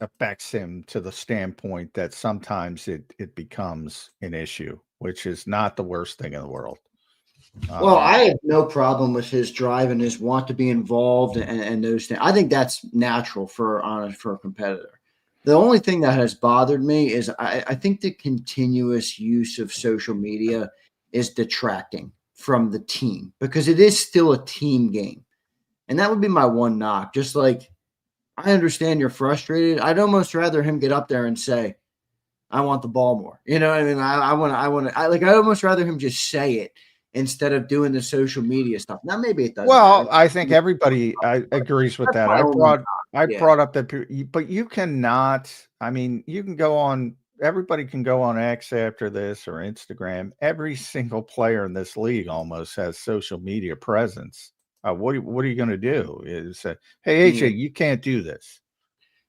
affects him to the standpoint that sometimes it becomes an issue, which is not the worst thing in the world. Well, I have no problem with his drive and his want to be involved and those things. I think that's natural for a competitor. The only thing that has bothered me is I think the continuous use of social media is detracting from the team because it is still a team game. And that would be my one knock. Just like I understand you're frustrated. I'd almost rather him get up there and say, I want the ball more. You know what I mean? I'd almost rather him just say it instead of doing the social media stuff. Now, maybe it doesn't matter. Well, I think everybody agrees with That's that. my only knock. I Yeah. brought up that, but you cannot. I mean, you can go on. Everybody can go on X after this or Instagram. Every single player in this league almost has social media presence. What are you going to do? Is say, hey AJ, you can't do this.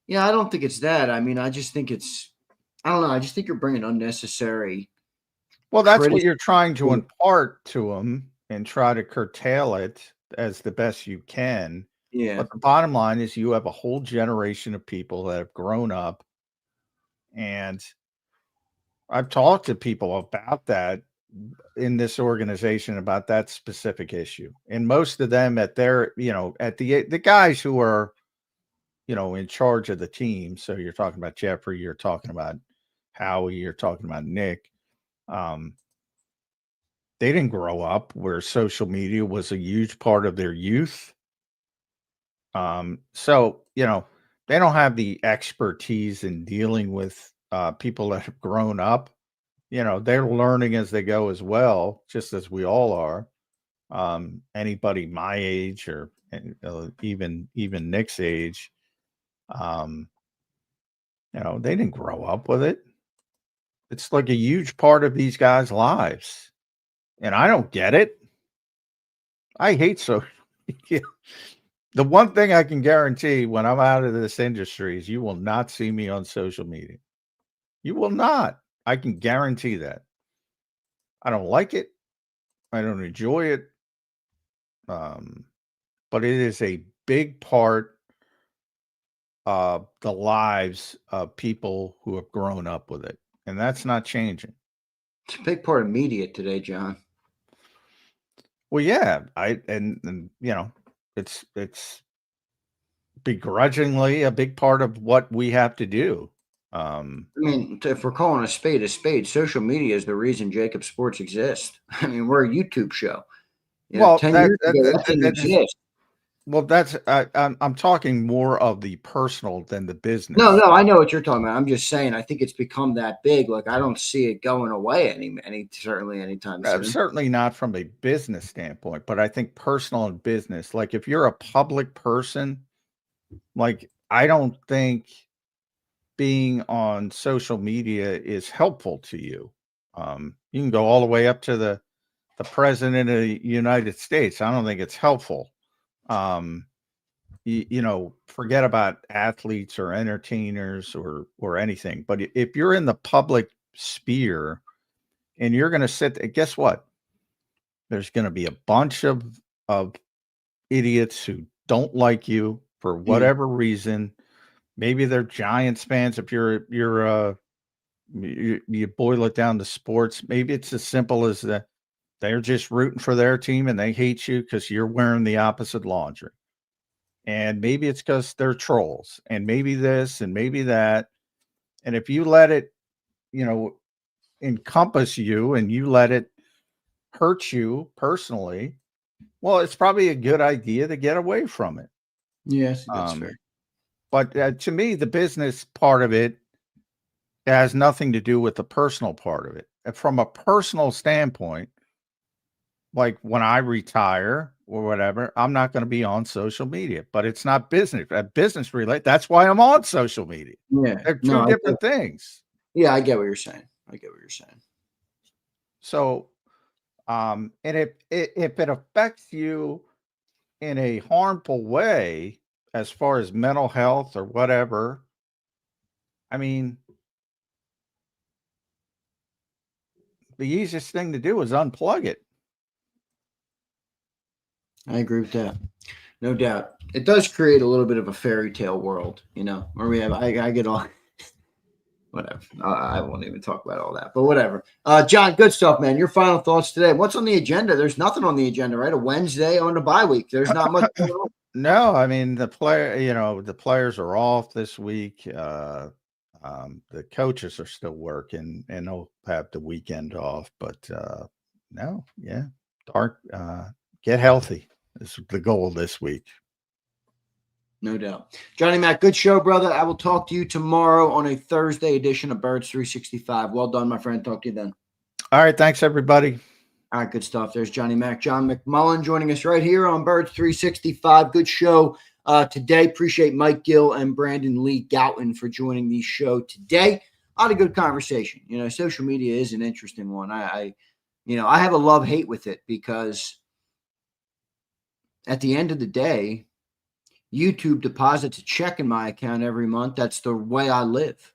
Yeah, I don't think it's that. I mean, I just think I don't know. I just think you're bringing unnecessary. Well, that's what you're trying to impart to them and try to curtail it as the best you can. Yeah. But the bottom line is you have a whole generation of people that have grown up. And I've talked to people about that in this organization about that specific issue. And most of them at their, at the guys who are, in charge of the team. So you're talking about Jeffrey, you're talking about Howie, you're talking about Nick. They didn't grow up where social media was a huge part of their youth. So, they don't have the expertise in dealing with people that have grown up. They're learning as they go as well, just as we all are. Anybody my age or even Nick's age, they didn't grow up with it. It's like a huge part of these guys' lives. And I don't get it. I hate social media. The one thing I can guarantee when I'm out of this industry is you will not see me on social media. You will not. I can guarantee that. I don't like it. I don't enjoy it. But it is a big part of the lives of people who have grown up with it. And that's not changing. It's a big part of media today, John. Well, yeah, and it's begrudgingly a big part of what we have to do. I mean, if we're calling a spade, social media is the reason JAKIB Sports exists. I mean, we're a YouTube show. Well, 10 years ago, that didn't exist. Well, I'm talking more of the personal than the business. No, I know what you're talking about. I'm just saying, I think it's become that big. Like, I don't see it going away certainly anytime soon. Certainly not from a business standpoint, but I think personal and business. Like, if you're a public person, like, I don't think being on social media is helpful to you. You can go all the way up to the president of the United States. I don't think it's helpful. Forget about athletes or entertainers or anything. But if you're in the public spear, and you're going to sit there. Guess what? There's going to be a bunch of idiots who don't like you for whatever reason. Maybe they're Giants fans. If you boil it down to sports, maybe it's as simple as that they're just rooting for their team and they hate you because you're wearing the opposite laundry. And maybe it's because they're trolls, and maybe this and maybe that. And if you let it, encompass you and you let it hurt you personally, well, it's probably a good idea to get away from it. Yes, that's fair. But to me, the business part of it has nothing to do with the personal part of it. From a personal standpoint, like when I retire or whatever, I'm not going to be on social media, but it's not business related. That's why I'm on social media. Yeah. They're two different things. Yeah, I get what you're saying. So, and if it affects you in a harmful way, as far as mental health or whatever, I mean, the easiest thing to do is unplug it. I agree with that. No doubt. It does create a little bit of a fairy tale world, where we have, I get all, whatever. I won't even talk about all that, but whatever. John, good stuff, man. Your final thoughts today. What's on the agenda? There's nothing on the agenda, right? A Wednesday on the bye week. There's not much going on. No, I mean, the players are off this week. The coaches are still working and they'll have the weekend off, but get healthy is the goal this week. No doubt. Johnny Mac, good show, brother. I will talk to you tomorrow on a Thursday edition of Birds 365. Well done, my friend. Talk to you then. All right. Thanks, everybody. All right, good stuff. There's Johnny Mac. John McMullen joining us right here on Birds 365. Good show today. Appreciate Mike Gill and Brandon Lee Gouton for joining the show today. A lot of good conversation. Social media is an interesting one. I have a love-hate with it because at the end of the day, YouTube deposits a check in my account every month. That's the way I live.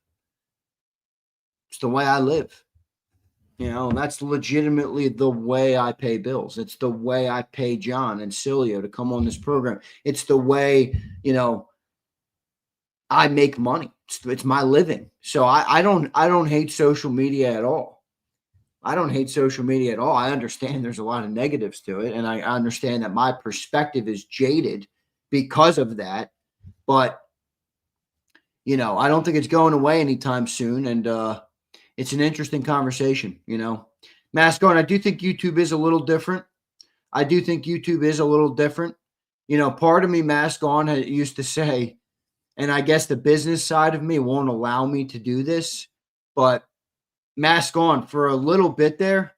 It's the way I live. That's legitimately the way I pay bills. It's the way I pay John and Cilio to come on this program. It's the way, I make money. It's my living. So I don't hate social media at all. I don't hate social media at all. I understand there's a lot of negatives to it, and I understand that my perspective is jaded because of that. But, I don't think it's going away anytime soon. And it's an interesting conversation, Mask on. I do think YouTube is a little different. Part of me, Mask on, used to say, and I guess the business side of me won't allow me to do this, but Mask on, for a little bit there,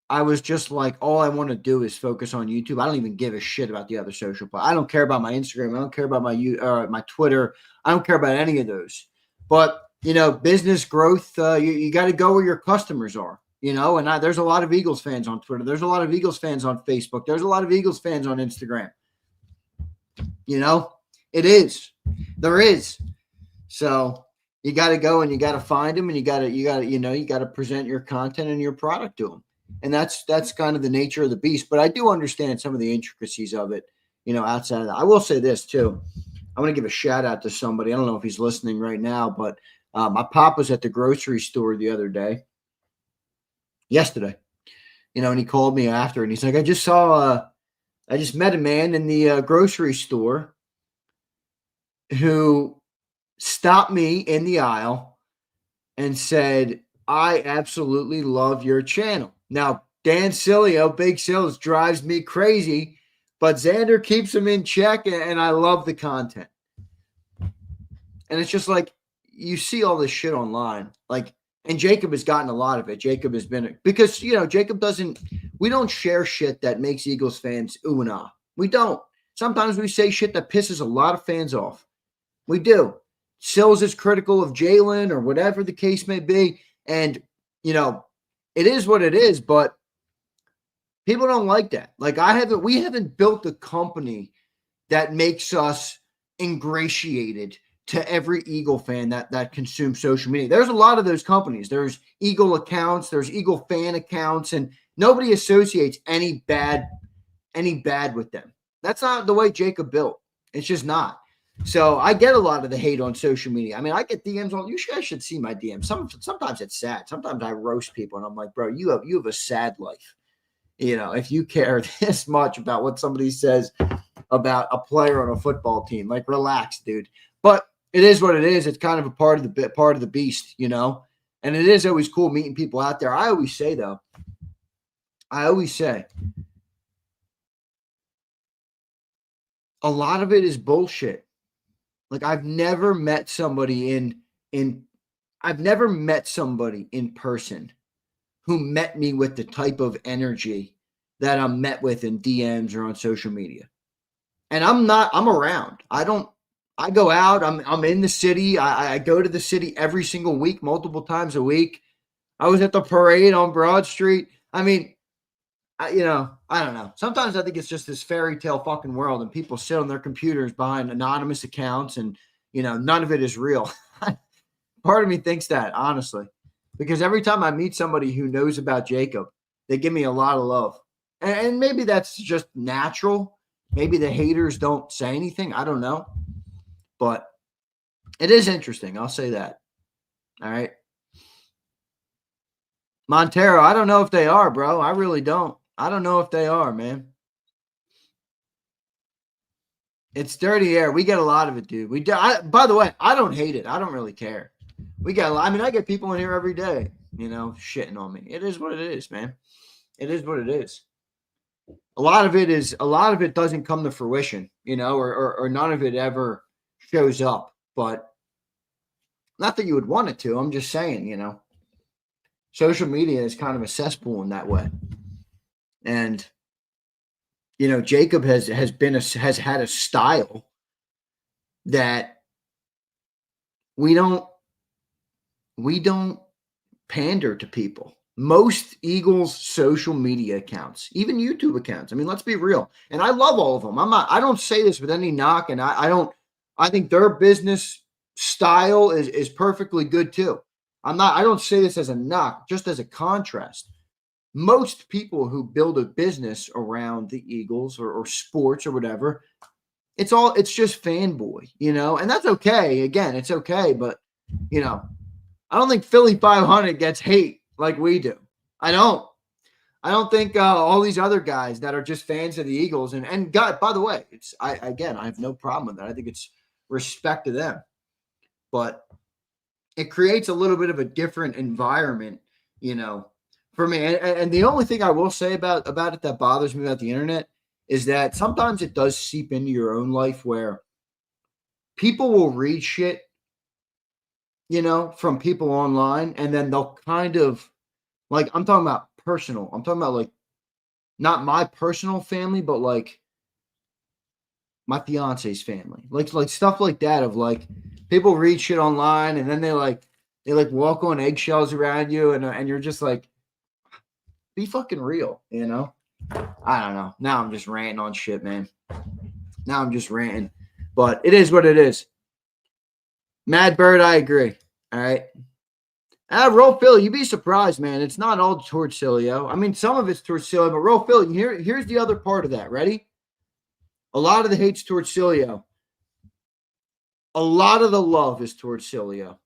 I was just like, all I want to do is focus on YouTube. I don't even give a shit about the other social platforms. I don't care about my Instagram. I don't care about my Twitter. I don't care about any of those. But, business growth, you got to go where your customers are, and there's a lot of Eagles fans on Twitter. There's a lot of Eagles fans on Facebook. There's a lot of Eagles fans on Instagram. It is. There is. So you got to go and you got to find them, and you got to present your content and your product to them. And that's kind of the nature of the beast. But I do understand some of the intricacies of it, outside of that. I will say this too. I want to give a shout out to somebody. I don't know if he's listening right now, but my pop was at the grocery store the other day, yesterday, and he called me after, and he's like, I just met a man in the grocery store who stopped me in the aisle and said, I absolutely love your channel. Now, Dan Cilio, Big Sills, drives me crazy, but Zander keeps him in check, and I love the content. And it's just like, you see all this shit online, and Jacob has gotten a lot of it. Jacob has been, because, Jacob we don't share shit that makes Eagles fans ooh and ah. We don't. Sometimes we say shit that pisses a lot of fans off. We do. Sills is critical of Jalen or whatever the case may be. And, it is what it is, but people don't like that. We haven't built a company that makes us ingratiated to every Eagle fan that consumes social media. There's a lot of those companies. There's Eagle accounts, there's Eagle fan accounts, and nobody associates any bad with them. That's not the way JAKIB built. It's just not. So I get a lot of the hate on social media. I mean, I get DMs on. You guys should see my DMs. Sometimes it's sad. Sometimes I roast people, and I'm like, bro, you have a sad life. If you care this much about what somebody says about a player on a football team, like, relax, dude. But it is what it is. It's kind of a part of the beast, And it is always cool meeting people out there. I always say, a lot of it is bullshit. Like, I've never met somebody in person who met me with the type of energy that I'm met with in DMs or on social media. And I'm around. I go out. I'm in the city. I go to the city every single week, multiple times a week. I was at the parade on Broad Street. I mean, I don't know. Sometimes I think it's just this fairy tale fucking world, and people sit on their computers behind anonymous accounts, and none of it is real. Part of me thinks that, honestly, because every time I meet somebody who knows about JAKIB, they give me a lot of love, and maybe that's just natural. Maybe the haters don't say anything. I don't know, but it is interesting. I'll say that. All right. Montero, I don't know if they are, bro. I really don't. I don't know if they are, man. It's dirty air. We get a lot of it, dude. By the way, I don't hate it. I don't really care. I get people in here every day, shitting on me. It is what it is, man. It is what it is. A lot of it doesn't come to fruition, or none of it ever shows up. But not that you would want it to. I'm just saying, social media is kind of a cesspool in that way. And JAKIB has had a style that we don't pander to people. Most Eagles social media accounts, even YouTube accounts. I mean, let's be real. And I love all of them. I don't say this with any knock, and I think their business style is perfectly good too. I don't say this as a knock, just as a contrast. Most people who build a business around the Eagles or sports or whatever, it's just fanboy, and that's okay. Again, it's okay, but I don't think Philly 500 gets hate like we do. I don't think all these other guys that are just fans of the Eagles and God, by the way, I have no problem with that. I think it's respect to them, but it creates a little bit of a different environment, for me. And the only thing I will say about it that bothers me about the internet is that sometimes it does seep into your own life where people will read shit, from people online, and then they'll kind of, like, I'm talking about personal. I'm talking about, like, not my personal family, but like my fiance's family, like stuff like that, of like people read shit online and then they walk on eggshells around you, and you're just like, be fucking real, I don't know. Now I'm just ranting on shit, man. Now I'm just ranting, but it is what it is. Mad Bird, I agree. All right. Roll Philly, you'd be surprised, man. It's not all towards Cilio. I mean, some of it's towards Cilio, but Roll Philly, here's the other part of that. Ready? A lot of the hate's towards Cilio. A lot of the love is towards Cilio.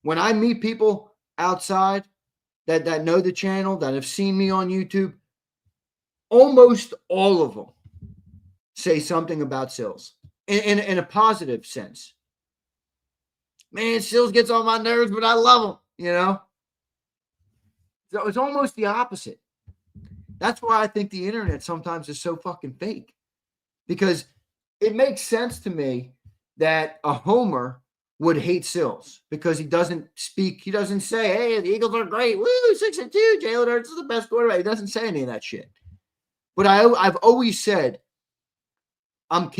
When I meet people outside that know the channel, that have seen me on YouTube, almost all of them say something about Sills in a positive sense. Man, Sills gets on my nerves, but I love him, So it's almost the opposite. That's why I think the internet sometimes is so fucking fake. Because it makes sense to me that a homer would hate Sills because he doesn't say, hey, the Eagles are great. Woo, 6-2. Jalen Hurts is the best quarterback. He doesn't say any of that shit. But I've always said, I'm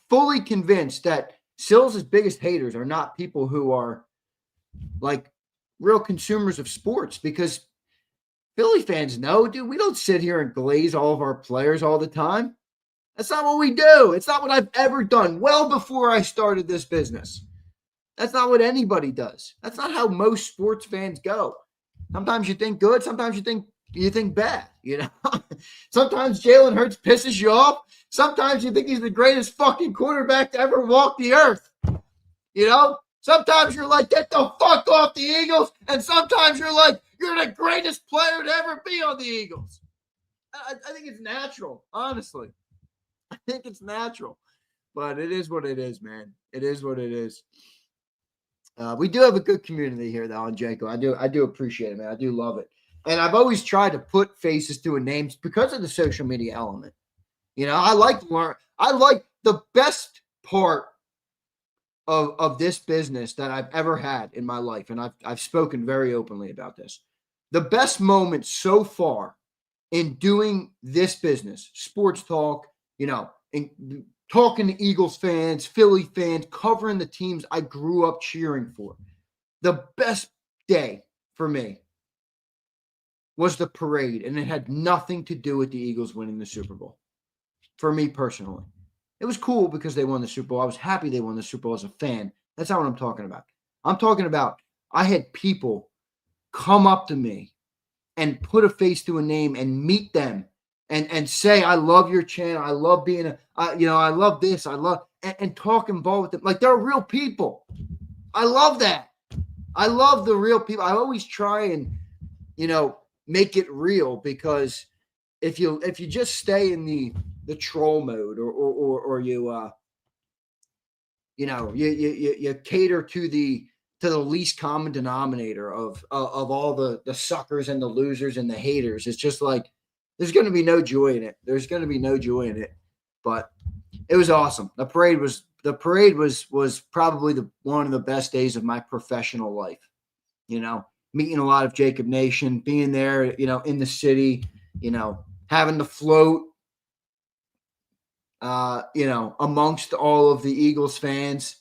fully convinced that Sills' biggest haters are not people who are like real consumers of sports, because Philly fans know, dude, we don't sit here and glaze all of our players all the time. That's not what we do. It's not what I've ever done. Well before I started this business. That's not what anybody does. That's not how most sports fans go. Sometimes you think good. Sometimes you think bad. Sometimes Jalen Hurts pisses you off. Sometimes you think he's the greatest fucking quarterback to ever walk the earth. Sometimes you're like, get the fuck off the Eagles. And sometimes you're like, you're the greatest player to ever be on the Eagles. I think it's natural, honestly. I think it's natural. But it is what it is, man. It is what it is. We do have a good community here, though, on Jaco. I do appreciate it, man. I do love it. And I've always tried to put faces to a names because of the social media element. I like to learn. I like the best part of this business that I've ever had in my life, and I've spoken very openly about this. The best moment so far in doing this business, sports talk, in talking to Eagles fans, Philly fans, covering the teams I grew up cheering for. The best day for me was the parade, and it had nothing to do with the Eagles winning the Super Bowl. For me personally. It was cool because they won the Super Bowl. I was happy they won the Super Bowl as a fan. That's not what I'm talking about. I'm talking about I had people come up to me and put a face to a name and meet them and say, I love your channel. I love being I love this. I love and talk involved with them. Like they're real people. I love that. I love the real people. I always try and, make it real because if you just stay in the troll mode or you cater to the least common denominator of all the suckers and the losers and the haters, it's just like there's going to be no joy in it. There's going to be no joy in it. But it was awesome. The parade was probably one of the best days of my professional life. Meeting a lot of JAKIB Nation, being there, in the city, having to float, amongst all of the Eagles fans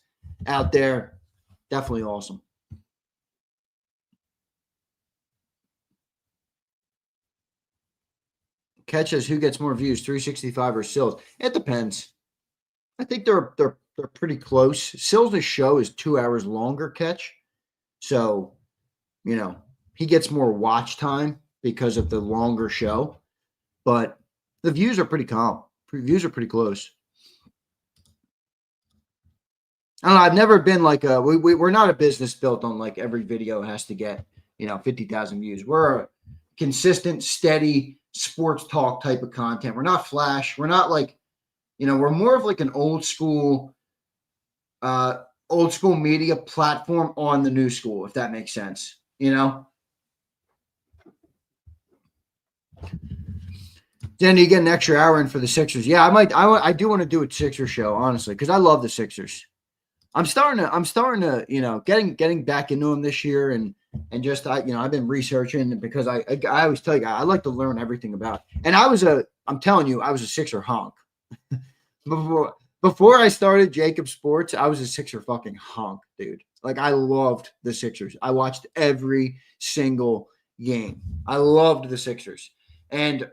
out there. Definitely awesome. Catch says, who gets more views, 365 or Sills? It depends. I think they're pretty close. Sills' show is 2 hours longer, Catch. So, he gets more watch time because of the longer show. But the views are pretty calm. Views are pretty close. I don't know. I've never been like we're not a business built on like every video has to get, 50,000 views. We're a consistent, steady sports talk type of content. We're not flash. We're not like, we're more of like an old school media platform on the new school, if that makes sense. Then you get an extra hour in for the Sixers. Yeah, I do want to do a Sixers show, honestly, because I love the Sixers. I'm starting to, getting back into them this year, and just I've been researching because I always tell you, I like to learn everything about. And I'm telling you, I was a Sixer honk before I started JAKIB Sports. I was a Sixer fucking honk, dude. Like I loved the Sixers. I watched every single game. I loved the Sixers, and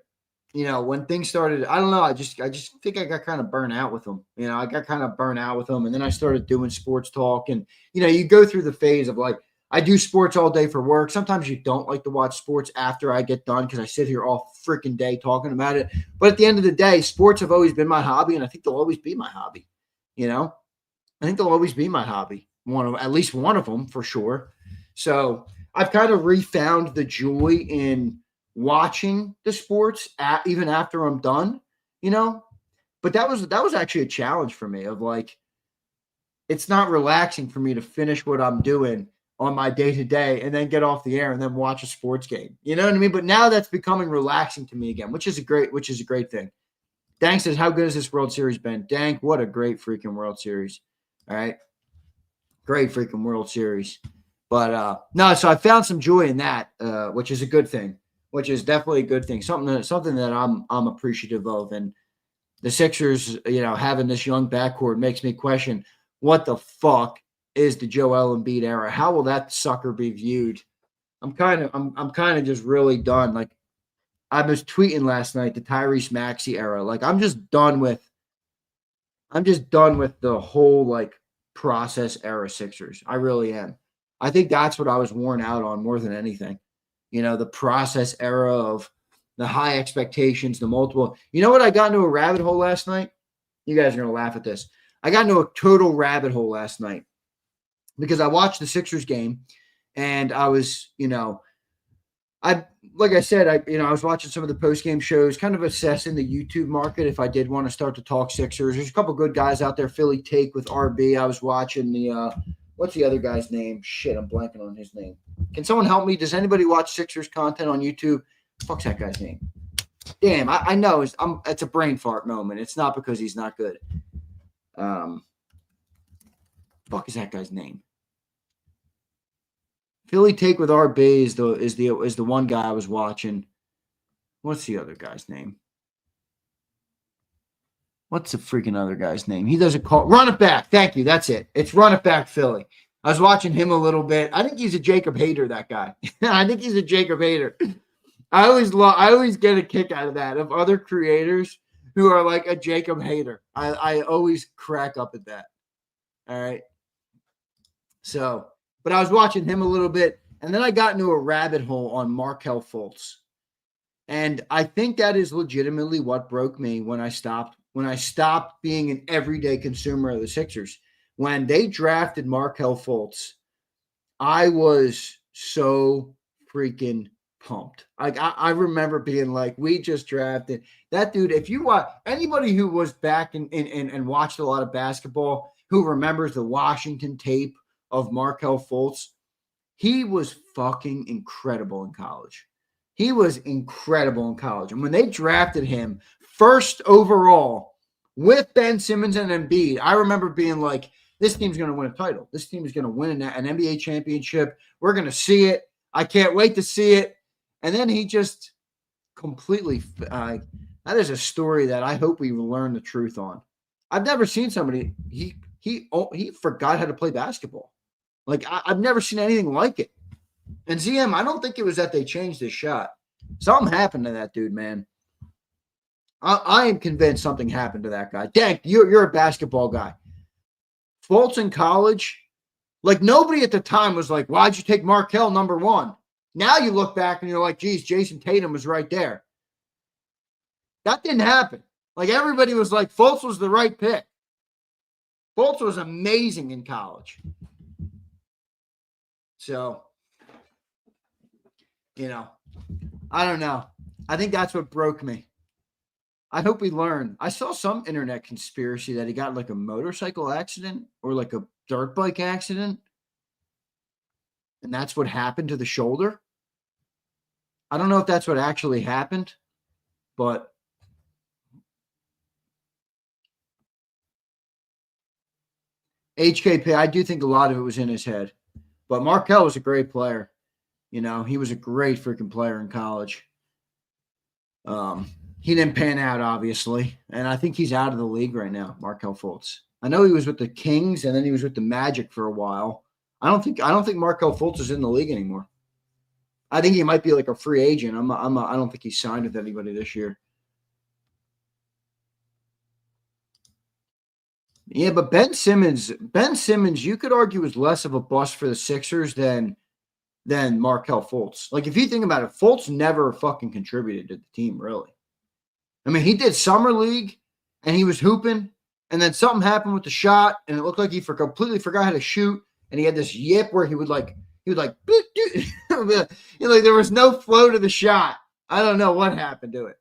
when things started, I don't know. I just think I got kind of burnt out with them. I got kind of burnt out with them. And then I started doing sports talk. And, you go through the phase of like, I do sports all day for work. Sometimes you don't like to watch sports after I get done because I sit here all freaking day talking about it. But at the end of the day, sports have always been my hobby. And I think they'll always be my hobby. I think they'll always be my hobby. At least one of them for sure. So I've kind of refound the joy in watching the sports even after I'm done, but that was actually a challenge for me of like, it's not relaxing for me to finish what I'm doing on my day to day and then get off the air and then watch a sports game. You know what I mean? But now that's becoming relaxing to me again, which is a great thing. Dank says, how good has this World Series been? Dank, what a great freaking World Series. All right. Great freaking World Series. But no, so I found some joy in that, which is a good thing. Which is definitely a good thing, something that I'm appreciative of. And the Sixers, having this young backcourt makes me question what the fuck is the Joel Embiid era? How will that sucker be viewed? I'm kind of just really done. Like I was tweeting last night, the Tyrese Maxey era. Like I'm just done with I'm just done with the whole like process era Sixers. I really am. I think that's what I was worn out on more than anything. You know, the process era of the high expectations, the multiple. You know what? I got into a rabbit hole last night. You guys are going to laugh at this. I got into a total rabbit hole last night because I watched the Sixers game and I was, like I said, I was watching some of the post-game shows, kind of assessing the YouTube market if I did want to start to talk Sixers. There's a couple good guys out there. Philly Take with RB. I was watching the what's the other guy's name? Shit, I'm blanking on his name. Can someone help me? Does anybody watch Sixers content on YouTube? Fuck's that guy's name? Damn, I know it's a brain fart moment. It's not because he's not good. Fuck is that guy's name? Philly Take with RB is the one guy I was watching. What's the other guy's name? What's the freaking other guy's name? He does a call. Run It Back. Thank you. That's it. It's Run It Back Philly. I was watching him a little bit. I think he's a JAKIB hater, that guy. I think he's a JAKIB hater. I always get a kick out of that, of other creators who are like a JAKIB hater. I always crack up at that. All right. So, but I was watching him a little bit, and then I got into a rabbit hole on Markelle Fultz. And I think that is legitimately what broke me when I stopped being an everyday consumer of the Sixers. When they drafted Markelle Fultz, I was so freaking pumped. Like I remember being like, we just drafted that dude. If you watch anybody who was back and watched a lot of basketball, who remembers the Washington tape of Markelle Fultz, he was fucking incredible in college. He was incredible in college. And when they drafted him first overall with Ben Simmons and Embiid, I remember being like, this team's going to win a title. This team is going to win an NBA championship. We're going to see it. I can't wait to see it. And then he just completely that is a story that I hope we will learn the truth on. I've never seen somebody, he forgot how to play basketball. Like, I've never seen anything like it. And ZM, I don't think it was that they changed his shot. Something happened to that dude, man. I am convinced something happened to that guy. Dang, you're a basketball guy. Fultz in college, like nobody at the time was like, why'd you take Markelle number one? Now you look back and you're like, geez, Jason Tatum was right there. That didn't happen. Like everybody was like, Fultz was the right pick. Fultz was amazing in college. So, I don't know. I think that's what broke me. I hope we learn. I saw some internet conspiracy that he got like a motorcycle accident or like a dirt bike accident. And that's what happened to the shoulder. I don't know if that's what actually happened, but HKP, I do think a lot of it was in his head. But Markelle was a great player. He was a great freaking player in college. He didn't pan out, obviously. And I think he's out of the league right now, Markelle Fultz. I know he was with the Kings and then he was with the Magic for a while. I don't think Markelle Fultz is in the league anymore. I think he might be like a free agent. I don't think he's signed with anybody this year. Yeah, but Ben Simmons, you could argue was less of a bust for the Sixers than Markelle Fultz. Like if you think about it, Fultz never fucking contributed to the team, really. I mean, he did summer league and he was hooping, and then something happened with the shot, and it looked like he completely forgot how to shoot, and he had this yip where he would like like there was no flow to the shot. I don't know what happened to it.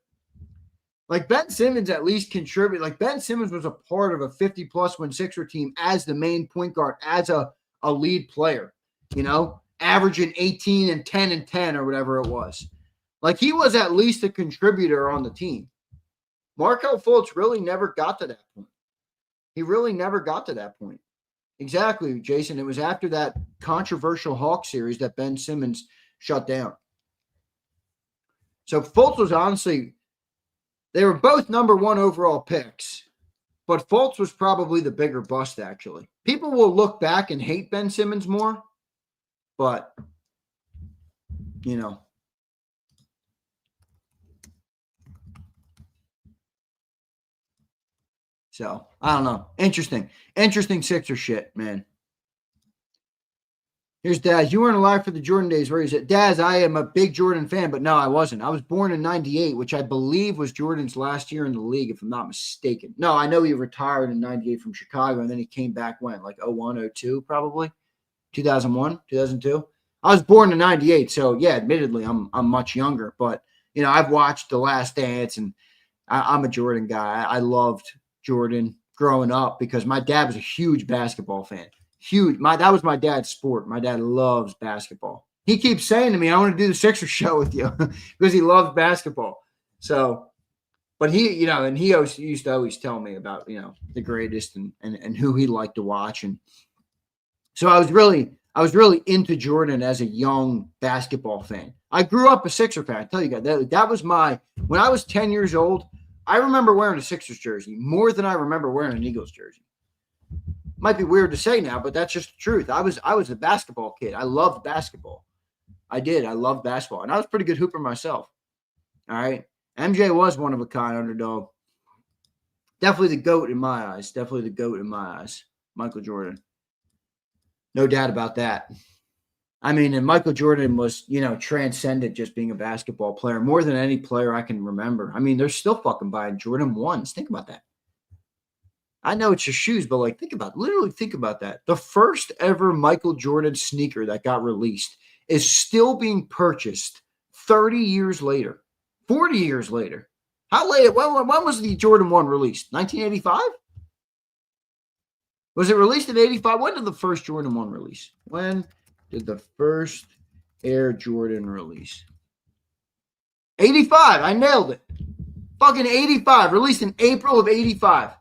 Like Ben Simmons at least contributed. Like Ben Simmons was a part of a 50-plus win Sixer team as the main point guard, as a lead player, averaging 18 and 10 and 10 or whatever it was. Like he was at least a contributor on the team. Markelle Fultz really never got to that point. He really never got to that point. Exactly, Jason. It was after that controversial Hawk series that Ben Simmons shut down. So Fultz was honestly, they were both number one overall picks, but Fultz was probably the bigger bust, actually. People will look back and hate Ben Simmons more, but, So I don't know. Interesting Sixer shit, man. Here's Daz. You weren't alive for the Jordan days where he said, Daz, I am a big Jordan fan, but no, I wasn't. I was born in 98, which I believe was Jordan's last year in the league, if I'm not mistaken. No, I know he retired in 98 from Chicago, and then he came back when? Like 01, 02, probably? 2001, 2002? I was born in 98, so yeah, admittedly, I'm much younger. But, I've watched The Last Dance, and I'm a Jordan guy. I loved Jordan growing up because my dad was a huge basketball fan. Huge. That was my dad's sport. My dad loves basketball. He keeps saying to me, I want to do the Sixers show with you because he loves basketball. So, but he, and he used to always tell me about, the greatest and who he liked to watch. And so I was really into Jordan as a young basketball fan. I grew up a Sixer fan. I tell you guys, that was when I was 10 years old, I remember wearing a Sixers jersey more than I remember wearing an Eagles jersey. Might be weird to say now, but that's just the truth. I was a basketball kid. I loved basketball. I did. I loved basketball. And I was a pretty good hooper myself. All right. MJ was one of a kind, underdog. Definitely the GOAT in my eyes. Michael Jordan. No doubt about that. I mean, and Michael Jordan was, transcendent just being a basketball player more than any player I can remember. I mean, they're still fucking buying Jordan 1s. Think about that. I know it's your shoes, but literally think about that. The first ever Michael Jordan sneaker that got released is still being purchased 30 years later, 40 years later. How late? When was the Jordan 1 released? 1985? Was it released in 85? When did the first Jordan 1 release? When did the first Air Jordan release? 85. I nailed it. Fucking 85. Released in April of 85.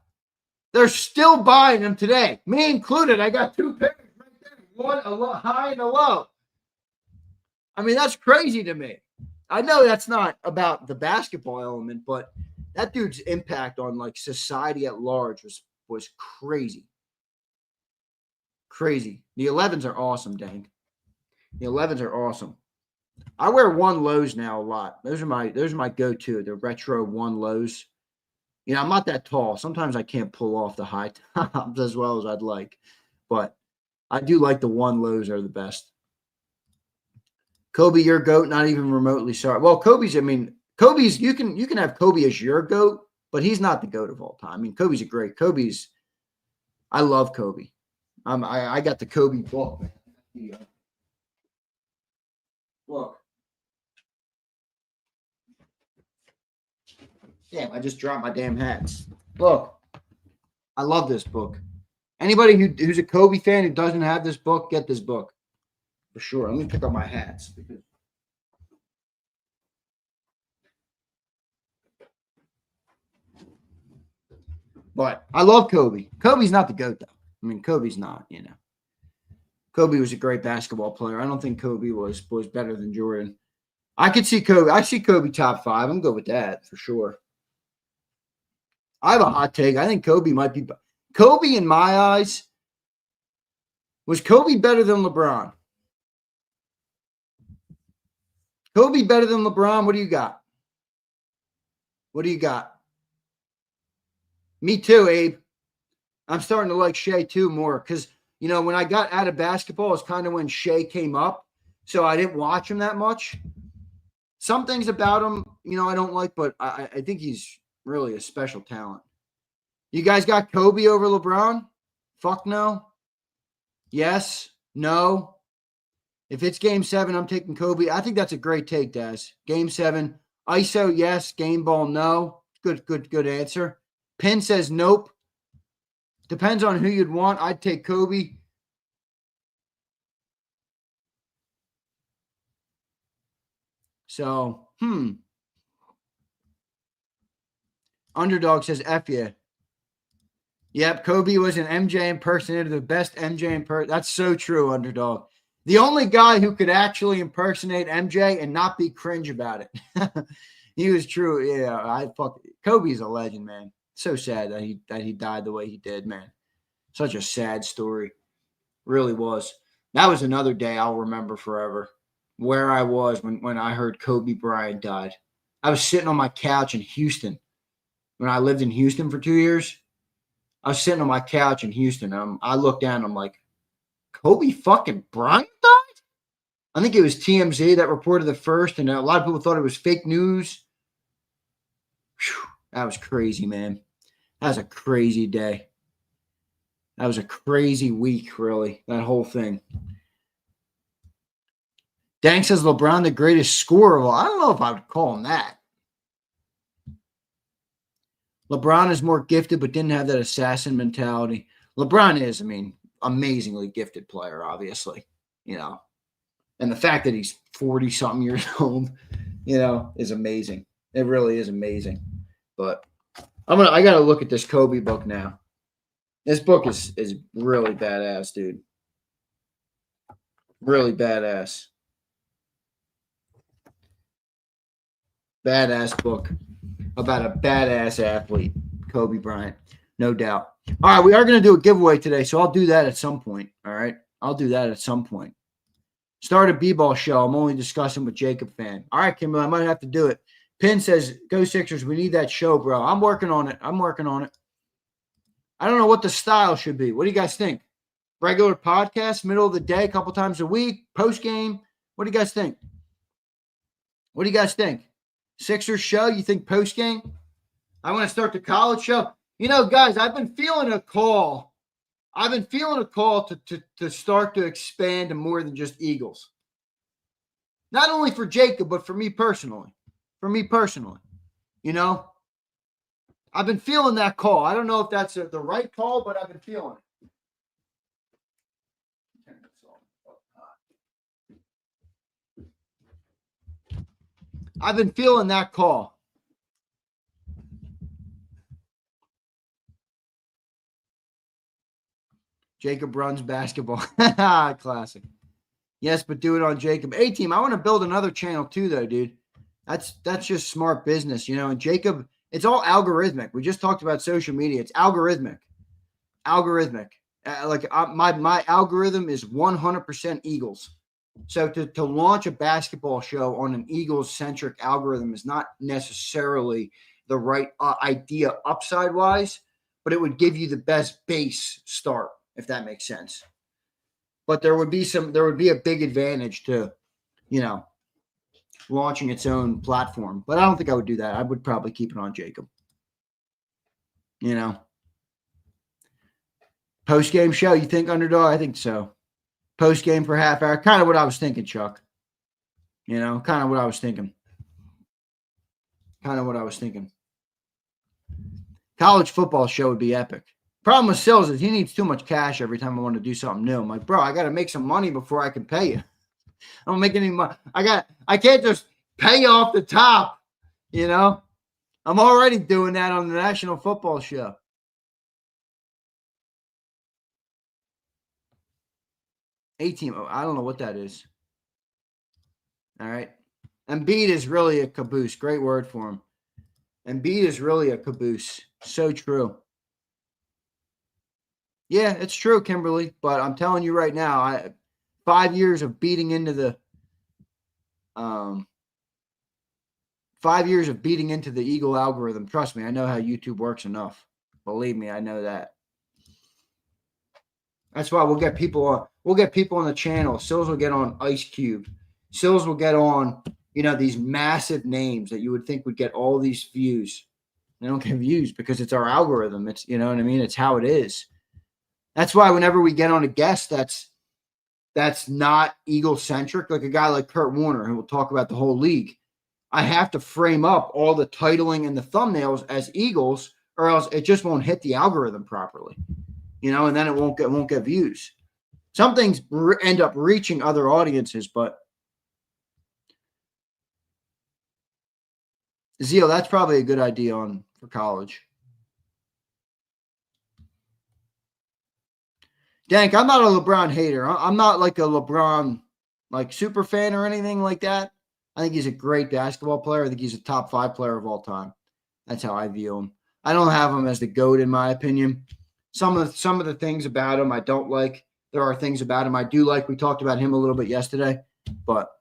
They're still buying them today. Me included. I got 2 pairs right there. One a high and a low. I mean, that's crazy to me. I know that's not about the basketball element, but that dude's impact on society at large was crazy. Crazy. The 11s are awesome, dang. The 11s are awesome. I wear 1 lows now a lot. Those are my go-to. The retro 1 lows. I'm not that tall. Sometimes I can't pull off the high tops as well as I'd like. But I do like the 1 lows are the best. Kobe, your GOAT, not even remotely sorry. Well, Kobe's, you can have Kobe as your GOAT, but he's not the GOAT of all time. I mean, I love Kobe. I got the Kobe book, man. Look. Damn, I just dropped my damn hats. Look, I love this book. Anybody who's a Kobe fan who doesn't have this book, get this book. For sure. Let me pick up my hats. But I love Kobe. Kobe's not the GOAT, though. I mean, Kobe's not, Kobe was a great basketball player. I don't think Kobe was better than Jordan. I could see Kobe. I see Kobe top 5. I'm good with that for sure. I have a hot take. I think Kobe might be. Kobe, in my eyes, was Kobe better than LeBron? Kobe better than LeBron? What do you got? What do you got? Me too, Abe. I'm starting to like Shea too more because, when I got out of basketball, it's kind of when Shea came up. So I didn't watch him that much. Some things about him, I don't like, but I think he's really a special talent. You guys got Kobe over LeBron? Fuck no. Yes. No. If it's game 7, I'm taking Kobe. I think that's a great take, Daz. Game 7. ISO, yes. Game ball, no. Good answer. Pin says nope. Depends on who you'd want. I'd take Kobe. So, Underdog says F yeah. Yep, Kobe was an MJ impersonator, the best MJ impersonator. That's so true, Underdog. The only guy who could actually impersonate MJ and not be cringe about it. He was true. Yeah, Kobe's a legend, man. So sad that he died the way he did, man. Such a sad story. Really was. That was another day I'll remember forever. Where I was when I heard Kobe Bryant died. I was sitting on my couch in Houston when I lived in Houston for 2 years. I was sitting on my couch in Houston. I looked down. I'm like, Kobe fucking Bryant died? I think it was TMZ that reported the first, and a lot of people thought it was fake news. Whew, that was crazy, man. That was a crazy day. That was a crazy week, really, that whole thing. Dank says LeBron the greatest scorer of all. I don't know if I would call him that. LeBron is more gifted, but didn't have that assassin mentality. LeBron is, amazingly gifted player, obviously, And the fact that he's 40-something years old, is amazing. It really is amazing. But I got to look at this Kobe book now. This book is really badass, dude. Really badass. Badass book about a badass athlete, Kobe Bryant, no doubt. All right, we are going to do a giveaway today, so I'll do that at some point. All right, I'll do that at some point. Start a B-ball show. I'm only discussing with JAKIB fan. All right, Kimberly, I might have to do it. Pin says, "Go Sixers, we need that show, bro." I'm working on it. I don't know what the style should be. What do you guys think? Regular podcast, middle of the day, a couple times a week, post game. What do you guys think? Sixers show, you think post game? I want to start the college show. Guys, I've been feeling a call. To start to expand to more than just Eagles. Not only for JAKIB, but for me personally. I've been feeling that call. I don't know if that's the right call, but I've been feeling it. I've been feeling that call. JAKIB runs basketball. Classic. Yes, but do it on JAKIB. A-Team, I want to build another channel too, though, dude. That's just smart business, And JAKIB, it's all algorithmic. We just talked about social media. It's algorithmic. My algorithm is 100% Eagles. So to launch a basketball show on an Eagles-centric algorithm is not necessarily the right idea upside-wise, but it would give you the best base start, if that makes sense. But there would be a big advantage to, launching its own platform. But I don't think I would do that. I would probably keep it on JAKIB. Post-game show, you think underdog? I think so. Post-game for half hour. Kind of what I was thinking, Chuck. Kind of what I was thinking. College football show would be epic. Problem with Sills is he needs too much cash every time I want to do something new. I'm like, bro, I got to make some money before I can pay you. I don't make any money. I can't just pay you off the top, I'm already doing that on the National Football Show. A-Team, I don't know what that is. All right. Embiid is really a caboose. Great word for him. Embiid is really a caboose. So true. Yeah, it's true, Kimberly. But I'm telling you right now, 5 years of beating into the Eagle algorithm. Trust me, I know how YouTube works enough. Believe me, I know that. That's why we'll get people on. We'll get people on the channel. Sills will get on Ice Cube. Sills will get on, these massive names that you would think would get all these views. They don't get views because it's our algorithm. It's, what I mean? It's how it is. That's why whenever we get on a guest that's not Eagle-centric, like a guy like Kurt Warner, who will talk about the whole league, I have to frame up all the titling and the thumbnails as Eagles, or else it just won't hit the algorithm properly. And then it won't get views. Some things end up reaching other audiences, but Zeal, that's probably a good idea for college. Dank, I'm not a LeBron hater. I'm not like a LeBron super fan or anything like that. I think he's a great basketball player. I think he's a top 5 player of all time. That's how I view him. I don't have him as the GOAT in my opinion. Some of the things about him I don't like. There are things about him I do like. We talked about him a little bit yesterday, but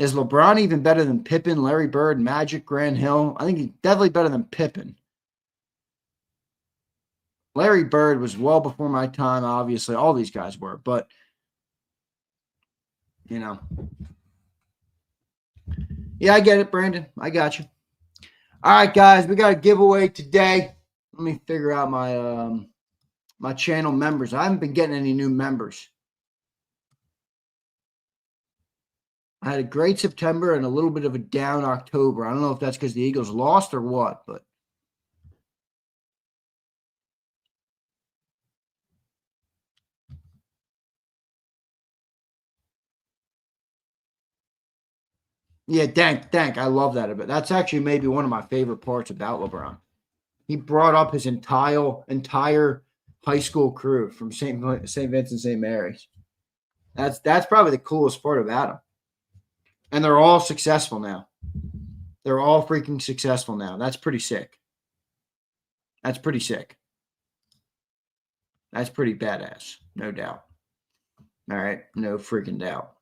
Is LeBron even better than Pippen, Larry Bird, Magic, Grant Hill? I think he's definitely better than Pippen. Larry Bird was well before my time, obviously. All these guys were, but, you know. Yeah, I get it, Brandon. I got you. All right, guys, we got a giveaway today. Let me figure out my my channel members. I haven't been getting any new members. I had a great September and a little bit of a down October. I don't know if that's because the Eagles lost or what, but yeah, Dank. I love that a bit. That's actually maybe one of my favorite parts about LeBron. He brought up his entire high school crew from St. Vincent, St. Mary's. That's probably the coolest part about him. And they're all successful now. They're all freaking successful now. That's pretty sick. That's pretty sick. That's pretty badass. No doubt. All right. No freaking doubt.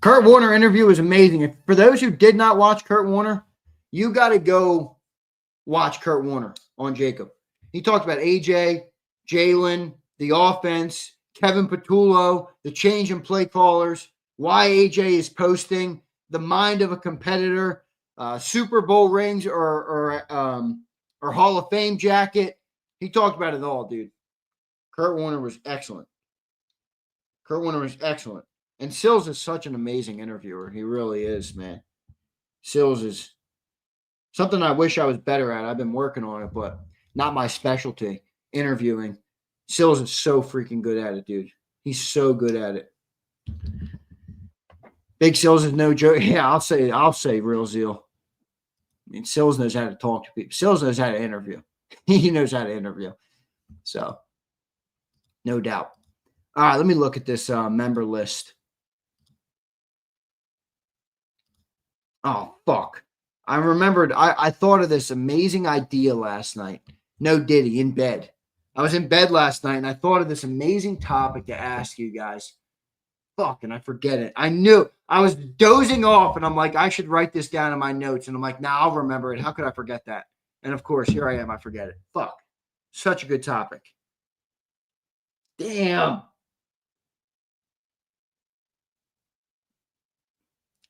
Kurt Warner interview was amazing. For those who did not watch Kurt Warner, you got to go watch Kurt Warner on JAKIB. He talked about AJ, Jalen, the offense, Kevin Patullo, the change in play callers, why AJ is posting, the mind of a competitor, Super Bowl rings or Hall of Fame jacket. He talked about it all, dude. Kurt Warner was excellent. And Sills is such an amazing interviewer. He really is, man. Sills is something I wish I was better at. I've been working on it, but not my specialty, interviewing. Sills is so freaking good at it, dude. He's so good at it. Big Sills is no joke. Yeah, I'll say real zeal. I mean, Sills knows how to talk to people. Sills knows how to interview. He knows how to interview. So, no doubt. All right, let me look at this member list. Oh, fuck. I remembered, I thought of this amazing idea last night. No Diddy, in bed. I was in bed last night, and I thought of this amazing topic to ask you guys. Fuck, and I forget it. I knew. I was dozing off, and I'm like, I should write this down in my notes. And I'm like, nah, I'll remember it. How could I forget that? And, of course, here I am. I forget it. Fuck. Such a good topic. Damn.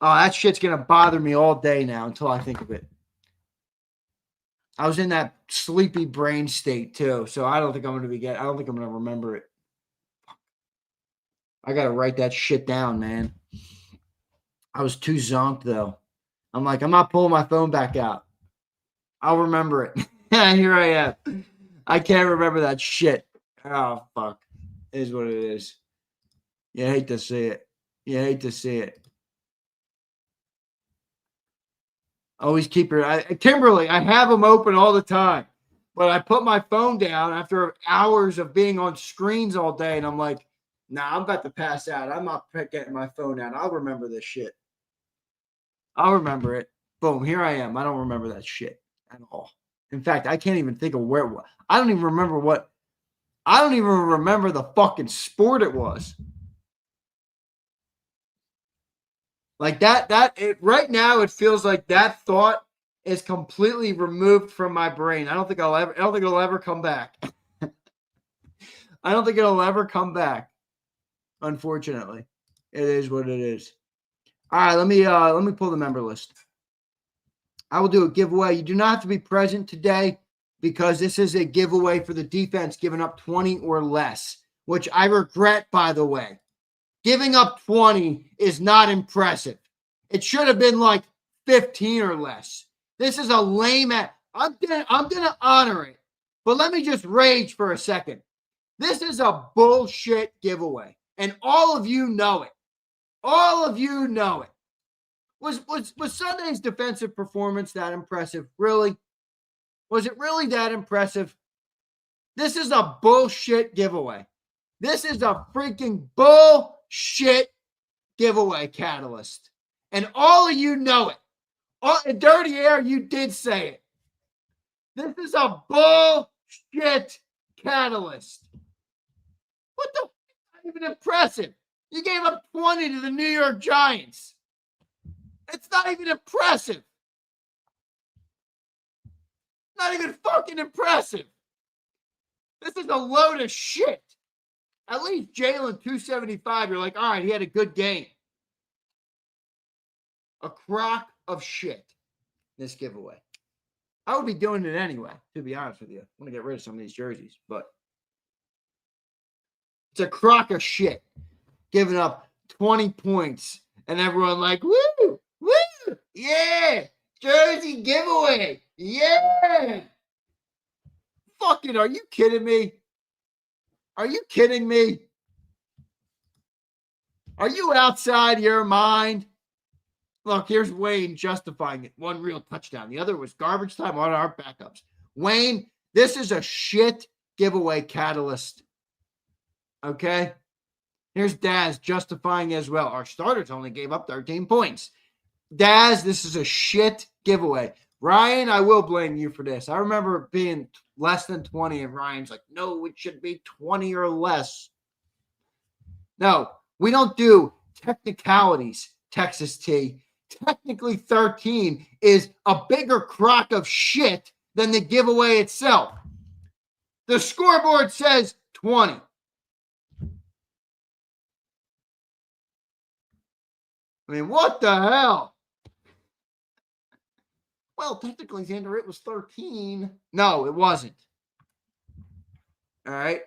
Oh, that shit's going to bother me all day now until I think of it. I was in that sleepy brain state, too. So I don't think I'm going to remember it. I got to write that shit down, man. I was too zonked, though. I'm like, I'm not pulling my phone back out. I'll remember it. Here I am. I can't remember that shit. Oh, fuck. It is what it is. You hate to see it. Always keep your Kimberly, I have them open all the time. But I put my phone down after hours of being on screens all day, and I'm like, nah, I'm about to pass out. I'm not getting my phone out. I'll remember this shit. I'll remember it. Boom, here I am. I don't remember that shit at all. In fact, I can't even think of where. I don't even remember the fucking sport it was. Like right now, it feels like that thought is completely removed from my brain. I don't think it'll ever come back. I don't think it'll ever come back. Unfortunately, it is what it is. All right, let me pull the member list. I will do a giveaway. You do not have to be present today because this is a giveaway for the defense giving up 20 or less, which I regret, by the way. Giving up 20 is not impressive. It should have been like 15 or less. This is a lame ass. I'm gonna honor it, but let me just rage for a second. This is a bullshit giveaway, and all of you know it. All of you know it. Was Sunday's defensive performance that impressive? Really? Was it really that impressive? This is a bullshit giveaway. This is a freaking bullshit giveaway, Catalyst. And all of you know it. Dirty Air, you did say it. This is a bullshit Catalyst. What the? Not even impressive. You gave up 20 to the New York Giants. It's not even impressive. Not even fucking impressive. This is a load of shit. At least Jalen 275, you're like, all right, he had a good game. A crock of shit, this giveaway. I would be doing it anyway, to be honest with you. I'm going to get rid of some of these jerseys, but it's a crock of shit. Giving up 20 points and everyone like, woo, woo, yeah, jersey giveaway, yeah. Fucking, are you kidding me? Are you kidding me? Are you outside your mind? Look, here's Wayne justifying it. One real touchdown. The other was garbage time on our backups. Wayne, this is a shit giveaway catalyst. Okay? Here's Daz justifying as well. Our starters only gave up 13 points. Daz, this is a shit giveaway. Ryan, I will blame you for this. I remember it being less than 20, and Ryan's like, no, it should be 20 or less. No, we don't do technicalities, Texas T. Technically, 13 is a bigger crock of shit than the giveaway itself. The scoreboard says 20. I mean, what the hell? Well, technically, Zander, it was 13. No, it wasn't. All right?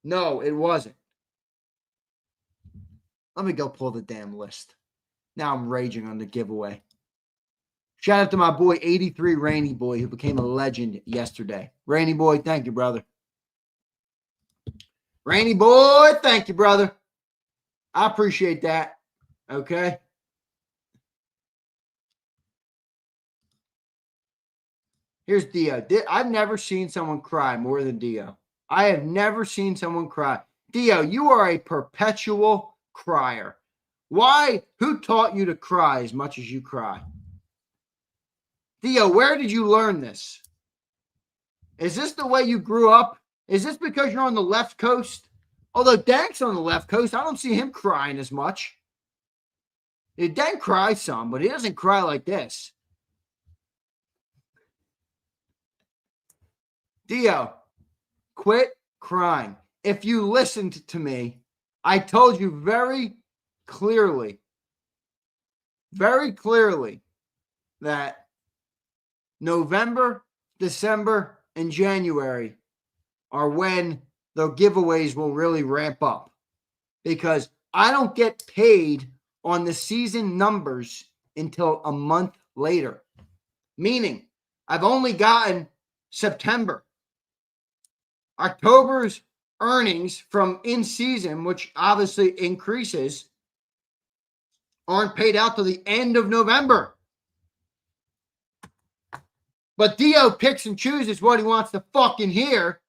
No, it wasn't. Let me go pull the damn list. Now I'm raging on the giveaway. Shout out to my boy, 83 Rainy Boy, who became a legend yesterday. Rainy Boy, thank you, brother. Rainy Boy, thank you, brother. I appreciate that. Okay? Here's Dio. I've never seen someone cry more than Dio. I have never seen someone cry. Dio, you are a perpetual crier. Why? Who taught you to cry as much as you cry? Dio, where did you learn this? Is this the way you grew up? Is this because you're on the left coast? Although Dank's on the left coast, I don't see him crying as much. Dank cries some, but he doesn't cry like this. Dio, quit crying. If you listened to me, I told you very clearly that November, December, and January are when the giveaways will really ramp up, because I don't get paid on the season numbers until a month later, meaning I've only gotten September. October's earnings from in season, which obviously increases, aren't paid out till the end of November. But Dio picks and chooses what he wants to fucking hear.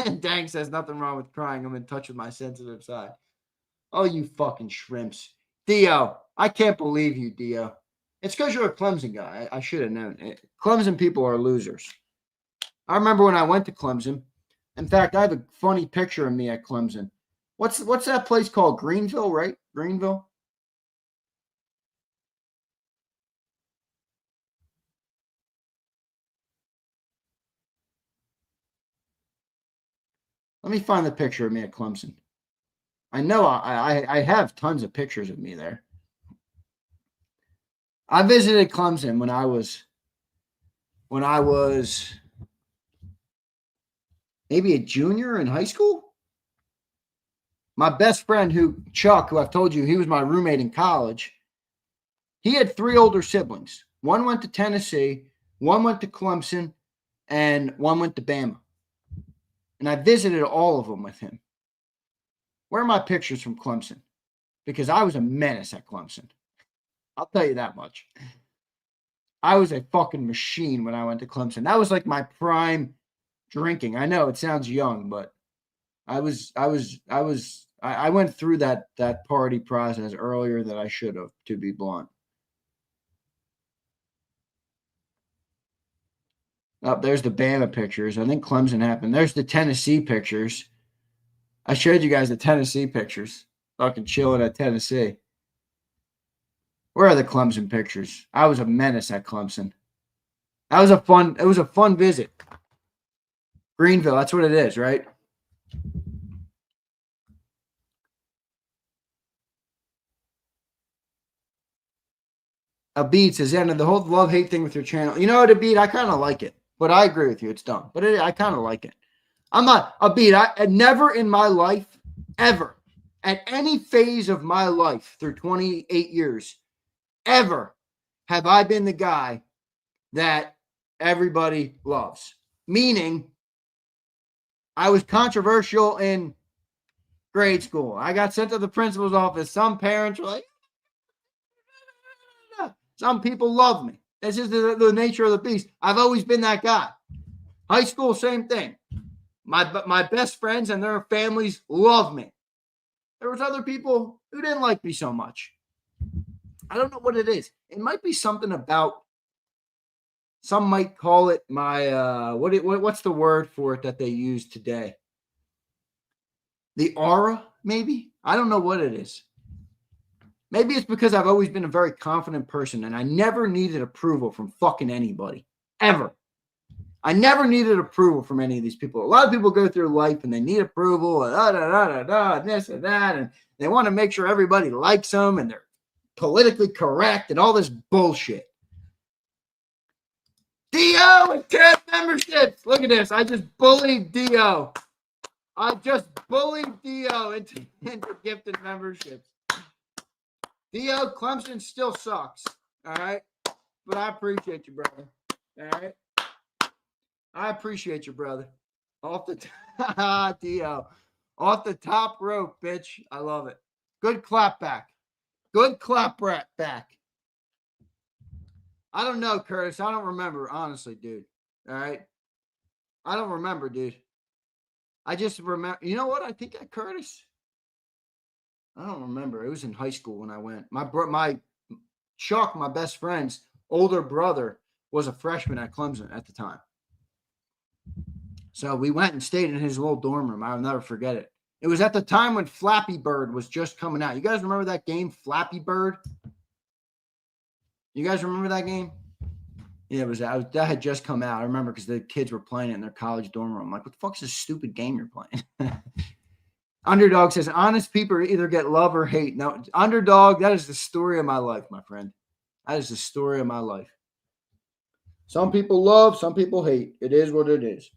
And Dang says nothing wrong with crying. I'm in touch with my sensitive side. Oh, you fucking shrimps. Dio, I can't believe you, Dio. It's because you're a Clemson guy. I should have known it. Clemson people are losers. I remember when I went to Clemson. In fact, I have a funny picture of me at Clemson. What's that place called? Greenville, right? Greenville? Let me find the picture of me at Clemson. I know I have tons of pictures of me there. I visited Clemson when I was maybe a junior in high school. My best friend, Chuck, who I've told you, he was my roommate in college. He had 3 older siblings. One went to Tennessee, one went to Clemson, and one went to Bama. And I visited all of them with him. Where are my pictures from Clemson? Because I was a menace at Clemson. I'll tell you that much. I was a fucking machine when I went to Clemson. That was like my prime drinking. I know it sounds young, but I went through that party process earlier than I should have, to be blunt. Oh, there's the Bama pictures. I think Clemson happened. There's the Tennessee pictures. I showed you guys the Tennessee pictures. Fucking chilling at Tennessee. Where are the Clemson pictures? I was a menace at Clemson. It was a fun visit. Greenville, that's what it is, right? Abid says, yeah, the whole love-hate thing with your channel. You know what, Abid? I kind of like it. But I agree with you. It's dumb. But I kind of like it. I'm not, Abid, I never in my life, ever, at any phase of my life through 28 years, ever have I been the guy that everybody loves. Meaning, I was controversial in grade school. I got sent to the principal's office. Some parents were like, some people love me. That's just the nature of the beast. I've always been that guy. High school, same thing. My best friends and their families love me. There was other people who didn't like me so much. I don't know what it is. It might be something about, some might call it my, what's the word for it that they use today? The aura, maybe? I don't know what it is. Maybe it's because I've always been a very confident person and I never needed approval from fucking anybody. Ever. I never needed approval from any of these people. A lot of people go through life and they need approval and this and that, and they want to make sure everybody likes them and they're politically correct and all this bullshit. Dio and 10 memberships. Look at this. I just bullied Dio. I just bullied Dio into gifted memberships. Dio, Clemson still sucks. All right. But I appreciate you, brother. All right. I appreciate you, brother. Off the Dio. Off the top rope, bitch. I love it. Good clap back. Good clap back. I don't know, Curtis. I don't remember, honestly, dude. All right. I don't remember, dude. I just remember. You know what? I think Curtis. I don't remember. It was in high school when I went. My Chuck, my best friend's older brother, was a freshman at Clemson at the time. So we went and stayed in his little dorm room. I'll never forget it. It was at the time when Flappy Bird was just coming out. You guys remember that game, Flappy Bird? You guys remember that game? Yeah, that had just come out. I remember because the kids were playing it in their college dorm room. I'm like, what the fuck's this stupid game you're playing? Underdog says, honest people either get love or hate. Now, Underdog, that is the story of my life, my friend. That is the story of my life. Some people love, some people hate. It is what it is.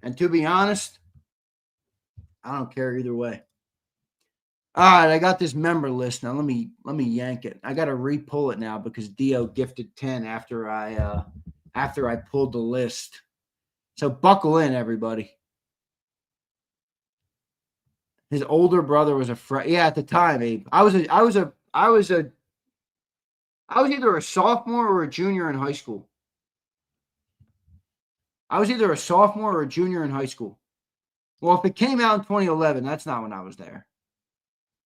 And to be honest, I don't care either way. All right, I got this member list now. Let me yank it. I got to re-pull it now because Dio gifted 10 after I pulled the list. So buckle in, everybody. His older brother was yeah, at the time, Abe. I was either a sophomore or a junior in high school. I was either a sophomore or a junior in high school. Well, if it came out in 2011, that's not when I was there.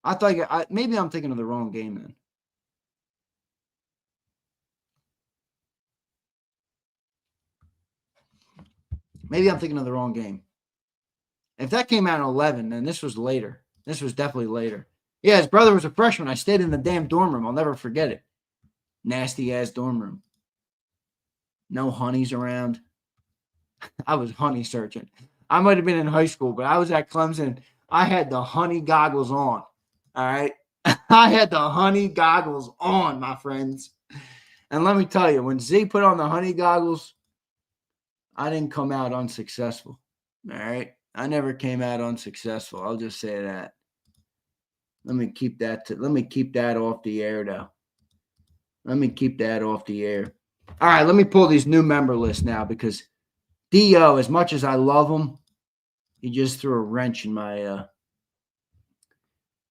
I thought maybe I'm thinking of the wrong game then. Maybe I'm thinking of the wrong game. If that came out in 11, then this was later. This was definitely later. Yeah, his brother was a freshman. I stayed in the damn dorm room. I'll never forget it. Nasty ass dorm room. No honeys around. I was honey searching. I might have been in high school, but I was at Clemson. I had the honey goggles on. All right. I had the honey goggles on, my friends. And let me tell you, when Z put on the honey goggles, I didn't come out unsuccessful. All right. I never came out unsuccessful. I'll just say that. Let me keep that off the air, though. Let me keep that off the air. All right, let me pull these new member lists now because Dio, as much as I love him, he just threw a wrench in my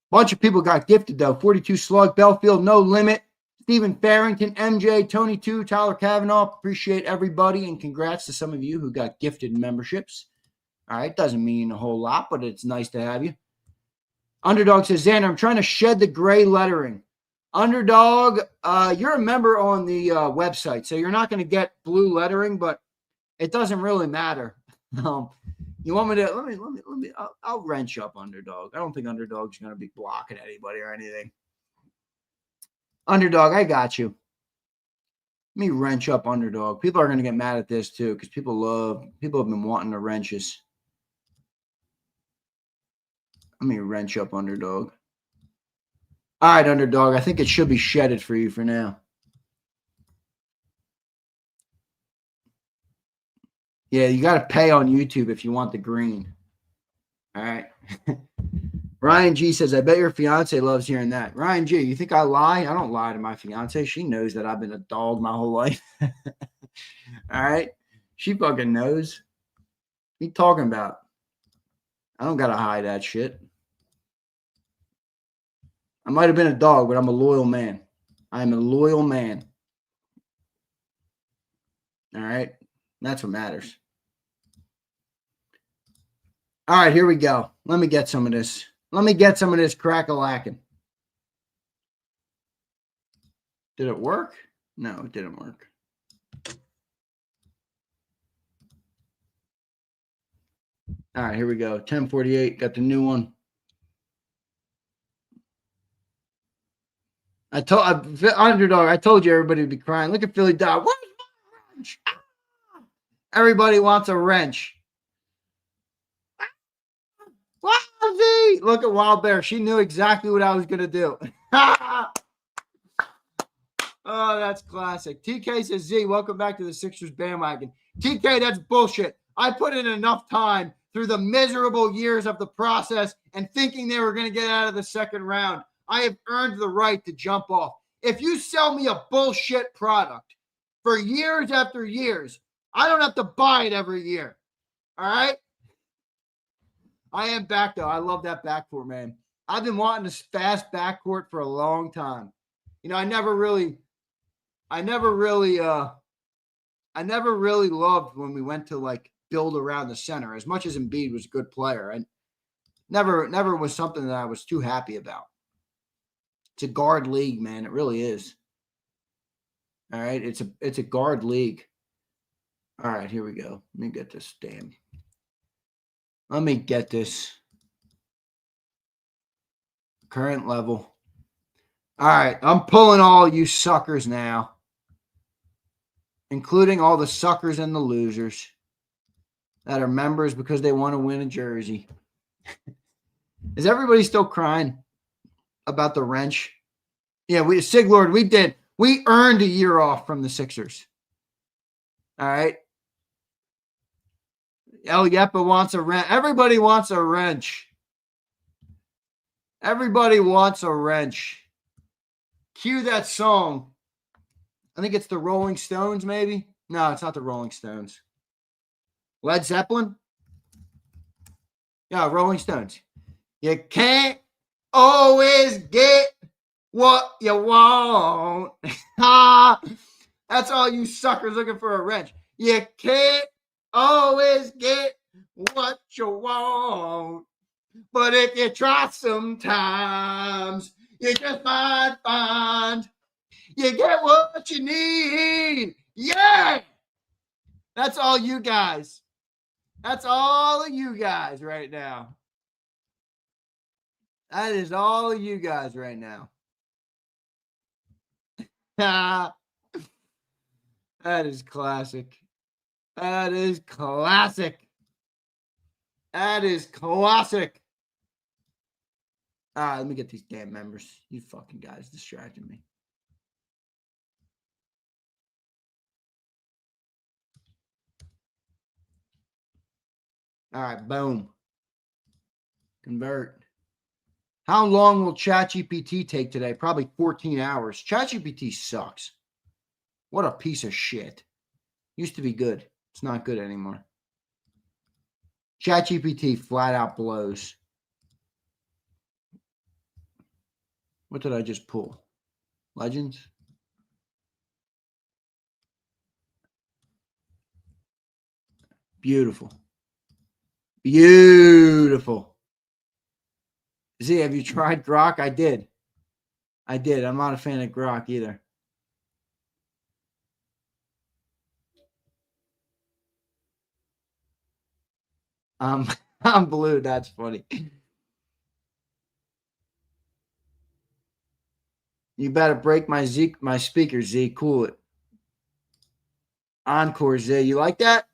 bunch of people got gifted, though. 42 Slug, Belfield, No Limit, Stephen Farrington, MJ, Tony 2, Tyler Kavanaugh. Appreciate everybody, and congrats to some of you who got gifted memberships. All right, doesn't mean a whole lot, but it's nice to have you. Underdog says, Xander, I'm trying to shed the gray lettering. Underdog, you're a member on the website, so you're not going to get blue lettering, but it doesn't really matter. You want me to let me I'll wrench up underdog. I don't think underdog's gonna be blocking anybody or anything. Underdog, I got you. Let me wrench up underdog. People are gonna get mad at this too, because people have been wanting the wrenches. Let me wrench up underdog. All right, underdog. I think it should be shedded for you for now. Yeah, you got to pay on YouTube if you want the green. All right. Ryan G says, I bet your fiance loves hearing that. Ryan G, you think I lie? I don't lie to my fiance. She knows that I've been a dog my whole life. All right. She fucking knows. What are you talking about? I don't got to hide that shit. I might have been a dog, but I'm a loyal man. I'm a loyal man. All right. That's what matters. All right, here we go. Let me get some of this. Let me get some of this crack-a-lackin'. Did it work? No, it didn't work. All right, here we go. 1048. Got the new one. Underdog, I told you everybody would be crying. Look at Philly Dog. Where's my wrench? Everybody wants a wrench. Wowzy! Look at Wild Bear. She knew exactly what I was going to do. Oh, that's classic. TK says, Z, welcome back to the Sixers bandwagon. TK, that's bullshit. I put in enough time through the miserable years of the process and thinking they were going to get out of the second round. I have earned the right to jump off. If you sell me a bullshit product for years after years, I don't have to buy it every year. All right? I am back, though. I love that backcourt, man. I've been wanting this fast backcourt for a long time. You know, I never really loved when we went to, like, build around the center. As much as Embiid was a good player, and never was something that I was too happy about. It's a guard league, man. It really is. All right? It's a guard league. All right, here we go. Let me get this. Damn. Let me get this. Current level. All right, I'm pulling all you suckers now, including all the suckers and the losers that are members because they want to win a jersey. Is everybody still crying about the wrench? Yeah, Siglord, we did. We earned a year off from the Sixers. All right. El Yepa wants a wrench. Everybody wants a wrench. Everybody wants a wrench. Cue that song. I think it's the Rolling Stones, maybe. No, it's not the Rolling Stones. Led Zeppelin? Yeah, Rolling Stones. You can't always get what you want. That's all you suckers looking for a wrench. You can't always get what you want. But if you try sometimes, you just might find you get what you need. Yeah! That's all you guys. That's all of you guys right now. That is all of you guys right now. That is classic. That is classic. That is classic. All right, let me get these damn members. You fucking guys distracting me. All right, boom. Convert. How long will ChatGPT take today? Probably 14 hours. ChatGPT sucks. What a piece of shit. Used to be good. It's not good anymore. ChatGPT flat out blows. What did I just pull? Legends? Beautiful. Beautiful. Z, have you tried Grok? I did. I'm not a fan of Grok either. I'm blue. That's funny. You better break my speaker, Z. Cool it. Encore, Z. You like that?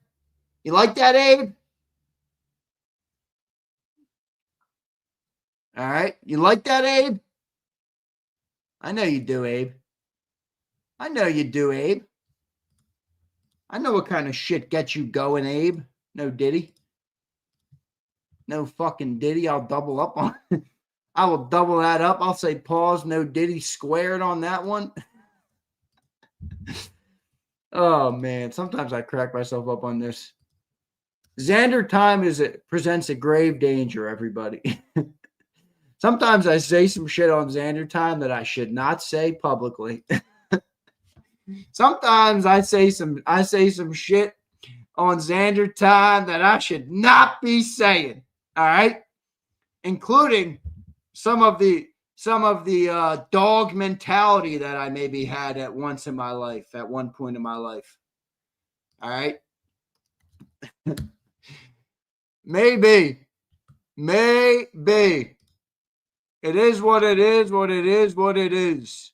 You like that, Abe? All right. You like that, Abe? I know you do, Abe. I know you do, Abe. I know what kind of shit gets you going, Abe. No Diddy. No fucking Diddy. I'll double up on it. I will double that up. I'll say pause, no Diddy squared on that one. Oh, man. Sometimes I crack myself up on this. Zander time presents a grave danger, everybody. Sometimes I say some shit on Zander time that I should not say publicly. Sometimes I say some shit on Zander time that I should not be saying. All right, including some of the dog mentality that I maybe had at one point in my life. All right, maybe it is what it is. What it is. What it is.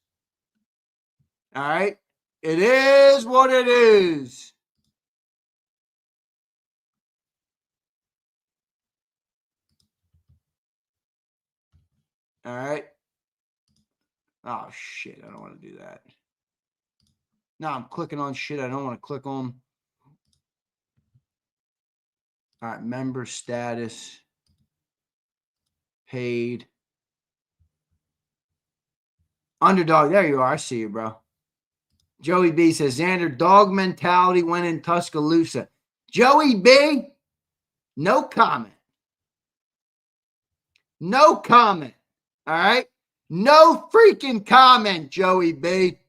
All right, it is what it is. All right. Oh, shit. I don't want to do that. No, I'm clicking on shit I don't want to click on. All right. Member status. Paid. Underdog. There you are. I see you, bro. Joey B says, Zander, dog mentality went in Tuscaloosa. Joey B, no comment. No comment. All right? No freaking comment, Joey B.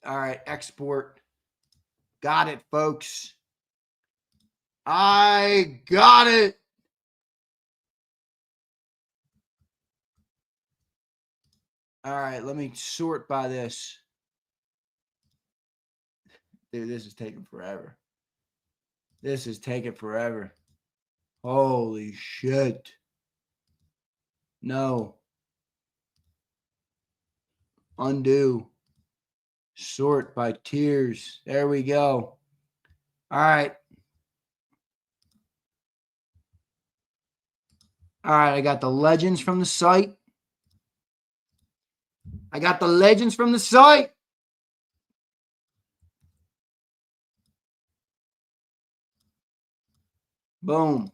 All right, export. Got it, folks. I got it. All right, let me sort by this. Dude, this is taking forever. This is taking forever. Holy shit. No. Undo. Sort by tiers. There we go. All right. All right, I got the legends from the site. Boom.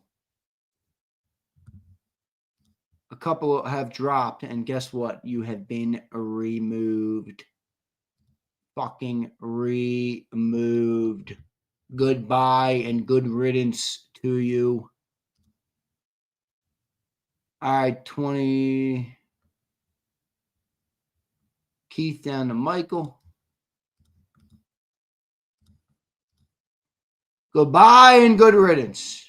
A couple have dropped, and guess what? You have been removed. Fucking removed. Goodbye and good riddance to you. All right, 20. Keith down to Michael. Goodbye and good riddance.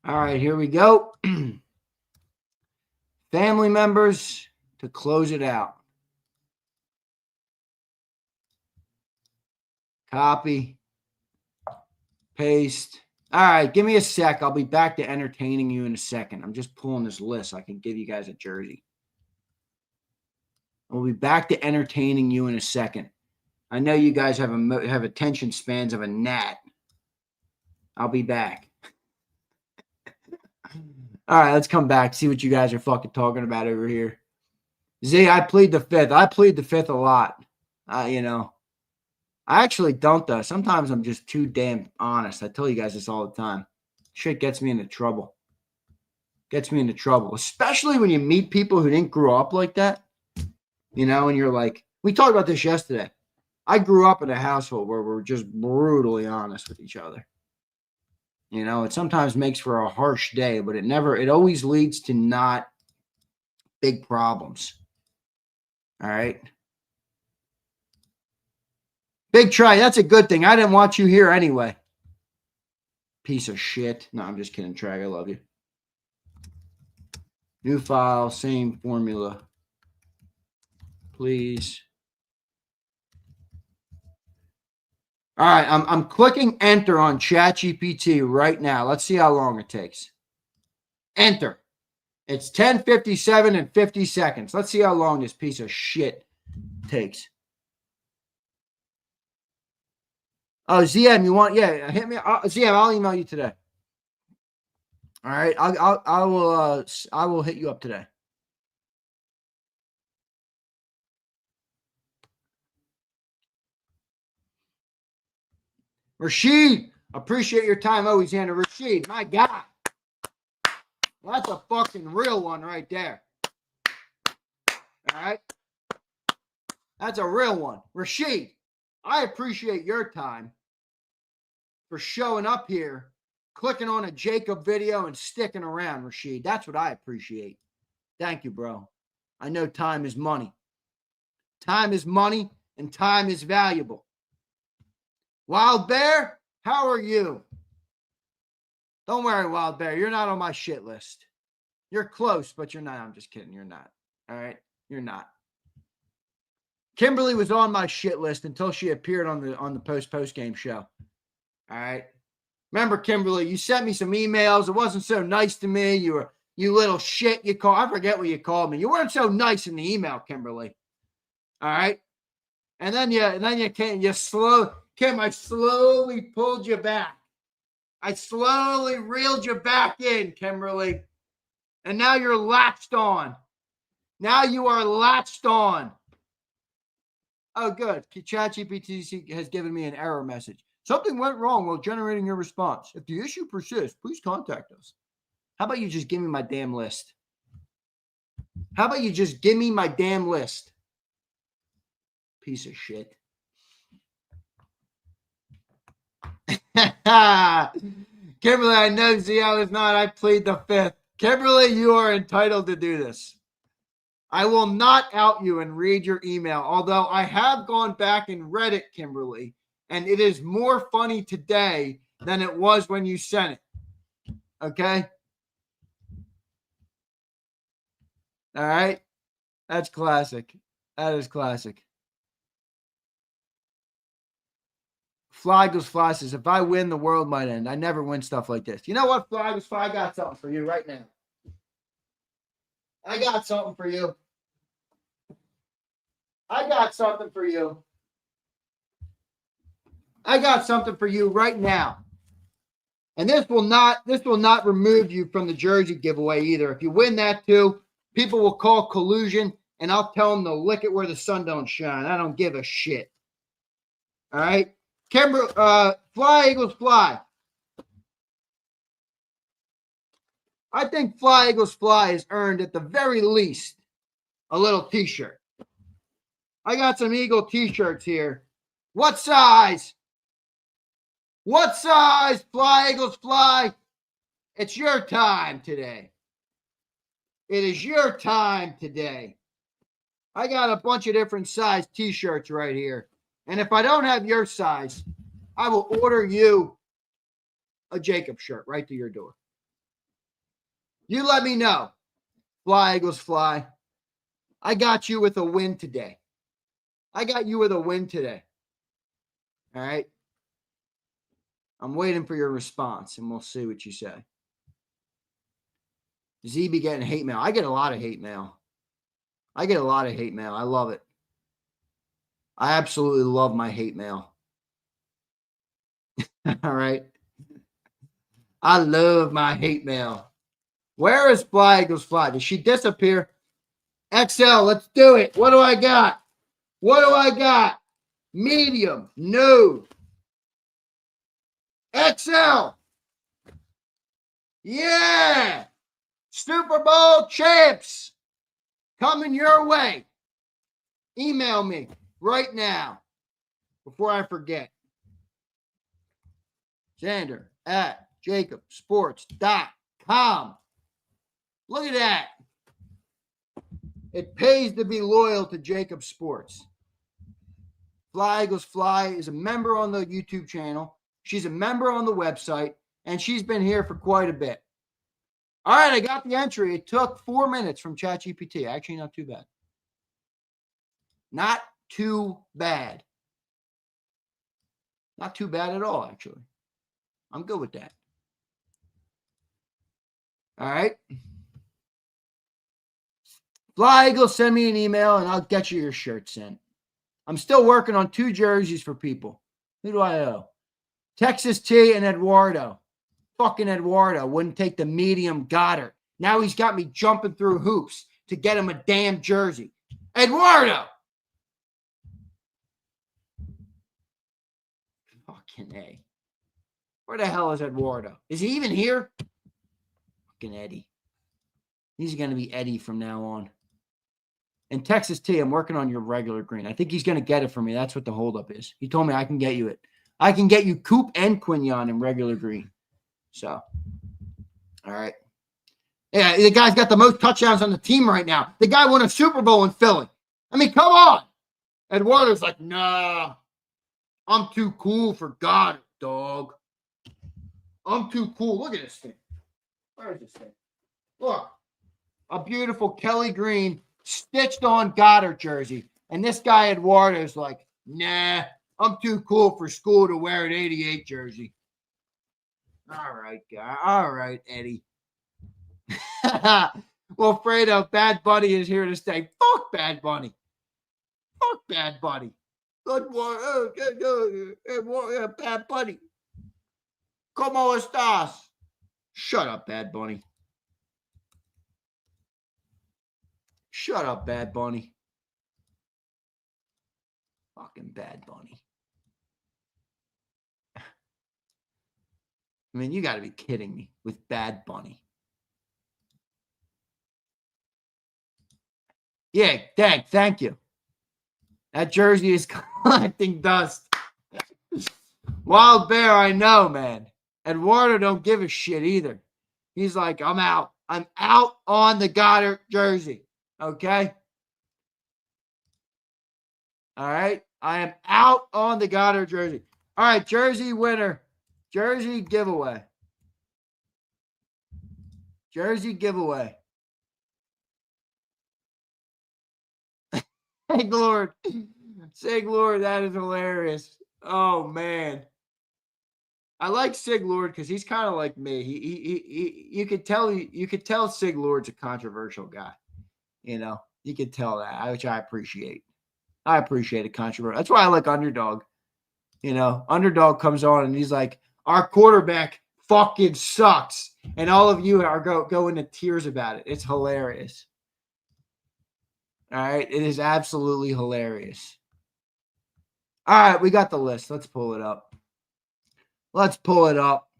All right, here we go. Family members to close it out. Copy. Paste. All right, give me a sec. I'll be back to entertaining you in a second. I'm just pulling this list so I can give you guys a jersey. We'll be back to entertaining you in a second. I know you guys have attention spans of a gnat. I'll be back. All right, let's come back. See what you guys are fucking talking about over here. Z, I plead the fifth. I plead the fifth a lot. I actually don't, though. Sometimes I'm just too damn honest. I tell you guys this all the time. Shit gets me into trouble. Especially when you meet people who didn't grow up like that. And you're like, we talked about this yesterday. I grew up in a household where we're just brutally honest with each other. It sometimes makes for a harsh day, but it always leads to not big problems. All right. Big try. That's a good thing. I didn't want you here anyway. Piece of shit. No, I'm just kidding, Trag. I love you. New file, same formula. Please. All right, I'm clicking enter on ChatGPT right now. Let's see how long it takes. Enter. It's 10:57 and 50 seconds. Let's see how long this piece of shit takes. Oh, ZM, you want? Yeah, hit me. ZM, I'll email you today. All right, I will hit you up today. Rashid, appreciate your time always, Zander. Rashid, my God. That's a fucking real one right there. All right? That's a real one. Rashid, I appreciate your time for showing up here, clicking on a JAKIB video and sticking around, Rashid. That's what I appreciate. Thank you, bro. I know time is money. Time is money and time is valuable. Wild Bear, how are you? Don't worry, Wild Bear. You're not on my shit list. You're close, but you're not. I'm just kidding. You're not. All right? You're not. Kimberly was on my shit list until she appeared on the post game show. All right? Remember, Kimberly, you sent me some emails. It wasn't so nice to me. You little shit. I forget what you called me. You weren't so nice in the email, Kimberly. All right? And then you came, Kim, I slowly pulled you back. I slowly reeled you back in, Kimberly. And now you're latched on. Now you are latched on. Oh, good. ChatGPT has given me an error message. Something went wrong while generating your response. If the issue persists, please contact us. How about you just give me my damn list? How about you just give me my damn list? Piece of shit. Kimberly, I know Zio is not. I plead the fifth. Kimberly, you are entitled to do this. I will not out you and read your email, although I have gone back and read it, Kimberly, and it is more funny today than it was when you sent it. Okay? All right? That's classic. That is classic. Fly Goes Fly says, if I win, the world might end. I never win stuff like this. You know what, Fly Goes Fly? I got something for you right now. I got something for you. I got something for you. I got something for you right now. And this will not remove you from the jersey giveaway either. If you win that too, people will call collusion, and I'll tell them to lick it where the sun don't shine. I don't give a shit. All right? Fly Eagles Fly. I think Fly Eagles Fly has earned at the very least a little t-shirt. I got some Eagle t-shirts here. What size? What size, Fly Eagles Fly? It's your time today. It is your time today. I got a bunch of different size t-shirts right here. And if I don't have your size, I will order you a JAKIB shirt right to your door. You let me know. Fly Eagles Fly. I got you with a win today. I got you with a win today. All right? I'm waiting for your response, and we'll see what you say. Z be getting hate mail. I get a lot of hate mail. I love it. I absolutely love my hate mail. All right? I love my hate mail. Where is Fly Eagles Fly? Did she disappear? XL, let's do it. What do I got? Medium. No. XL. Yeah. Super Bowl champs coming your way. Email me right now before I forget. Zander at jakibsports.com. Look at that. It pays to be loyal to JAKIB Sports. Fly Eagles Fly is a member on the YouTube channel. She's a member on the website, and she's been here for quite a bit. All right, I got the entry. It took 4 minutes from ChatGPT. Actually, not too bad. Not too bad. Not too bad at all, actually. I'm good with that. All right. Fly Eagle, send me an email, and I'll get you your shirt sent. I'm still working on 2 jerseys for people. Who do I owe? Texas T and Eduardo. Fucking Eduardo wouldn't take the medium Goddard. Now he's got me jumping through hoops to get him a damn jersey. Eduardo! Fucking A. Where the hell is Eduardo? Is he even here? Fucking Eddie. He's going to be Eddie from now on. And Texas T, I'm working on your regular green. I think he's going to get it for me. That's what the holdup is. He told me I can get you it. I can get you Coop and Quignon in regular green. So, all right. Yeah, the guy's got the most touchdowns on the team right now. The guy won a Super Bowl in Philly. I mean, come on. Eduardo's like, nah, I'm too cool for Goddard, dog. I'm too cool. Look at this thing. Where is this thing? Look. A beautiful Kelly Green stitched on Goddard jersey. And this guy, Eduardo's like, nah, I'm too cool for school to wear an 88 jersey. All right, guy. All right, Eddie. Well, Fredo, Bad Bunny is here to stay. Fuck Bad Bunny. Fuck Bad Bunny. Good one. Bad Bunny. ¿Cómo estás? Shut up, Bad Bunny. Shut up, Bad Bunny. Fucking Bad Bunny. I mean, you got to be kidding me with Bad Bunny. Yeah, thank you. That jersey is collecting dust. Wild Bear, I know, man. Eduardo don't give a shit either. He's like, I'm out. I'm out on the Goddard jersey. Okay? All right? I am out on the Goddard jersey. All right, jersey winner. Jersey giveaway. Jersey giveaway. Sig Lord. Sig Lord, that is hilarious. Oh, man. I like Sig Lord because he's kind of like me. You could tell Sig Lord's a controversial guy. You know, you could tell that, which I appreciate. I appreciate a controversial. That's why I like Underdog. You know, Underdog comes on and he's like, our quarterback fucking sucks. And all of you are go into tears about it. It's hilarious. All right. It is absolutely hilarious. All right. We got the list. Let's pull it up. Let's pull it up.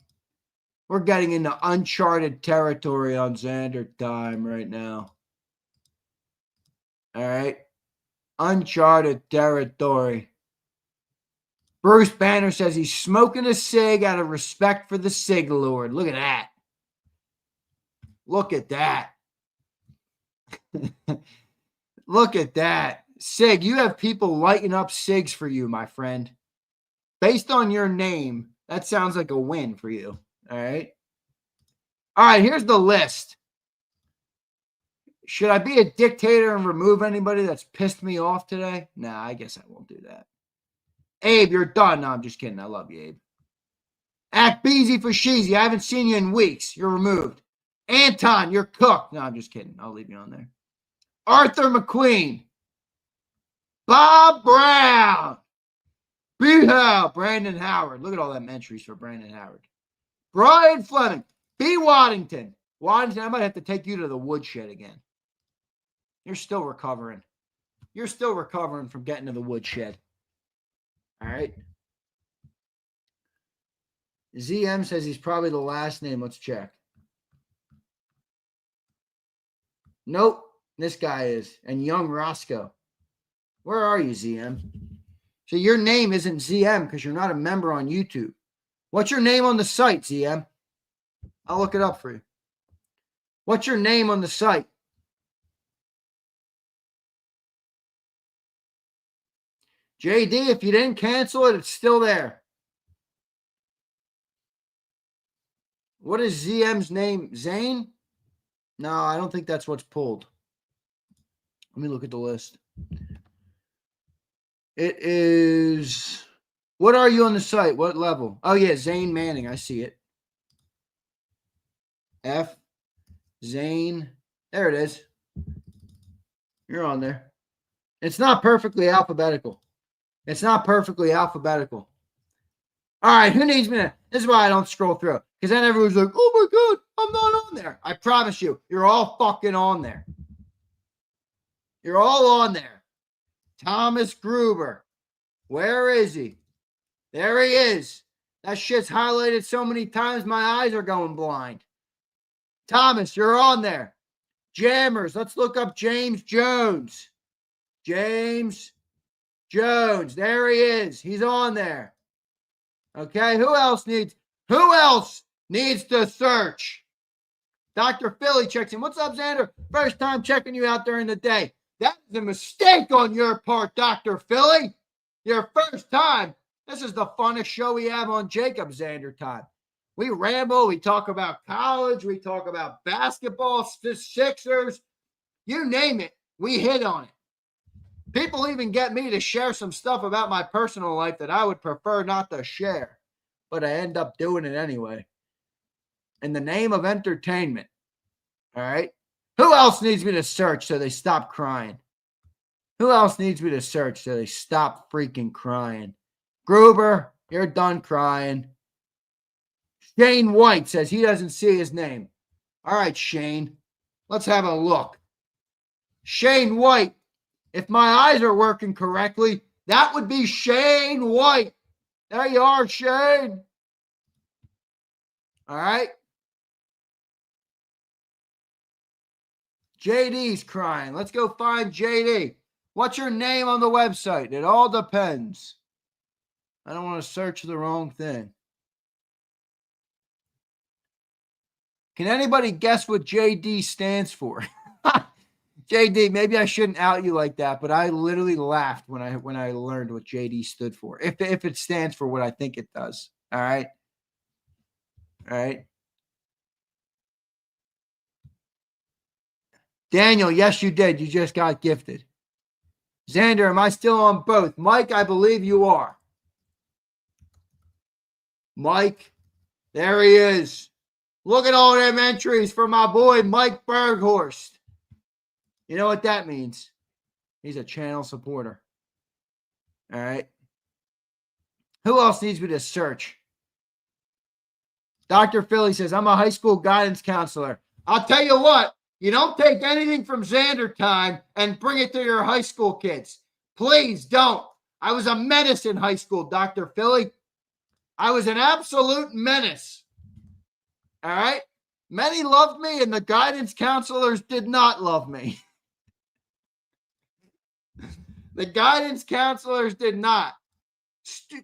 We're getting into uncharted territory on Zander time right now. All right. Uncharted territory. Bruce Banner says he's smoking a cig out of respect for the Sig Lord. Look at that. Look at that. Look at that. Sig, you have people lighting up cigs for you, my friend. Based on your name, that sounds like a win for you. All right. All right, here's the list. Should I be a dictator and remove anybody that's pissed me off today? Nah, I guess I won't do that. Abe, you're done. No, I'm just kidding. I love you, Abe. Act Beezy for Sheezy. I haven't seen you in weeks. You're removed. Anton, you're cooked. No, I'm just kidding. I'll leave you on there. Arthur McQueen. Bob Brown. B-Hal. Brandon Howard. Look at all them entries for Brandon Howard. Brian Fleming. B. Waddington. Waddington, I might have to take you to the woodshed again. You're still recovering. You're still recovering from getting to the woodshed. All right. ZM says he's probably the last name. Let's check. Nope. This guy is. And Young Roscoe. Where are you, ZM? So your name isn't ZM because you're not a member on YouTube. What's your name on the site, ZM? I'll look it up for you. What's your name on the site? JD, if you didn't cancel it, it's still there. What is ZM's name? Zane? No, I don't think that's what's pulled. Let me look at the list. It is. What are you on the site? What level? Oh, yeah, Zane Manning. I see it. F. Zane. There it is. You're on there. It's not perfectly alphabetical. It's not perfectly alphabetical. All right, who needs me to? This is why I don't scroll through. Because then everyone's like, oh my God, I'm not on there. I promise you, you're all fucking on there. You're all on there. Thomas Gruber. Where is he? There he is. That shit's highlighted so many times my eyes are going blind. Thomas, you're on there. Jammers, let's look up James Jones. James Jones. There he is. He's on there. Okay, who else needs to search? Dr. Philly checks in. What's up, Zander? First time checking you out during the day. That is a mistake on your part, Dr. Philly. Your first time. This is the funnest show we have on JAKIB Zander time. We ramble. We talk about college. We talk about basketball, Sixers. You name it. We hit on it. People even get me to share some stuff about my personal life that I would prefer not to share. But I end up doing it anyway. In the name of entertainment. All right? Who else needs me to search so they stop crying? Who else needs me to search so they stop freaking crying? Gruber, you're done crying. Shane White says he doesn't see his name. All right, Shane. Let's have a look. Shane White. If my eyes are working correctly, that would be Shane White. There you are, Shane. All right. JD's crying. Let's go find JD. What's your name on the website? It all depends. I don't want to search the wrong thing. Can anybody guess what JD stands for? JD, maybe I shouldn't out you like that, but I literally laughed when I learned what JD stood for. If it stands for what I think it does. All right. All right. Daniel, yes, you did. You just got gifted. Zander, am I still on both? Mike, I believe you are. Mike, there he is. Look at all them entries for my boy, Mike Berghorst. You know what that means? He's a channel supporter. All right. Who else needs me to search? Dr. Philly says, I'm a high school guidance counselor. I'll tell you what, you don't take anything from Zander time and bring it to your high school kids. Please don't. I was a menace in high school, Dr. Philly. I was an absolute menace. All right? Many loved me, and the guidance counselors did not love me. The guidance counselors did not.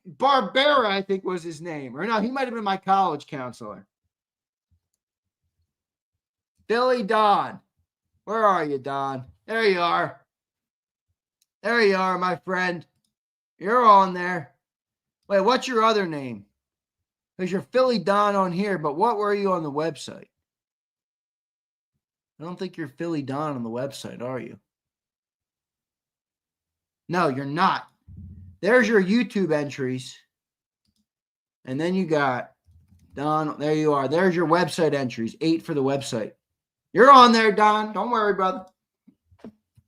Barbera, I think, was his name. Or no, he might have been my college counselor. Billy Don. Where are you, Don? There you are. There you are, my friend. You're on there. Wait, what's your other name? Because you're Philly Don on here, but what were you on the website? I don't think you're Philly Don on the website, are you? No, you're not. There's your YouTube entries. And then you got Don. There you are. There's your website entries. 8 for the website. You're on there, Don. Don't worry, brother.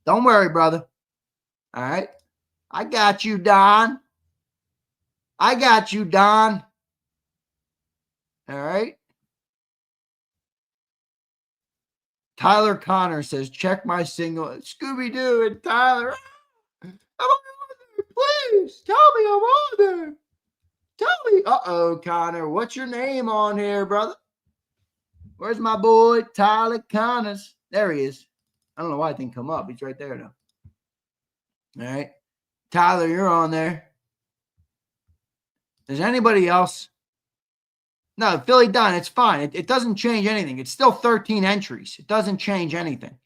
Don't worry, brother. All right. I got you, Don. I got you, Don. All right. Tyler Connor says, check my single. Scooby-Doo and Tyler. I'm on there. Please tell me I'm on there. Tell me. Uh-oh, Connor. What's your name on here, brother? Where's my boy, Tyler Connors? There he is. I don't know why it didn't come up. He's right there, though. All right. Tyler, you're on there. Is anybody else? No, Philly Dunn, it's fine. It doesn't change anything. It's still 13 entries. It doesn't change anything.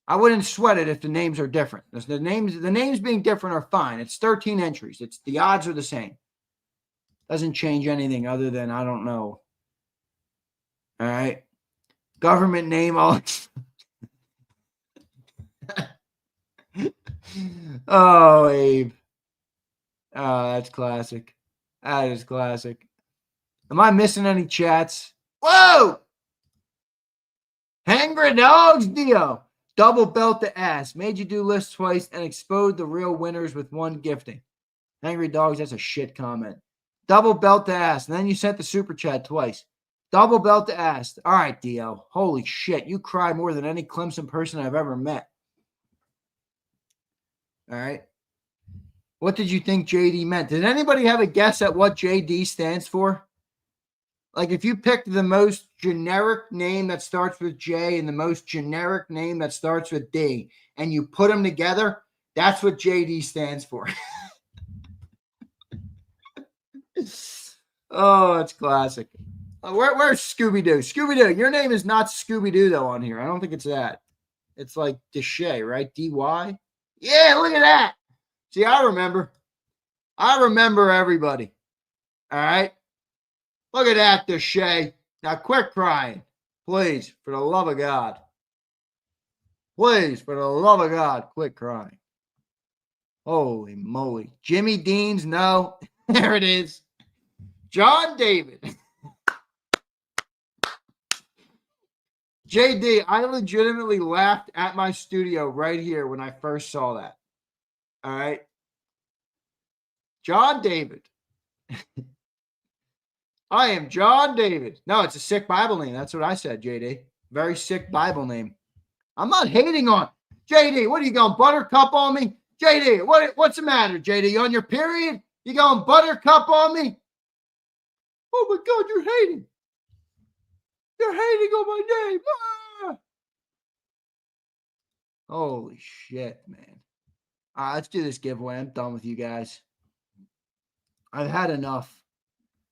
I wouldn't sweat it if the names are different. The names being different are fine. It's 13 entries. The odds are the same. Doesn't change anything other than I don't know. All right. Government name. Oh, Abe. Oh, that's classic. That is classic. Am I missing any chats? Whoa! Hangry Dogs Dio. Double belt the ass. Made you do lists twice and exposed the real winners with one gifting. Hangry Dogs, that's a shit comment. Double belt the ass. And then you sent the super chat twice. Double belt the ass. All right, Dio. Holy shit. You cry more than any Clemson person I've ever met. All right. What did you think JD meant? Did anybody have a guess at what JD stands for? Like if you picked the most generic name that starts with J and the most generic name that starts with D, and you put them together, that's what JD stands for. Oh, it's classic. Where's Scooby-Doo? Scooby-Doo, your name is not Scooby-Doo, though, on here. I don't think it's that. It's like Deshay, right? D-Y? Yeah, look at that. See, I remember. I remember everybody. All right? Look at that, Deshay. Now, quit crying. Please, for the love of God. Please, for the love of God, quit crying. Holy moly. Jimmy Dean's, no. There it is. John David. JD, I legitimately laughed at my studio right here when I first saw that. All right. John David. I am John David. No, it's a sick Bible name. That's what I said, JD. Very sick Bible name. I'm not hating on JD. What are you going buttercup on me? JD, what's the matter, JD? You on your period? You going buttercup on me? Oh my God, you're hating. You're hating on my name. Ah! Holy shit, man. All right, let's do this giveaway. I'm done with you guys. I've had enough.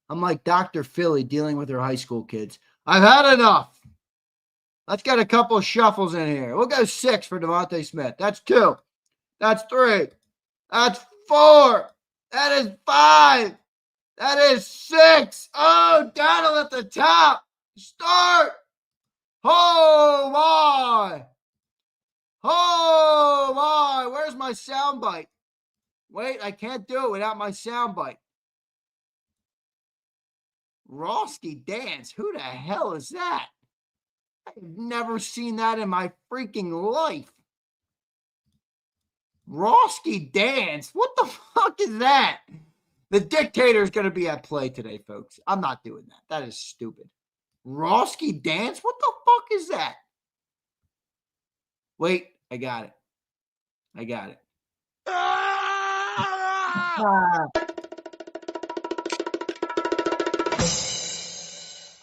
I'm like Dr. Philly dealing with her high school kids. I've had enough. Let's get a couple of shuffles in here. We'll go 6 for Devontae Smith. That's 2. That's 3. That's 4. That is 5. That is 6. Oh, Donald at the top. Start. Oh, my. Oh, my. Where's my soundbite? Wait, I can't do it without my soundbite. Roski Dance. Who the hell is that? I've never seen that in my freaking life. Roski Dance. What the fuck is that? The dictator is going to be at play today, folks. I'm not doing that. That is stupid. Roski Dance? What the fuck is that? Wait, I got it. I got it.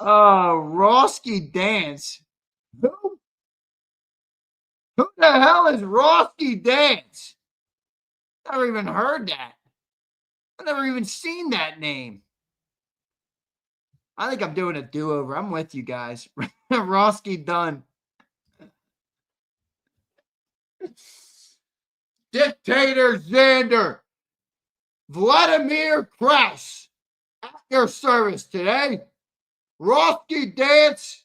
Roski Dance. Who the hell is Roski Dance? Never even heard that. I've never even seen that name. I think I'm doing a do-over. I'm with you guys. Roski done. Dictator Zander. Vladimir Krause. At your service today. Roski Dance.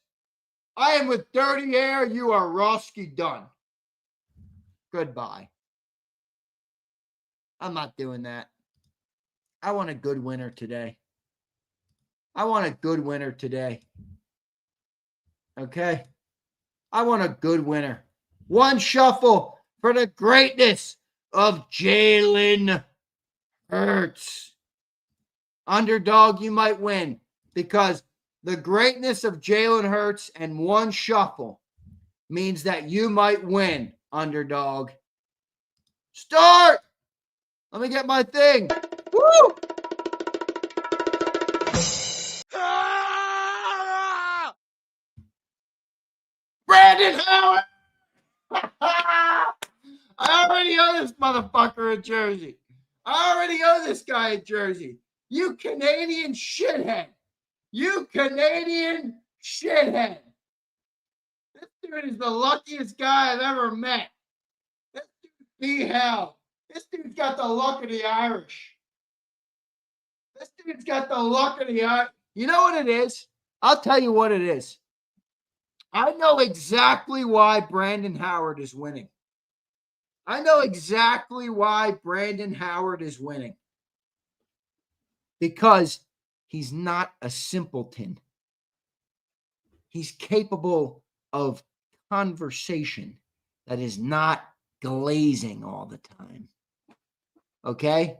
I am with dirty air. You are Roski done. Goodbye. I'm not doing that. I want a good winner today. I want a good winner today. Okay? I want a good winner. One shuffle for the greatness of Jalen Hurts. Underdog, you might win because the greatness of Jalen Hurts and one shuffle means that you might win, underdog. Start! Let me get my thing. Woo! Brandon Howard! I already owe this motherfucker a jersey. I already owe this guy a jersey. You Canadian shithead. You Canadian shithead. This dude dude is the luckiest guy I've ever met. This dude be hell. This dude's got the luck of the Irish. This dude's got the luck of the Irish. You know what it is? I'll tell you what it is. I know exactly why Brandon Howard is winning. I know exactly why Brandon Howard is winning. Because he's not a simpleton. He's capable of conversation that is not glazing all the time. Okay?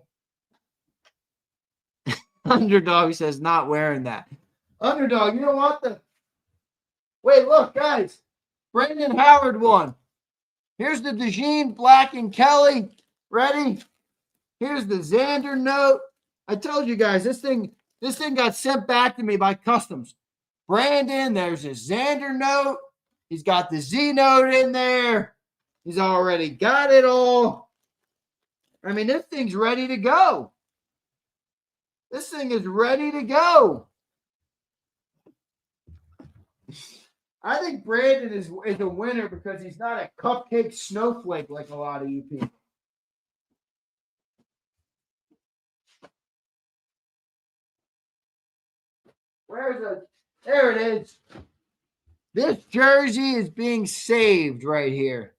Underdog says not wearing that. Underdog, you know what? Wait, look, guys. Brandon Howard won. Here's the DeJean, Black, and Kelly. Ready? Here's the Zander note. I told you guys, this thing got sent back to me by customs. Brandon, there's his Zander note. He's got the Z note in there. He's already got it all. I mean, this thing's ready to go. This thing is ready to go. I think Brandon is a winner because he's not a cupcake snowflake like a lot of you people. There it is. This jersey is being saved right here.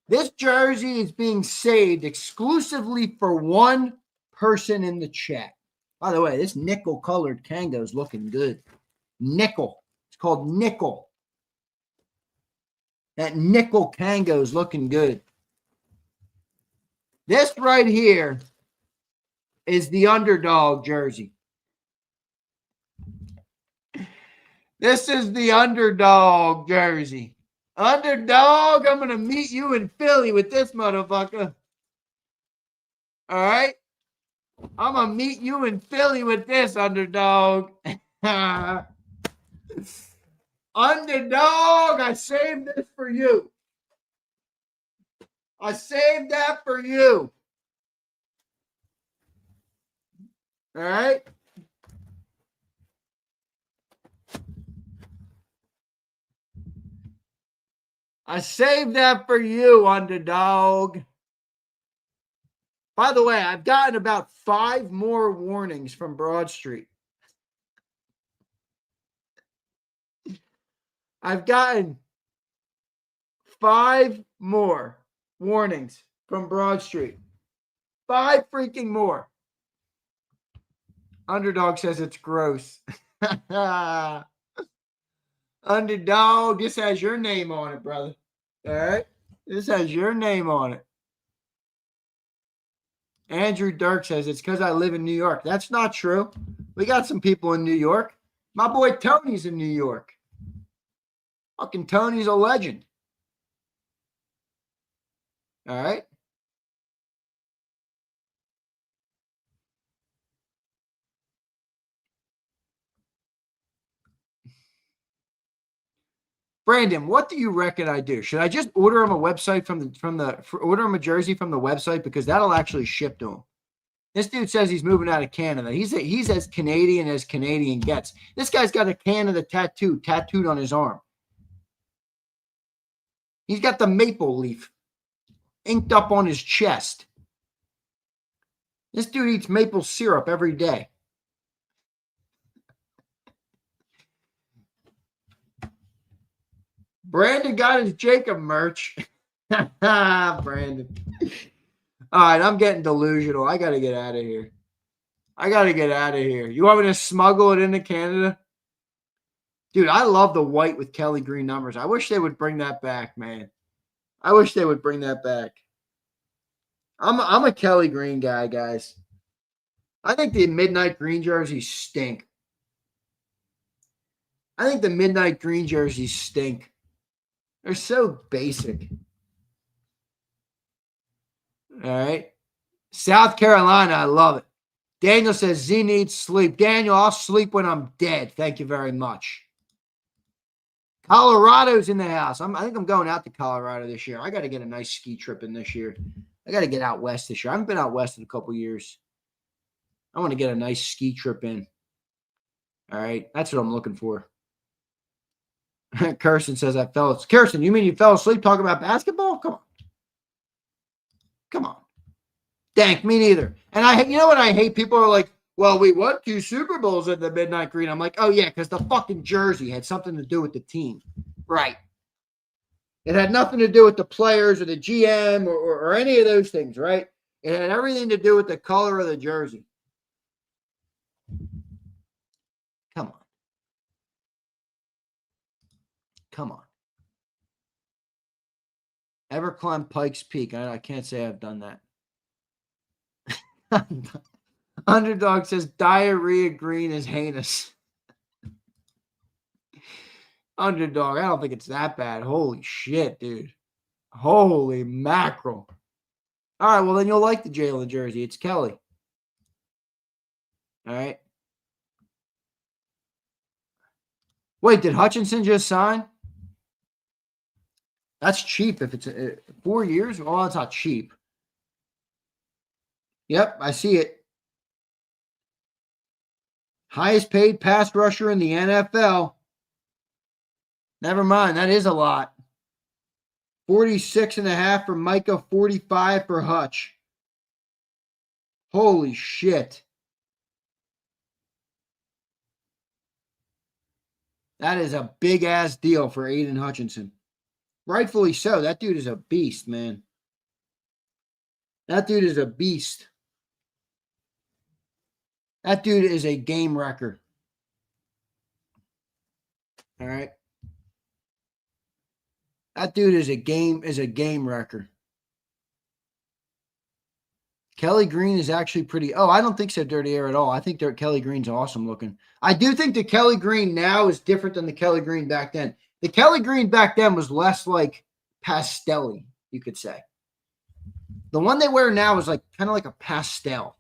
This jersey is being saved exclusively for one person in the chat. By the way, this nickel colored Kango is looking good. Nickel. It's called nickel. That nickel Kango is looking good. This right here is the underdog jersey. This is the underdog jersey. Underdog, I'm going to meet you in Philly with this motherfucker. All right? I'm going to meet you in Philly with this, underdog. Underdog, I saved this for you. I saved that for you. All right? I saved that for you, underdog. By the way, I've gotten about 5 more warnings from Broad Street. I've gotten 5 more warnings from Broad Street. 5 freaking more. Underdog says it's gross. Underdog, this has your name on it, brother. All right? This has your name on it. Andrew Dirk says it's because I live in New York. That's not true. We got some people in New York. My boy Tony's in New York. Fucking Tony's a legend. All right? Brandon, what do you reckon I do? Should I just order him a website order him a jersey from the website because that'll actually ship to him? This dude says he's moving out of Canada. He's as Canadian gets. This guy's got a Canada tattooed on his arm. He's got the maple leaf inked up on his chest. This dude eats maple syrup every day. Brandon got his JAKIB merch. Brandon. All right, I'm getting delusional. I got to get out of here. You want me to smuggle it into Canada? Dude, I love the white with Kelly green numbers. I wish they would bring that back, man. I wish they would bring that back. I'm a Kelly green guy, guys. I think the midnight green jerseys stink. They're so basic. All right. South Carolina, I love it. Daniel says Z needs sleep. Daniel, I'll sleep when I'm dead. Thank you very much. Colorado's in the house. I think I'm going out to Colorado this year. I got to get a nice ski trip in this year. I got to get out west this year. I haven't been out west in a couple years. I want to get a nice ski trip in. All right. That's what I'm looking for. Kirsten says I fell asleep. Kirsten, you mean you fell asleep talking about basketball? Come on. Come on. Dank, me neither. And you know what I hate? People are like, well, we won 2 Super Bowls at the Midnight Green. I'm like, oh, yeah, because the fucking jersey had something to do with the team. Right. It had nothing to do with the players or the GM or any of those things, right? It had everything to do with the color of the jersey. Come on. Come on. Ever climbed Pikes Peak? I can't say I've done that. Underdog says diarrhea green is heinous. Underdog, I don't think it's that bad. Holy shit, dude. Holy mackerel. All right, well, then you'll like the Jalen jersey. It's Kelly. All right. Wait, did Hutchinson just sign? That's cheap if it's 4 years. Oh, that's not cheap. Yep, I see it. Highest paid pass rusher in the NFL. Never mind, that is a lot. 46.5 for Micah, 45 for Hutch. Holy shit. That is a big-ass deal for Aiden Hutchinson. Rightfully so. That dude is a beast, man. That dude is a beast. That dude is a game wrecker. All right. That dude is a game wrecker. Kelly Green is actually pretty. Oh, I don't think so, Dirty Air, at all. I think Kelly Green's awesome looking. I do think the Kelly Green now is different than the Kelly Green back then. The Kelly Green back then was less like pastel-y, you could say. The one they wear now is like kind of like a pastel.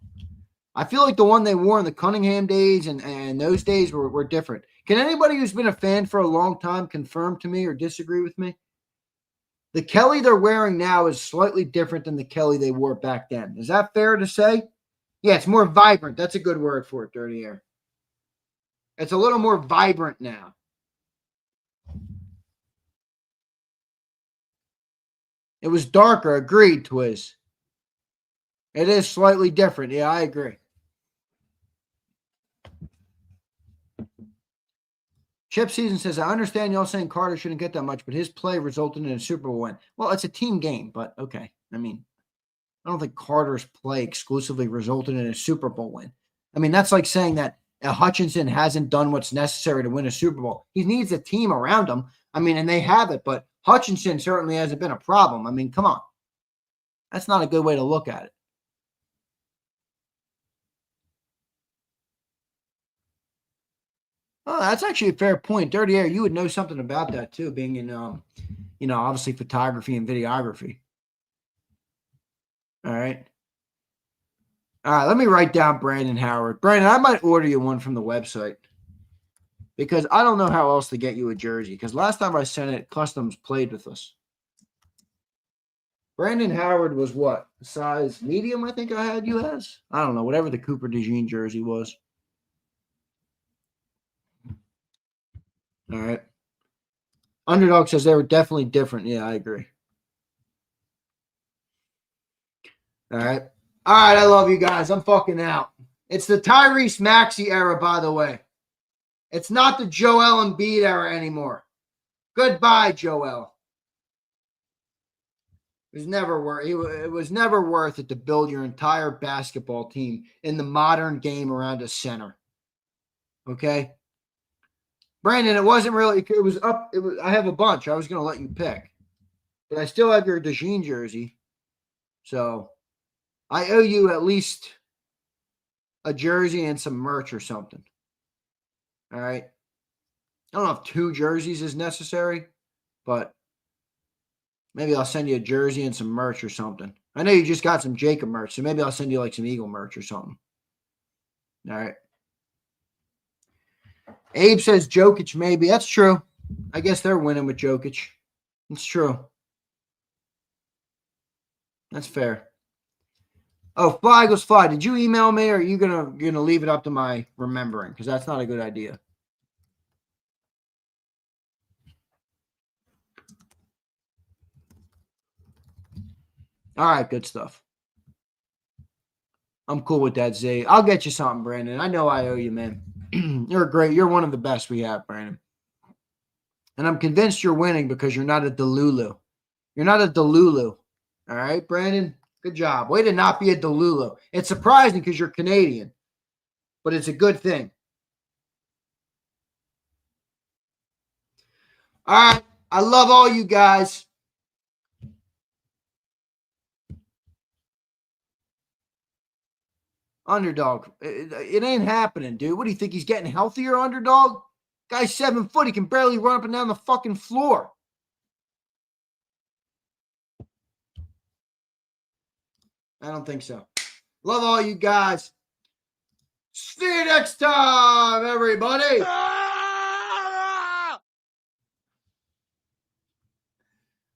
I feel like the one they wore in the Cunningham days and those days were different. Can anybody who's been a fan for a long time confirm to me or disagree with me? The Kelly they're wearing now is slightly different than the Kelly they wore back then. Is that fair to say? Yeah, it's more vibrant. That's a good word for it, Dirty Air. It's a little more vibrant now. It was darker. Agreed, Twiz. It is slightly different. Yeah, I agree. Chip Season says, I understand y'all saying Carter shouldn't get that much, but his play resulted in a Super Bowl win. Well, it's a team game, but okay. I mean, I don't think Carter's play exclusively resulted in a Super Bowl win. I mean, that's like saying that Hutchinson hasn't done what's necessary to win a Super Bowl. He needs a team around him. I mean, and they have it, but Hutchinson certainly hasn't been a problem. I mean, come on. That's not a good way to look at it. Oh, that's actually a fair point. Dirty Air, you would know something about that too, being in, obviously photography and videography. All right. All right, let me write down Brandon Howard. Brandon, I might order you one from the website because I don't know how else to get you a jersey because last time I sent it, Customs played with us. Brandon Howard was what? Size medium, I think I had you as? I don't know, whatever the Cooper DeJean jersey was. All right. Underdog says they were definitely different. Yeah, I agree. All right. All right, I love you guys. I'm fucking out. It's the Tyrese Maxey era, by the way. It's not the Joel Embiid era anymore. Goodbye, Joel. It was never worth it to build your entire basketball team in the modern game around a center. Okay? Brandon, it wasn't really, it was up. I have a bunch. I was going to let you pick. But I still have your DeJean jersey. So I owe you at least a jersey and some merch or something. All right. I don't know if 2 jerseys is necessary, but maybe I'll send you a jersey and some merch or something. I know you just got some JAKIB merch, so maybe I'll send you like some Eagle merch or something. All right. Abe says Jokic maybe. That's true. I guess they're winning with Jokic. It's true. That's fair. Oh, Fly goes Fly. Did you email me or are you gonna leave it up to my remembering? Because that's not a good idea. All right, good stuff. I'm cool with that, Zay. I'll get you something, Brandon. I know I owe you, man. You're great. You're one of the best we have, Brandon. And I'm convinced you're winning because you're not a Delulu. You're not a Delulu. All right, Brandon? Good job. Way to not be a Delulu. It's surprising because you're Canadian, but it's a good thing. All right. I love all you guys. Underdog. It ain't happening, dude. What do you think? He's getting healthier, Underdog? Guy's 7 foot. He can barely run up and down the fucking floor. I don't think so. Love all you guys. See you next time, everybody.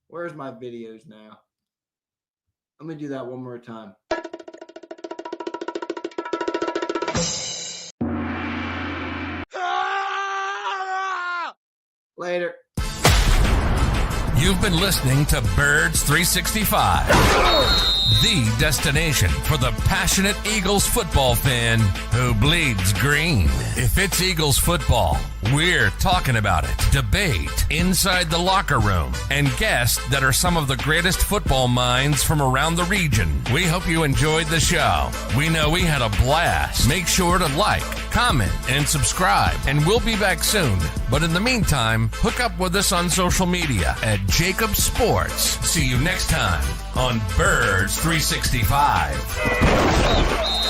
Where's my videos now? Let me do that one more time. Later. You've been listening to Birds 365, the destination for the passionate Eagles football fan who bleeds green. If it's Eagles football, we're talking about it. Debate inside the locker room and guests that are some of the greatest football minds from around the region. We hope you enjoyed the show. We know we had a blast. Make sure to like, comment, and subscribe, and we'll be back soon. But in the meantime, hook up with us on social media at JAKIB Sports. See you next time on Birds 365.